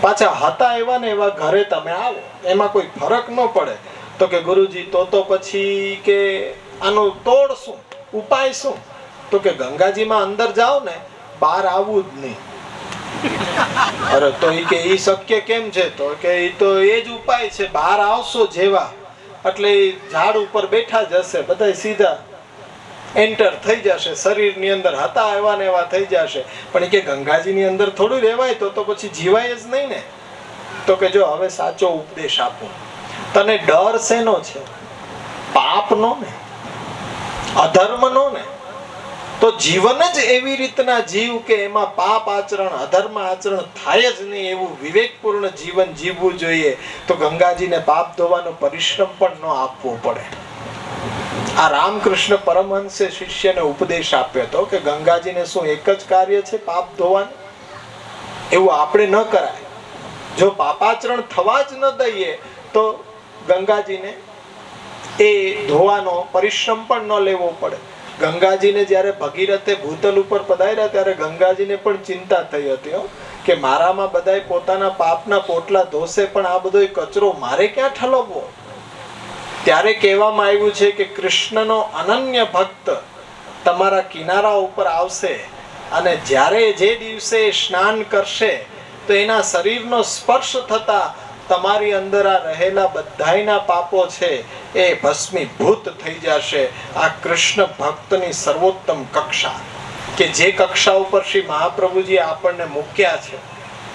પાછા હતા એવા ને એવા ઘરે તમે આવો. એમાં કોઈ ફરક ન પડે. તો કે ગુરુજી તો પછી કે આનો તોડ શું, ઉપાય શું? તો કે ગંગાજીમાં અંદર જાઓ ને બહાર આવવું જ નહીં. અરે તો કે ઈ શક્ય કેમ છે? તો કે ઈ તો એ જ ઉપાય છે. બહાર આવશો જેવા એટલે ઝાડ ઉપર બેઠા જ હશે, બધા સીધા એન્ટર થઈ જશે, શરીરની અંદર હતા એવા ને એવા થઈ જશે. પણ કે ગંગાજીની અંદર થોડું રહેવાય તો પછી જીવાય જ નહીં ને. તો કે જો હવે સાચો ઉપદેશ આપું તને. ડર શેનો છે? પાપનો ને, અધર્મનો ને. તો જીવન જ એવી રીતના જીવ કે એમાં પાપ આચરણ, અધર્મ આચરણ થાય જ નહીં એવું વિવેકપૂર્ણ જીવન જીવવું જોઈએ. તો ગંગાજીને પાપ ધોવાનો પરિશ્રમ પણ ન આપવો પડે. આ રામકૃષ્ણ પરમહંસે શિષ્યને ઉપદેશ આપ્યો હતો કે ગંગાજીને શું એક જ કાર્ય છે પાપ ધોવાનું? એવું આપણે ન કરાય. જો પાપાચરણ થવા જ ન દઈએ તો ગંગાજીને એ ધોવાનો પરિશ્રમ પણ ન લેવો પડે. ગંગાજીને જ્યારે ભગીરથે ભૂતલ ઉપર પધાર્યા ત્યારે ગંગાજીને પણ ચિંતા થઈ હતી કે મારામાં બધાય પોતાના પાપના પોટલા ધોશે પણ આ બધો કચરો મારે ક્યાં ઠલવવો? ત્યારે કહેવામાં આવ્યું છે કે કૃષ્ણનો અનન્ય ભક્ત તમારા કિનારા ઉપર આવશે અને જ્યારે જે દિવસે સ્નાન કરશે તો એના શરીરનો સ્પર્શ થતા તમારી અંદર આ રહેલા બધાયના પાપો છે એ ભસ્મીભૂત થઈ જશે. આ કૃષ્ણ ભક્તની સર્વોત્તમ કક્ષા કે જે કક્ષા ઉપર શ્રી મહાપ્રભુજી આપણને મૂક્યા છે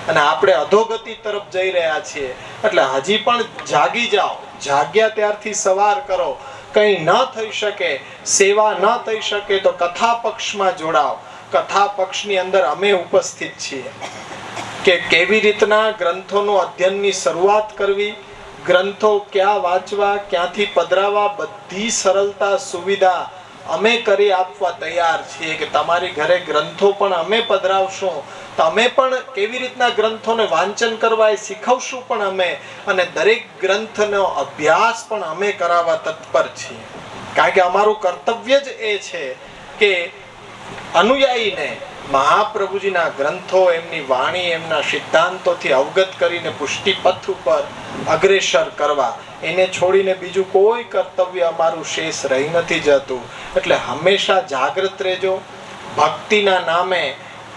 અને આપણે અધોગતિ તરફ જઈ રહ્યા છીએ. એટલે હજી પણ જાગી જાઓ. જાગ્યા ત્યારથી સવાર કરો. કંઈ ન થઈ શકે, સેવા ન થઈ શકે તો કથા પક્ષમાં જોડાઓ. કથા પક્ષની અંદર અમે ઉપસ્થિત છીએ કે કેવી રીતના ગ્રંથોનું અધ્યયનની શરૂઆત કરવી, ગ્રંથો ક્યાં વાંચવા, ક્યાંથી પધરાવા, બધી સરળતા સુવિધા અમે કરી આપવા તૈયાર છીએ કે તમારી ઘરે ગ્રંથો પણ અમે પધરાવશું, તમે પણ કેવી રીતના ગ્રંથોને વાંચન કરવા એ શીખવશું પણ અમે, અને દરેક ગ્રંથનો અભ્યાસ પણ અમે કરાવવા તત્પર છીએ. કારણ કે અમારું કર્તવ્ય જ એ છે કે અનુયાયીને મહાપ્રભુજીના ગ્રંથો, એમની વાણી, એમના સિદ્ધાંતોથી અવગત કરીને પુષ્ટિ પથ ઉપર અગ્રેસર કરવા. એને છોડીને બીજું કોઈ કર્તવ્ય અમારું શેષ રહી નથી જતું. એટલે હંમેશા જાગૃત રહેજો. ભક્તિના નામે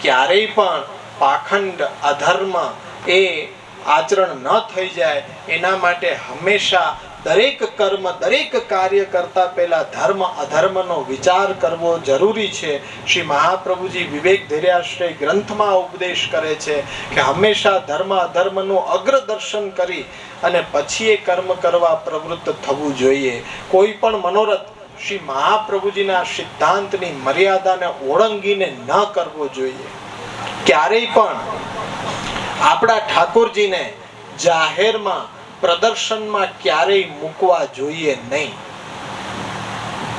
ક્યારેય પણ પાખંડ, અધર્મ એ આચરણ ન થઈ જાય એના માટે હંમેશા દરેક કર્મ, દરેક કાર્ય કરતા પહેલા ધર્મ અધર્મનો વિચાર કરવો જરૂરી છે. શ્રી મહાપ્રભુજી વિવેક ધૈર્યાશ્રય ગ્રંથમાં ઉપદેશ કરે છે કે હંમેશા ધર્મ અધર્મનું અગ્રદર્શન કરી અને પછી એ કર્મ કરવા પ્રવૃત્ત થવું જોઈએ. કોઈ પણ મનોરથ શ્રી મહાપ્રભુજીના સિદ્ધાંતની મર્યાદાને ઓળંગીને ન કરવો જોઈએ. ક્યારેય પણ આપણા ઠાકોરજીને જાહેરમાં, પ્રદર્શનમાં ક્યારેય મૂકવા જોઈએ નહીં.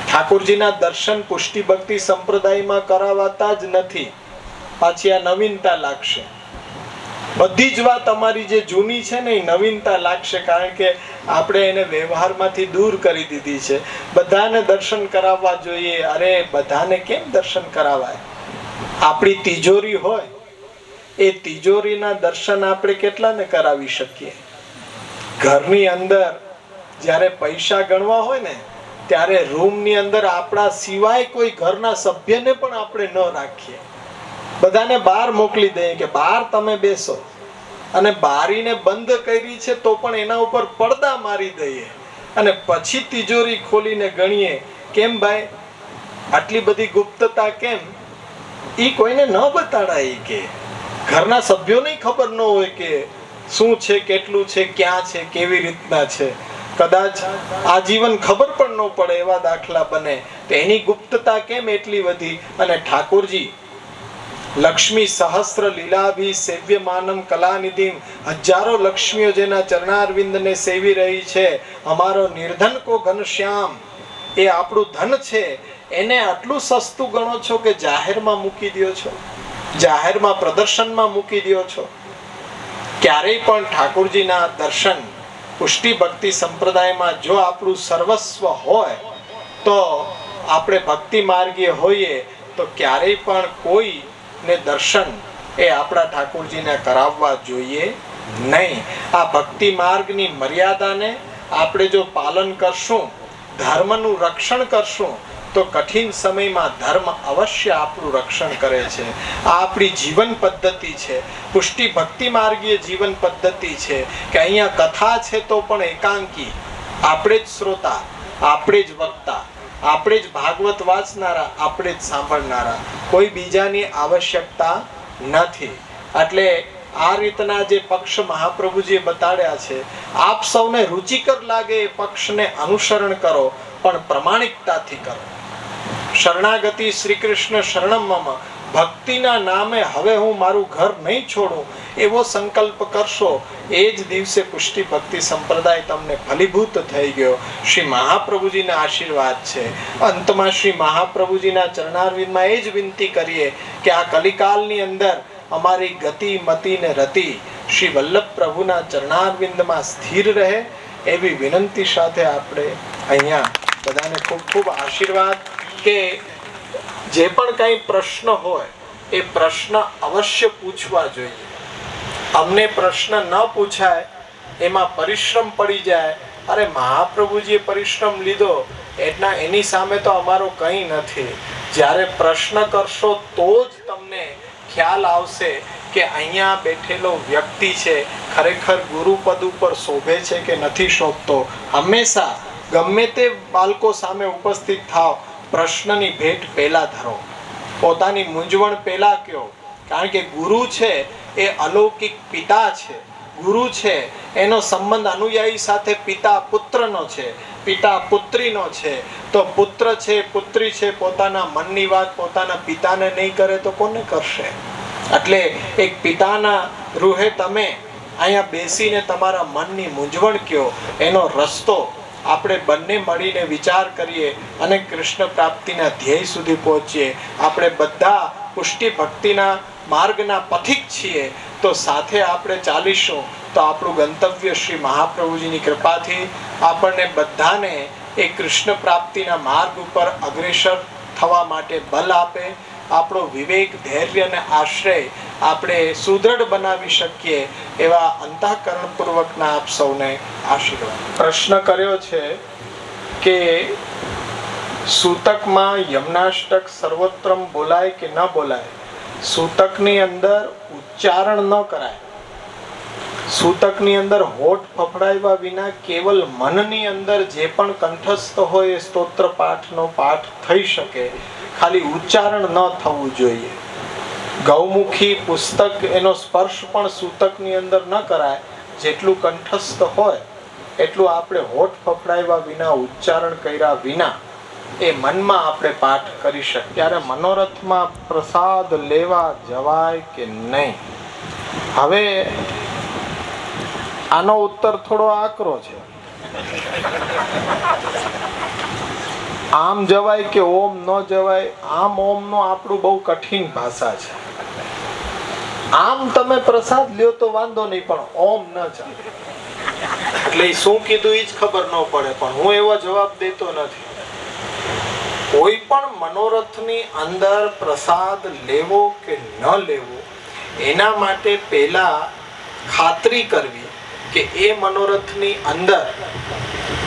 ઠાકોરજીના દર્શન પુષ્ટિ ભક્તિ સંપ્રદાયમાં કરાવાતા જ નથી. પાછી આ નવીનતા લાગશે. બધી જ વાત અમારી જે જૂની છે ને એ નવીનતા લાગશે, કારણ કે આપણે એને વ્યવહારમાંથી દૂર કરી દીધી છે. બધાને દર્શન કરાવવા જોઈએ. અરે બધાને કેમ દર્શન કરાવાય? આપણી તિજોરી હોય, એ તિજોરીના દર્શન આપણે કેટલાને કરાવી શકીએ? ઘરની અંદર જ્યારે પૈસા ગણવા હોય ને ત્યારે રૂમની અંદર આપણા સિવાય કોઈ ઘરના સભ્યને પણ આપણે ન રાખીએ. બધાને બહાર મોકલી દઈએ કે બહાર તમે બેસો, અને બારીને બંધ કરી છે તો પણ એના ઉપર પડદા મારી દઈએ અને પછી તિજોરી ખોલીને ગણીએ. કેમ ભાઈ આટલી બધી ગુપ્તતા કેમ? ઈ કોઈને ન બતાડાય કે ઘરના સભ્યોને ખબર ન હોય કે શું છે, કેટલું છે, ક્યાં છે, કેવી રીતના છે. કદાચ આજીવન ખબર પણ ન પડે એવા દાખલા બને. તો એની ગુપ્તતા કેમ એટલી વધી? અને ઠાકોરજી લક્ષ્મી સહસ્ત્ર લીલાભી સેવ્યમાનમ કલાનિધિમ, હજારો લક્ષ્મીઓ જેના ચરણારવિંદને સેવી રહી છે. અમારો નિર્ધન કો ઘનશ્યામ, એ આપણું ધન છે, એને આટલું સસ્તું ગણો છો કે જાહેરમાં મૂકી દો છો, જાહેરમાં પ્રદર્શનમાં મૂકી દો છો. ક્યારેય પણ ઠાકોરજીના દર્શન પુષ્ટિ ભક્તિ સંપ્રદાયમાં જો આપણું સર્વસ્વ હોય તો આપણે ભક્તિ માર્ગીય હોઈએ તો ક્યારેય પણ કોઈને દર્શન એ આપણા ઠાકોરજીને કરાવવા જોઈએ નહીં. આ ભક્તિ માર્ગની મર્યાદાને આપણે જો પાલન કરશું, ધર્મનું રક્ષણ કરશું, તો કઠિન સમયમાં ધર્મ અવશ્ય આપણું રક્ષણ કરે છે. આ આપણી જીવન પદ્ધતિ છે, પુષ્ટિ ભક્તિ માર્ગીય જીવન પદ્ધતિ છે કે અહીંયા કથા છે તો પણ એકાંકી, આપણે જ શ્રોતા, આપણે જ વક્તા, આપણે જ ભાગવત વાંચનારા, આપણે જ સાંભળનારા, કોઈ બીજાની આવશ્યકતા નથી. એટલે આ રીતના જે પક્ષ મહાપ્રભુજીએ બતાડ્યા છે, આપ સૌને રુચિકર લાગે એ પક્ષને અનુસરણ કરો, પણ પ્રમાણિકતાથી કરો. શરણાગતિ શ્રી કૃષ્ણ શરણમ મમ, ભક્તિના નામે હવે હું મારું ઘર નહીં છોડું એવો સંકલ્પ કરશો, એ જ દિવસે પુષ્ટિ ભક્તિ સંપ્રદાય તમને ફલીભૂત થઈ ગયો. શ્રી મહાપ્રભુજીના આશીર્વાદ છે. અંતમાં શ્રી મહાપ્રભુજીના ચરણારવિંદમાં એ જ વિનંતી કરીએ કે આ કલિકાલની અંદર અમારી ગતિ મતિ ને રતિ શ્રી વલ્લભ પ્રભુના ચરણારવિંદમાં સ્થિર રહે એવી વિનંતી સાથે આપણે અહીંયા બધાને ખૂબ ખૂબ આશીર્વાદ કે જે પણ કઈ પ્રશ્ન હોય એ પ્રશ્ન અવશ્ય પૂછવા જોઈએ. અમને પ્રશ્ન ન પૂછાય એમાં પરિશ્રમ પડી જાય, અરે મહાપ્રભુજીએ પરિશ્રમ લીધો એની સામે તો અમારો કંઈ નથી. જ્યારે પ્રશ્ન કરશો તો જ તમને ખ્યાલ આવશે કે અહીંયા બેઠેલો વ્યક્તિ છે ખરેખર ગુરુપદ ઉપર શોભે છે કે નથી શોભતો. હંમેશા ગમે તે બાળકો સામે ઉપસ્થિત થાવ, પ્રશ્નની ભેટ પહેલા ધરો, પોતાની મૂંઝવણ પહેલા કહો. કારણ કે ગુરુ છે એ અલૌકિક પિતા છે. ગુરુ છે એનો સંબંધ અનુયાયી સાથે પિતા પુત્રનો છે, પિતા પુત્રીનો છે. તો પુત્ર છે, પુત્રી છે, પોતાના મનની વાત પોતાના પિતાને નહીં કરે તો કોને કરશે? એટલે એક પિતાના રૂહે તમે અહીંયા બેસીને તમારા મનની મૂંઝવણ કયો, એનો રસ્તો આપણે બંને મળીને વિચાર કરીએ અને કૃષ્ણ પ્રાપ્તિના ધ્યેય સુધી પહોંચીએ. આપણે બધા પુષ્ટિ ભક્તિના માર્ગના પથિક છીએ, તો સાથે આપણે ચાલીશું તો આપણું ગંતવ્ય શ્રી મહાપ્રભુજીની કૃપાથી આપણને બધાને એ કૃષ્ણ પ્રાપ્તિના માર્ગ ઉપર અગ્રેસર થવા માટે બલ આપે. આપણો વિવેક, ધૈર્ય અને આશ્રય આપણે સુદૃઢ બનાવી શકીએ એવા અંતઃકરણપૂર્વકના આપ સૌને આશીર્વાદ. પ્રશ્ન કર્યો છે કે સૂતકમાં યમનાષ્ટક સર્વોત્તમ બોલાય કે ન બોલાય? સૂતકની અંદર ઉચ્ચારણ ન કરાય. સૂતકની અંદર હોઠ ફફડાવ્યા વિના કેવલ મનની અંદર જે પણ કંઠસ્થ હોય એ સ્તોત્ર પાઠનો પાઠ થઈ શકે, ખાલી ઉચ્ચારણ ન થવું જોઈએ. ગૌમુખી પુસ્તક એનો સ્પર્શ પણ સૂતકની અંદર ન કરાય. જેટલું કંઠસ્થ હોય એટલું આપણે હોઠ ફફડાવ્યા વિના, ઉચ્ચારણ કર્યા વિના એ મનમાં આપણે પાઠ કરી શકીએ. ત્યારે મનોરથમાં પ્રસાદ લેવા જવાય કે નહીં? હવે આનો ઉત્તર થોડો આકરો છે. આમ જવાય કે ઓમ ન જવાય? આમ ઓમ નો આપણું બહુ કઠિન ભાષા છે. આમ તમે પ્રસાદ લ્યો તો વાંધો નહીં, પણ ઓમ ન ચાલે. એટલે શું કીધું એ જ ખબર ન પડે, પણ હું એવો જવાબ દેતો નથી. કોઈ પણ મનોરથની અંદર પ્રસાદ લેવો કે ન લેવો, એના માટે પહેલા ખાતરી કરવી કે એ મનોરથની અંદર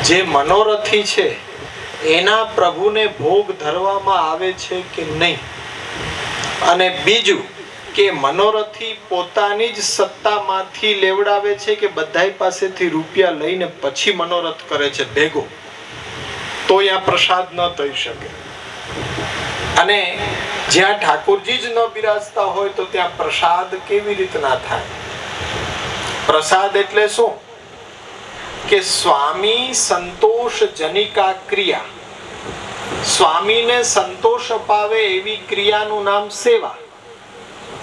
જે મનોરથી છે એના પ્રભુને ભોગ ધરવામાં આવે છે કે નહીં. અને બીજું કે મનોરથી પોતાની જ સત્તામાંથી લેવડાવે છે કે બધાય પાસેથી રૂપિયા લઈને પછી મનોરથ કરે છે ભેગો, તો આ પ્રસાદ ન થઈ શકે. અને જ્યાં ઠાકોરજી જ ન બિરાજતા હોય તો ત્યાં પ્રસાદ કેવી રીતના થાય? પ્રસાદ એટલે શું? કે સ્વામી સંતોષ જનિકા ક્રિયા, સ્વામીને સંતોષ અપાવે એવી ક્રિયાનું નામ સેવા.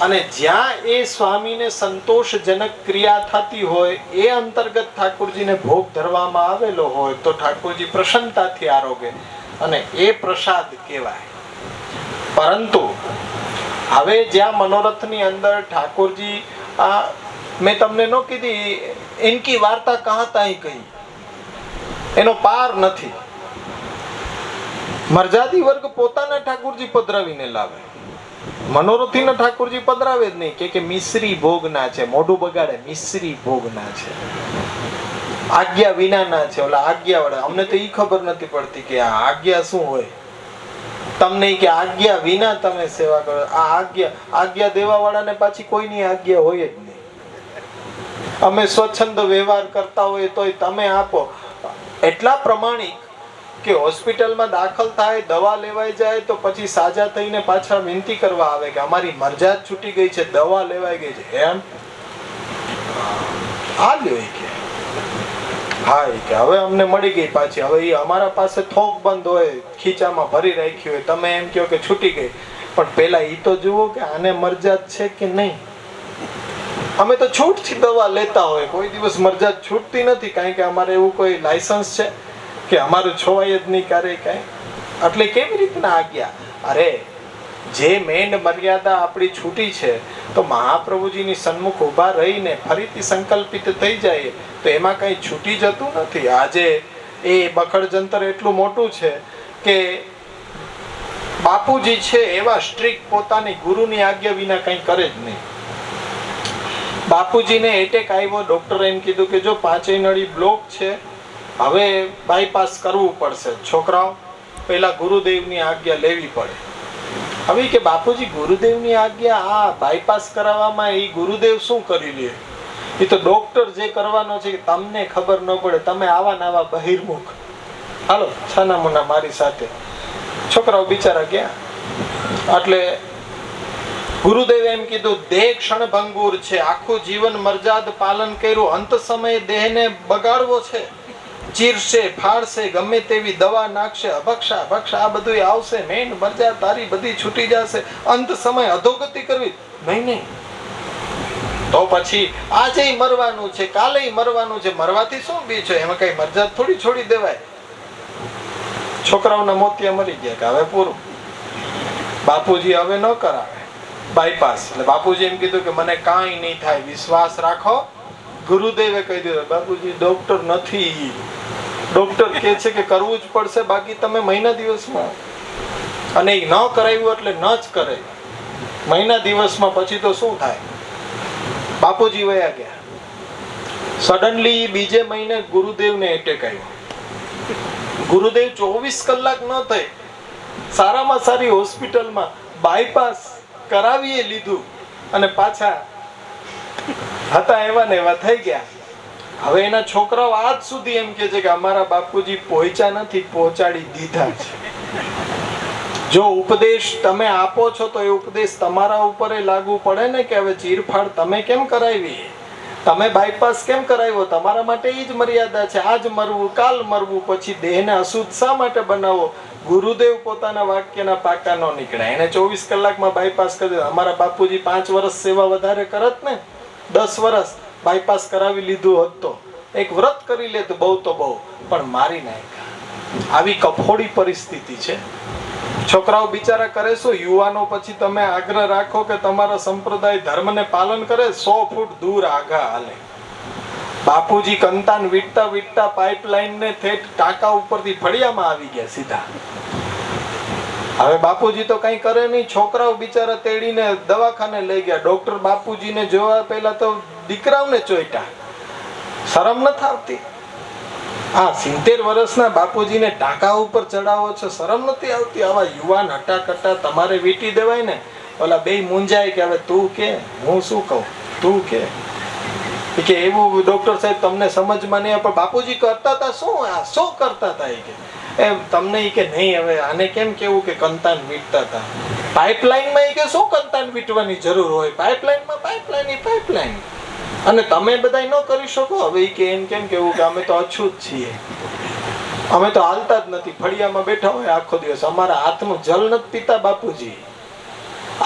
અને જ્યાં એ સ્વામીને સંતોષજનક ક્રિયા થતી હોય એ અંતર્ગત ઠાકોરજીને ભોગ ધરવામાં આવેલો હોય તો ઠાકોરજી પ્રસન્નતાથી આરોગે અને એ પ્રસાદ કહેવાય. પરંતુ હવે જ્યાં મનોરથની અંદર ઠાકોરજી મેં તમને ન કીધી ઇનકી વાર્તા કહા તાહી કહી, એનો પાર નથી. મરજાદી વર્ગ પોતાના ઠાકોરજી પધરાવીને લાવે, મનોરથીના ઠાકોરજી પધરાવે જ નહીં. કે મિશ્રી ભોગના છે, મોઢું બગાડે, મિશ્રી ભોગના છે, આજ્ઞા વિનાના છે. ઓલા આજ્ઞા વાળા, અમને તો ઈ ખબર નથી પડતી કે આ આજ્ઞા શું હોય. તમને કે આજ્ઞા વિના તમે સેવા કરો, આ આજ્ઞા દેવા વાળાને પાછી કોઈની આજ્ઞા હોય જ નહીં. અમે સ્વચ્છંદ વ્યવહાર કરતા હોઈએ તોય તમે આપો. એટલા પ્રમાણિક કે હોસ્પિટલમાં દાખલ થાય, દવા લેવાઈ જાય તો પછી સાજા થઈને પાછા વિનંતી કરવા આવે કે અમારી મરજાત છૂટી ગઈ છે, દવા લેવાઈ ગઈ છે. એમ આ લ્યો કે હા કે હવે અમને મળી ગઈ પાછી. હવે એ અમારા પાસે થોક બંધ હોય, ખીચામાં ભરી રાખી હોય, તમે એમ કહો કે છૂટી ગઈ, પણ પેલા એ તો જુઓ કે આને મરજાત છે કે નહીં. અમે તો છૂટથી દવા લેતા હોય, કોઈ દિવસ મરજાત છૂટતી નથી, કારણ કે અમારે એવું કોઈ લાયસન્સ છે કે અમારું છોવાય જ નહીં કરે કઈ. એટલે કેવી રીતના આજ્ઞા? અરે જે મેન મર્યાદા આપણી છૂટી છે તો મહાપ્રભુજીની સન્મુખ ઉભા રહીને ફરીથી સંકલ્પિત થઈ જાય તો એમાં કઈ છૂટી જતું નથી. આજે એ બખડ જંતર એટલું મોટું છે કે બાપુજી છે એવા સ્ટ્રિક્ટ, પોતાની ગુરુની આજ્ઞા વિના કઈ કરે જ નહીં. બાપુજીને એટેક આવ્યો, ડોક્ટરે એમ કીધું કે જો 5 નળી બ્લોક છે, હવે બાયપાસ કરવું પડશે. છોકરાઓ પહેલા ગુરુદેવની આજ્ઞા લેવી પડે. હવે કે બાપુજી ગુરુદેવની આજ્ઞા આ બાયપાસ કરાવવામાં એ ગુરુદેવ શું કરી લે? એ તો ડોક્ટર જે કરવાનો છે કે તમને ખબર ન પડે, તમે આવા નવા બહિર્મુખ, હાલો છાના મુના મારી સાથે. છોકરાઓ બિચારા ગયા. એટલે ગુરુદેવે એમ કીધું દેહ ક્ષણ ભંગુર છે, આખું જીવન મર્યાદ પાલન કર્યું, અંત સમયે દેહને બગાડવો છે, ચીરશે, ફાડશે, ગમે તેવી દવા નાખશે, અભક્ષા ભક્ષા આ બધું આવશે, મેન મર્યાદ તારી બધી છૂટી જશે, અંત સમય અધોગતિ કરવી નહીં. તો પછી આજે મરવાનું છે, કાલે મરવાનું છે, મરવાથી શું બી છે? એમાં કઈ મરજાત થોડી છોડી દેવાય. છોકરાઓના મોતિયા મરી ગયા કે હવે પૂરું, બાપુજી હવે ન કરાવે બાયપાસ. એટલે બાપુજી એમ કીધું કે મને કાંઈ નહીં થાય, વિશ્વાસ રાખો. ગુરુદેવે કહી દીધું, બાપુજી ડોક્ટર નથી, ડોક્ટર કહે છે કે કરવું જ પડશે, બાકી તમે મહિના દિવસમાં. અને એ ન કરાવ્યું એટલે ન જ કરે મહિના દિવસમાં. પછી તો શું થાય? બાપુજી વયા ગયા. સડનલી બીજે મહિને ગુરુદેવને એટેક આવ્યો. ગુરુદેવ 24 કલાક ન થઈ, સારામાં સારી હોસ્પિટલમાં બાયપાસ કરાવીએ લીધું અને પાછા હતા એવા ને એવા થઈ ગયા. હવે એના છોકરાઓ આજ સુધી એમ કે છે કે અમારા બાપુજી પહોંચ્યા નથી, પહોંચાડી દીધા છે. જો ઉપદેશ તમે આપો છો તો એ ઉપદેશ તમારા ઉપર લાગુ પડે ને, કે હવે ચીરફાડ તમે કેમ કરાવી, તમે બાયપાસ કેમ કરાવ્યો, તમારા માટે એ જ મર્યાદા છે. આજ મરવું, કાલ મરવું, પછી દેહને અશુદ્ધ શા માટે બનાવો? ગુરુદેવ પોતાના વાક્યના પાકા ન નીકળ્યા. એને 24 કલાકમાં બાયપાસ કરી દીધું. અમારા બાપુજી 5 વર્ષ સેવા વધારે કરત ને, 10 વર્ષ બાયપાસ કરાવી લીધું હોત તો, એક વ્રત કરી લે તો બહુ તો બહુ, પણ મારી નાખ્યા. આવી કફોડી પરિસ્થિતિ છે. છોકરાઓ બિચારા કરે શું? યુવાનો પછી તમે આગ્રહ રાખો કે તમારા સંપ્રદાય ધર્મને પાલન કરે, 100 ફૂટ દૂર આઘા હાલે. બાપુજી કંતાન વીટતા વીટતા પાઇપલાઇન ને ઠેઠ ટાંકા ઉપરથી ફળિયામાં આવી ગયા સીધા. હવે બાપુજી તો કઈ કરે નહીં. છોકરાઓ બિચારા તેડીને દવાખાને લઈ ગયા. ડોક્ટર બાપુજીને જોવા પહેલા તો દીકરાઓને ચોઈટા. શરમ નથી આવતી? હા, 70 વર્ષના બાપુજીને ટાંકા ઉપર ચડાવો છો, શરમ નથી આવતી? આવા યુવાન હટાકટા તમારે વીટી દેવાય ને. ઓલા બે મૂંઝાય કે હવે તું કે, હું શું કહું, તું કે એવું. ડોક્ટર સાહેબ તમને સમજમાં નહીં. પણ બાપુજી કરતા હતા શું? આ શું કરતા હતા એ કે એમ તમને કે નહીં. હવે આને કેમ કેવું કે કંતાન વીટતા હતા પાઇપલાઇનમાં? કે શું કંતાન વીટવાની જરૂર હોય? પાઇપલાઇનમાં પાઇપલાઇન અને તમે બધા ન કરી શકો. હવે કે એમ કેમ કેવું કે અમે તો અછૂત છીએ, અમે તો હાલતા જ નથી, ફળિયામાં બેઠા હોય આખો દિવસ, અમારા હાથનું જલ નથી પીતા બાપુજી.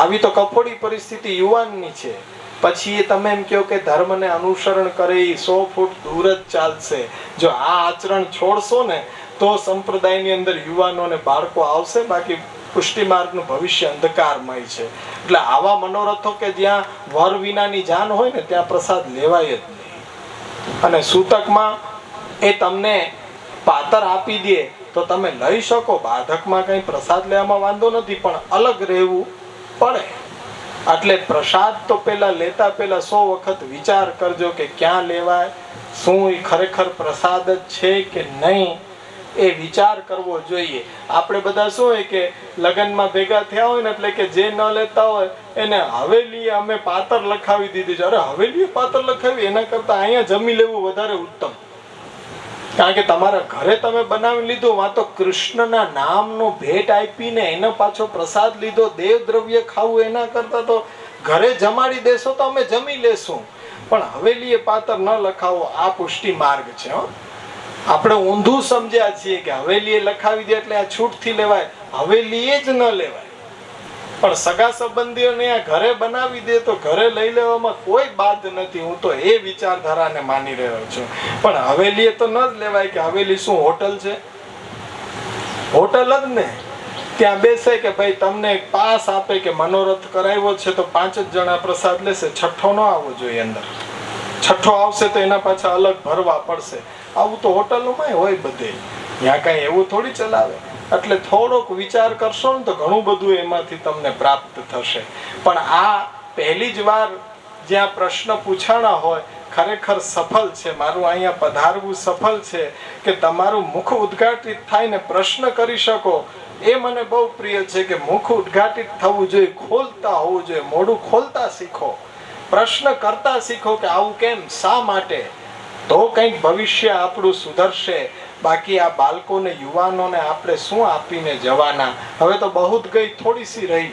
આવી તો કફોડી પરિસ્થિતિ યુવાનની છે. પછી તમે એમ કહો કે ધર્મને અનુસરણ કરે, 100 ફૂટ દૂર જ ચાલશે. જો આ આચરણ છોડશો ને તો સંપ્રદાયની અંદર યુવાનો અને બાળકો આવશે, બાકી પુષ્ટિ માર્ગનું ભવિષ્ય અંધકારમય છે. એટલે આવા મનોરથો કે જ્યાં વર વિનાની જાન હોય ને ત્યાં પ્રસાદ લેવાય જ નહીં. અને સૂતકમાં એ તમને પાતર આપી દે તો તમે લઈ શકો, બાધકમાં કઈ પ્રસાદ લેવામાં વાંધો નથી, પણ અલગ રહેવું પડે. એટલે પ્રસાદ તો પેલા લેતા પહેલા 100 વખત વિચાર કરજો કે ક્યાં લેવાય, શું એ ખરેખર પ્રસાદ જ છે કે નહીં, એ વિચાર કરવો જોઈએ. આપણે બધા શું હોય કે લગ્નમાં ભેગા થયા હોય ને એટલે કે જે ન લેતા હોય એને હવેલીએ અમે પાતર લખાવી દીધી છે. અરે હવેલીએ પાતર લખાવી, એના કરતા અહીંયા જમી લેવું વધારે ઉત્તમ. કારણ કે તમારા ઘરે તમે બનાવી લીધું, વાં તો કૃષ્ણના નામનો ભેટ આપીને એનો પાછો પ્રસાદ લીધો, દેવ દ્રવ્ય ખાવું, એના કરતા તો ઘરે જમાડી દેશો તો અમે જમી લેશું. પણ હવેલીએ પાતર ન લખાવો, આ પુષ્ટિ માર્ગ છે. આપણે ઊંધું સમજ્યા છીએ કે હવેલીએ લખાવી દે એટલે આ છૂટથી લેવાય, હવેલીએ જ ન લેવાય. પણ સગા સંબંધીઓને આ ઘરે બનાવી દે તો ઘરે લઈ લેવામાં કોઈ બાદ નથી. હું તો એ વિચારધારાને માની રહ્યો છું. પણ હવેલીએ તો ન જ લેવાય. કે હવેલી શું હોટલ છે? હોટલ જ ને. ત્યાં બેસે કે ભાઈ તમને પાસ આપે કે મનોરથ કરાવ્યો છે તો 5 જ જણા પ્રસાદ લેશે, છઠ્ઠો ન આવવો જોઈએ અંદર. છઠ્ઠો આવશે તો એના પાછા અલગ ભરવા પડશે. આવું તો હોટલોમાં હોય બધે. ત્યાં કઈ એવું થોડી ચલાવે. એટલે થોડોક વિચાર કરશો ને તો ઘણું બધું એમાંથી તમને પ્રાપ્ત થશે. પણ આ પહેલી જ વાર જ્યાં પ્રશ્ન પૂછાણા હોય, ખરેખર સફળ છે. મારું અહીંયા પધારવું સફળ છે કે તમારું મુખ ઉદ્ઘાટિત થાય ને પ્રશ્ન કરી શકો. એ મને બહુ પ્રિય છે કે મુખ ઉદ્ઘાટિત થવું જોઈએ, ખોલતા હોવું જોઈએ. મોઢું ખોલતા શીખો, પ્રશ્ન કરતા શીખો કે આવું કેમ, શા માટે, તો કંઈક ભવિષ્ય આપણું સુધરશે. બાકી આ બાળકોને, યુવાનોને આપણે શું આપીને જવાના? હવે તો બહુ જ ગઈ, થોડી સી રહી.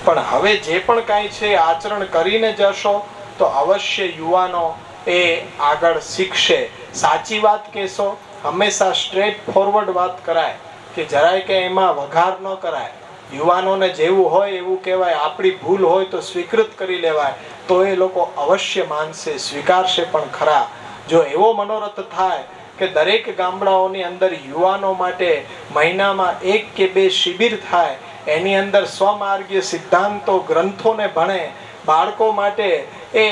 પણ હવે જે પણ કાંઈ છે આચરણ કરીને જશો તો અવશ્ય યુવાનો એ આગળ શીખશે. સાચી વાત કહેશો, હંમેશા સ્ટ્રેટ ફોરવર્ડ વાત કરાય, કે જરાય કે એમાં વઘાર ન કરાય. યુવાનોને જેવું હોય એવું કહેવાય. આપણી ભૂલ હોય તો સ્વીકૃત કરી લેવાય. તો એ લોકો અવશ્ય માનશે, સ્વીકારશે પણ ખરા. જો એવો મનોરથ થાય કે દરેક ગામડાઓની અંદર યુવાનો માટે મહિનામાં 1 કે 2 શિબિર થાય, એની અંદર સ્વમાર્ગીય સિદ્ધાંતો ગ્રંથોને ભણે, બાળકો માટે એ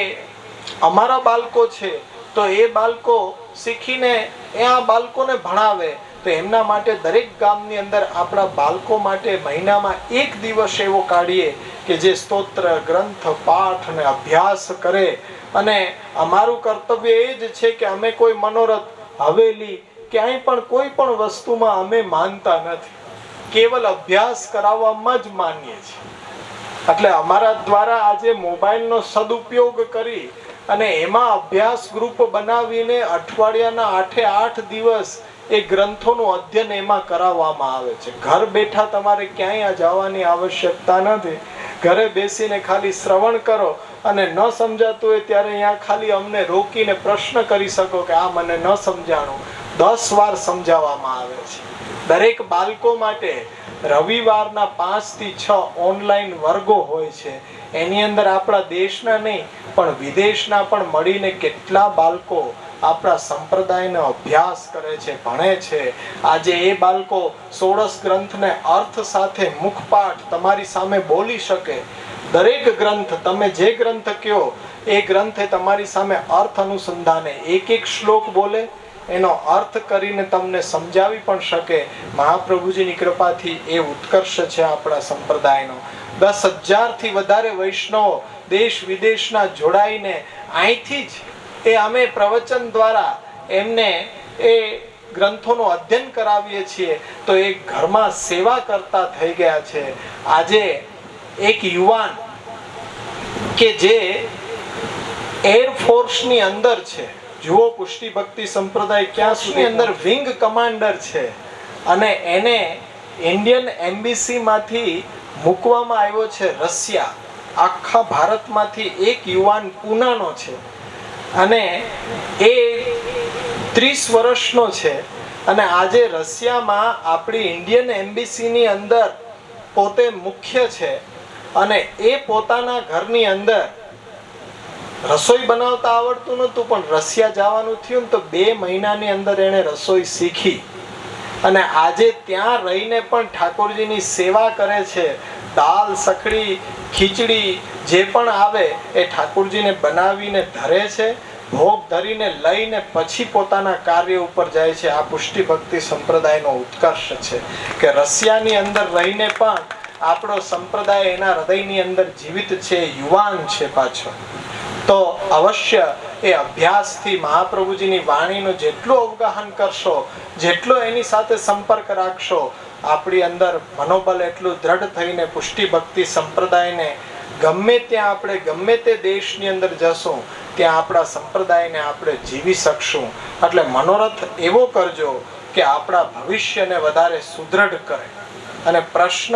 અમારા બાળકો છે તો એ બાળકો શીખીને એ આ બાળકોને ભણાવે, તો એમના માટે દરેક ગામની અંદર આપણા બાળકો માટે મહિનામાં 1 દિવસ એવો કાઢીએ કે જે સ્તોત્ર ગ્રંથ પાઠ અને અભ્યાસ કરે. અને અમારું કર્તવ્ય એ જ છે કે અમે કોઈ મનોરથ હવેલી ક્યાંય પણ કોઈ પણ વસ્તુમાં અમે માનતા નથી, કેવલ અભ્યાસ કરાવવામાં જ માનીએ છીએ. એટલે અમારા દ્વારા આજે મોબાઈલનો સદુપયોગ કરી અને એમાં અભ્યાસ ગ્રુપ બનાવીને અઠવાડિયાના 8 દિવસ એ ગ્રંથોનું અધ્યયન એમાં કરાવવામાં આવે છે. ઘર બેઠા તમારે ક્યાંય જવાની આવશ્યકતા નથી. ઘરે બેસીને ખાલી શ્રવણ કરો અને ન સમજાતું હોય ત્યારે અહીંયા ખાલી અમને રોકીને પ્રશ્ન કરી શકો કે આ મને ન સમજાણું. 10 વાર સમજાવવામાં આવે છે. દરેક બાળકો માટે રવિવારના 5 થી 6 ઓનલાઈન વર્ગો હોય છે. એની અંદર આપણા દેશના નહીં પણ વિદેશના પણ મળીને કેટલા બાળકો આપણા સંપ્રદાયનો અભ્યાસ કરે છે, ભણે છે. આજે એ બાળકો 16 ગ્રંથને અર્થ સાથે મુખપાઠ તમારી સામે બોલી શકે. દરેક ગ્રંથ તમે જે ગ્રંથ કહો એ ગ્રંથે તમારી સામે અર્થ અનુસંધાને એક શ્લોક બોલે, એનો અર્થ કરીને તમને સમજાવી પણ શકે. મહાપ્રભુજીની કૃપાથી એ ઉત્કર્ષ છે આપણા સંપ્રદાયનો. 10,000 થી વધારે વૈષ્ણવો દેશ વિદેશના જોડાઈને અહીંથી જ એ અમે પ્રવચન દ્વારા એમને એ ગ્રંથોનું અધ્યયન કરાવીએ છીએ, તો એ ઘરમાં સેવા કરતા થઈ ગયા છે. આજે એક યુવાન કે જે એરફોર્સની અંદર છે, જુઓ પુષ્ટિ ભક્તિ સંપ્રદાય ક્યાં સુધી અંદર વિંગ કમાન્ડર છે, અને એને ઇન્ડિયન એમ્બેસી માંથી મૂકવામાં આવ્યો છે રશિયા. આખા ભારતમાંથી એક યુવાન પૂનાનો છે અને એ 30 વર્ષનો છે અને આજે રશિયામાં આપણી ઇન્ડિયન એમ્બેસીની અંદર પોતે મુખ્ય છે. અને એ પોતાના ઘરની અંદર રસોઈ બનાવતા આવડતું નહોતું, પણ રશિયા જવાનું થયું ને તો 2 મહિનાની અંદર એને રસોઈ શીખી અને આજે ત્યાં રહીને પણ ઠાકોરજીની સેવા કરે છે. દાલ સખડી ખીચડી જે પણ આવે એ ઠાકોરજીને બનાવીને ધરે છે, ભોગ ધરીને લઈને પછી પોતાના કાર્ય ઉપર જાય છે. આ પુષ્ટિ ભક્તિ સંપ્રદાયનો ઉત્કર્ષ છે કે રશિયાની અંદર રહીને પણ આપણો સંપ્રદાય એના હૃદયની અંદર જીવિત છે, યુવાન છે પાછો. તો અવશ્ય એ અભ્યાસથી મહાપ્રભુજીની વાણીનું જેટલું અવગાહન કરશો, જેટલો એની સાથે સંપર્ક રાખશો, આપણી અંદર મનોબળ એટલું દ્રઢ થઈને પુષ્ટિ ભક્તિ સંપ્રદાયને ગમે ત્યાં આપણે ગમે તે દેશની અંદર જશું ત્યાં આપણા સંપ્રદાયને આપણે જીવી શકશું. એટલે મનોરથ એવો કરજો કે આપણા ભવિષ્યને વધારે સુદૃઢ કરે અને પ્રશ્ન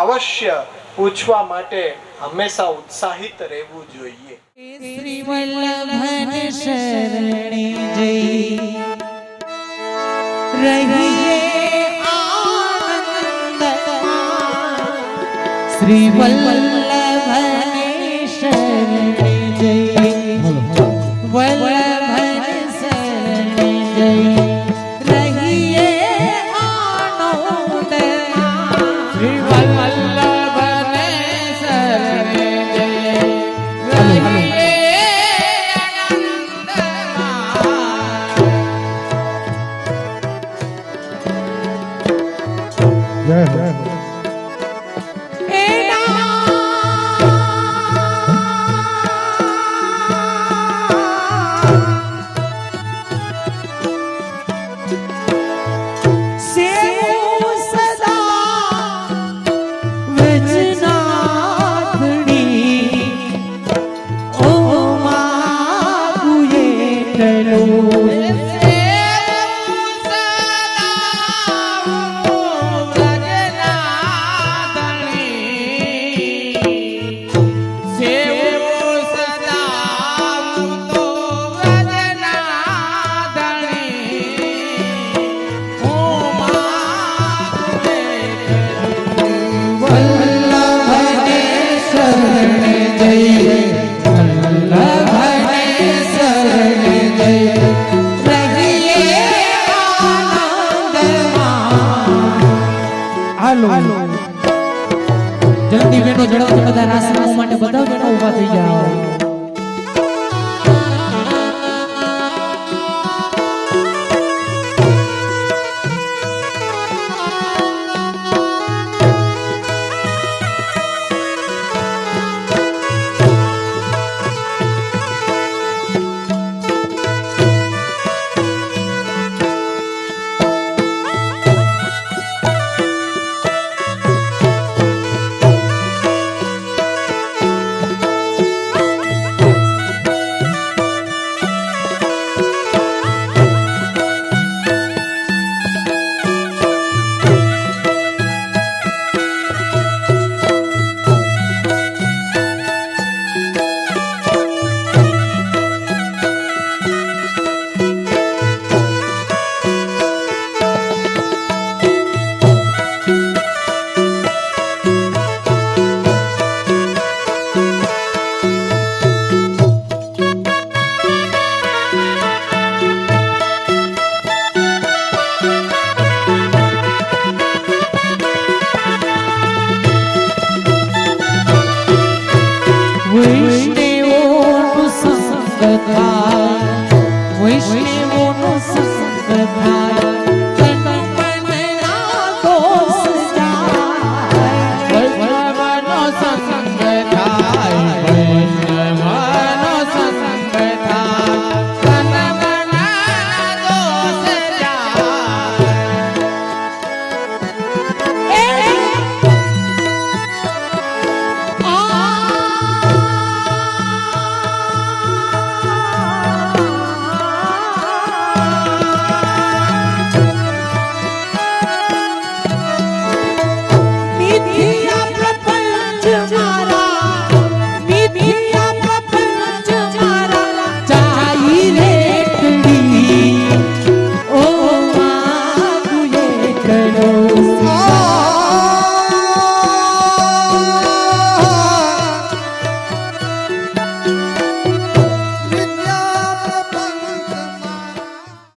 અવશ્ય પૂછવા માટે હંમેશા ઉત્સાહિત રહેવું જોઈએ. શ્રી વલ્લભન શરણે જઈ રહીએ આનંદમાં. શ્રી વલ્લભન શરણે જઈ વલ્લભન શરણે જઈ રહીએ આનંદમાં. શ્રી વલ્લભન શરણે જઈ રહીએ બધા જણા ઊભા થઈ જાઓ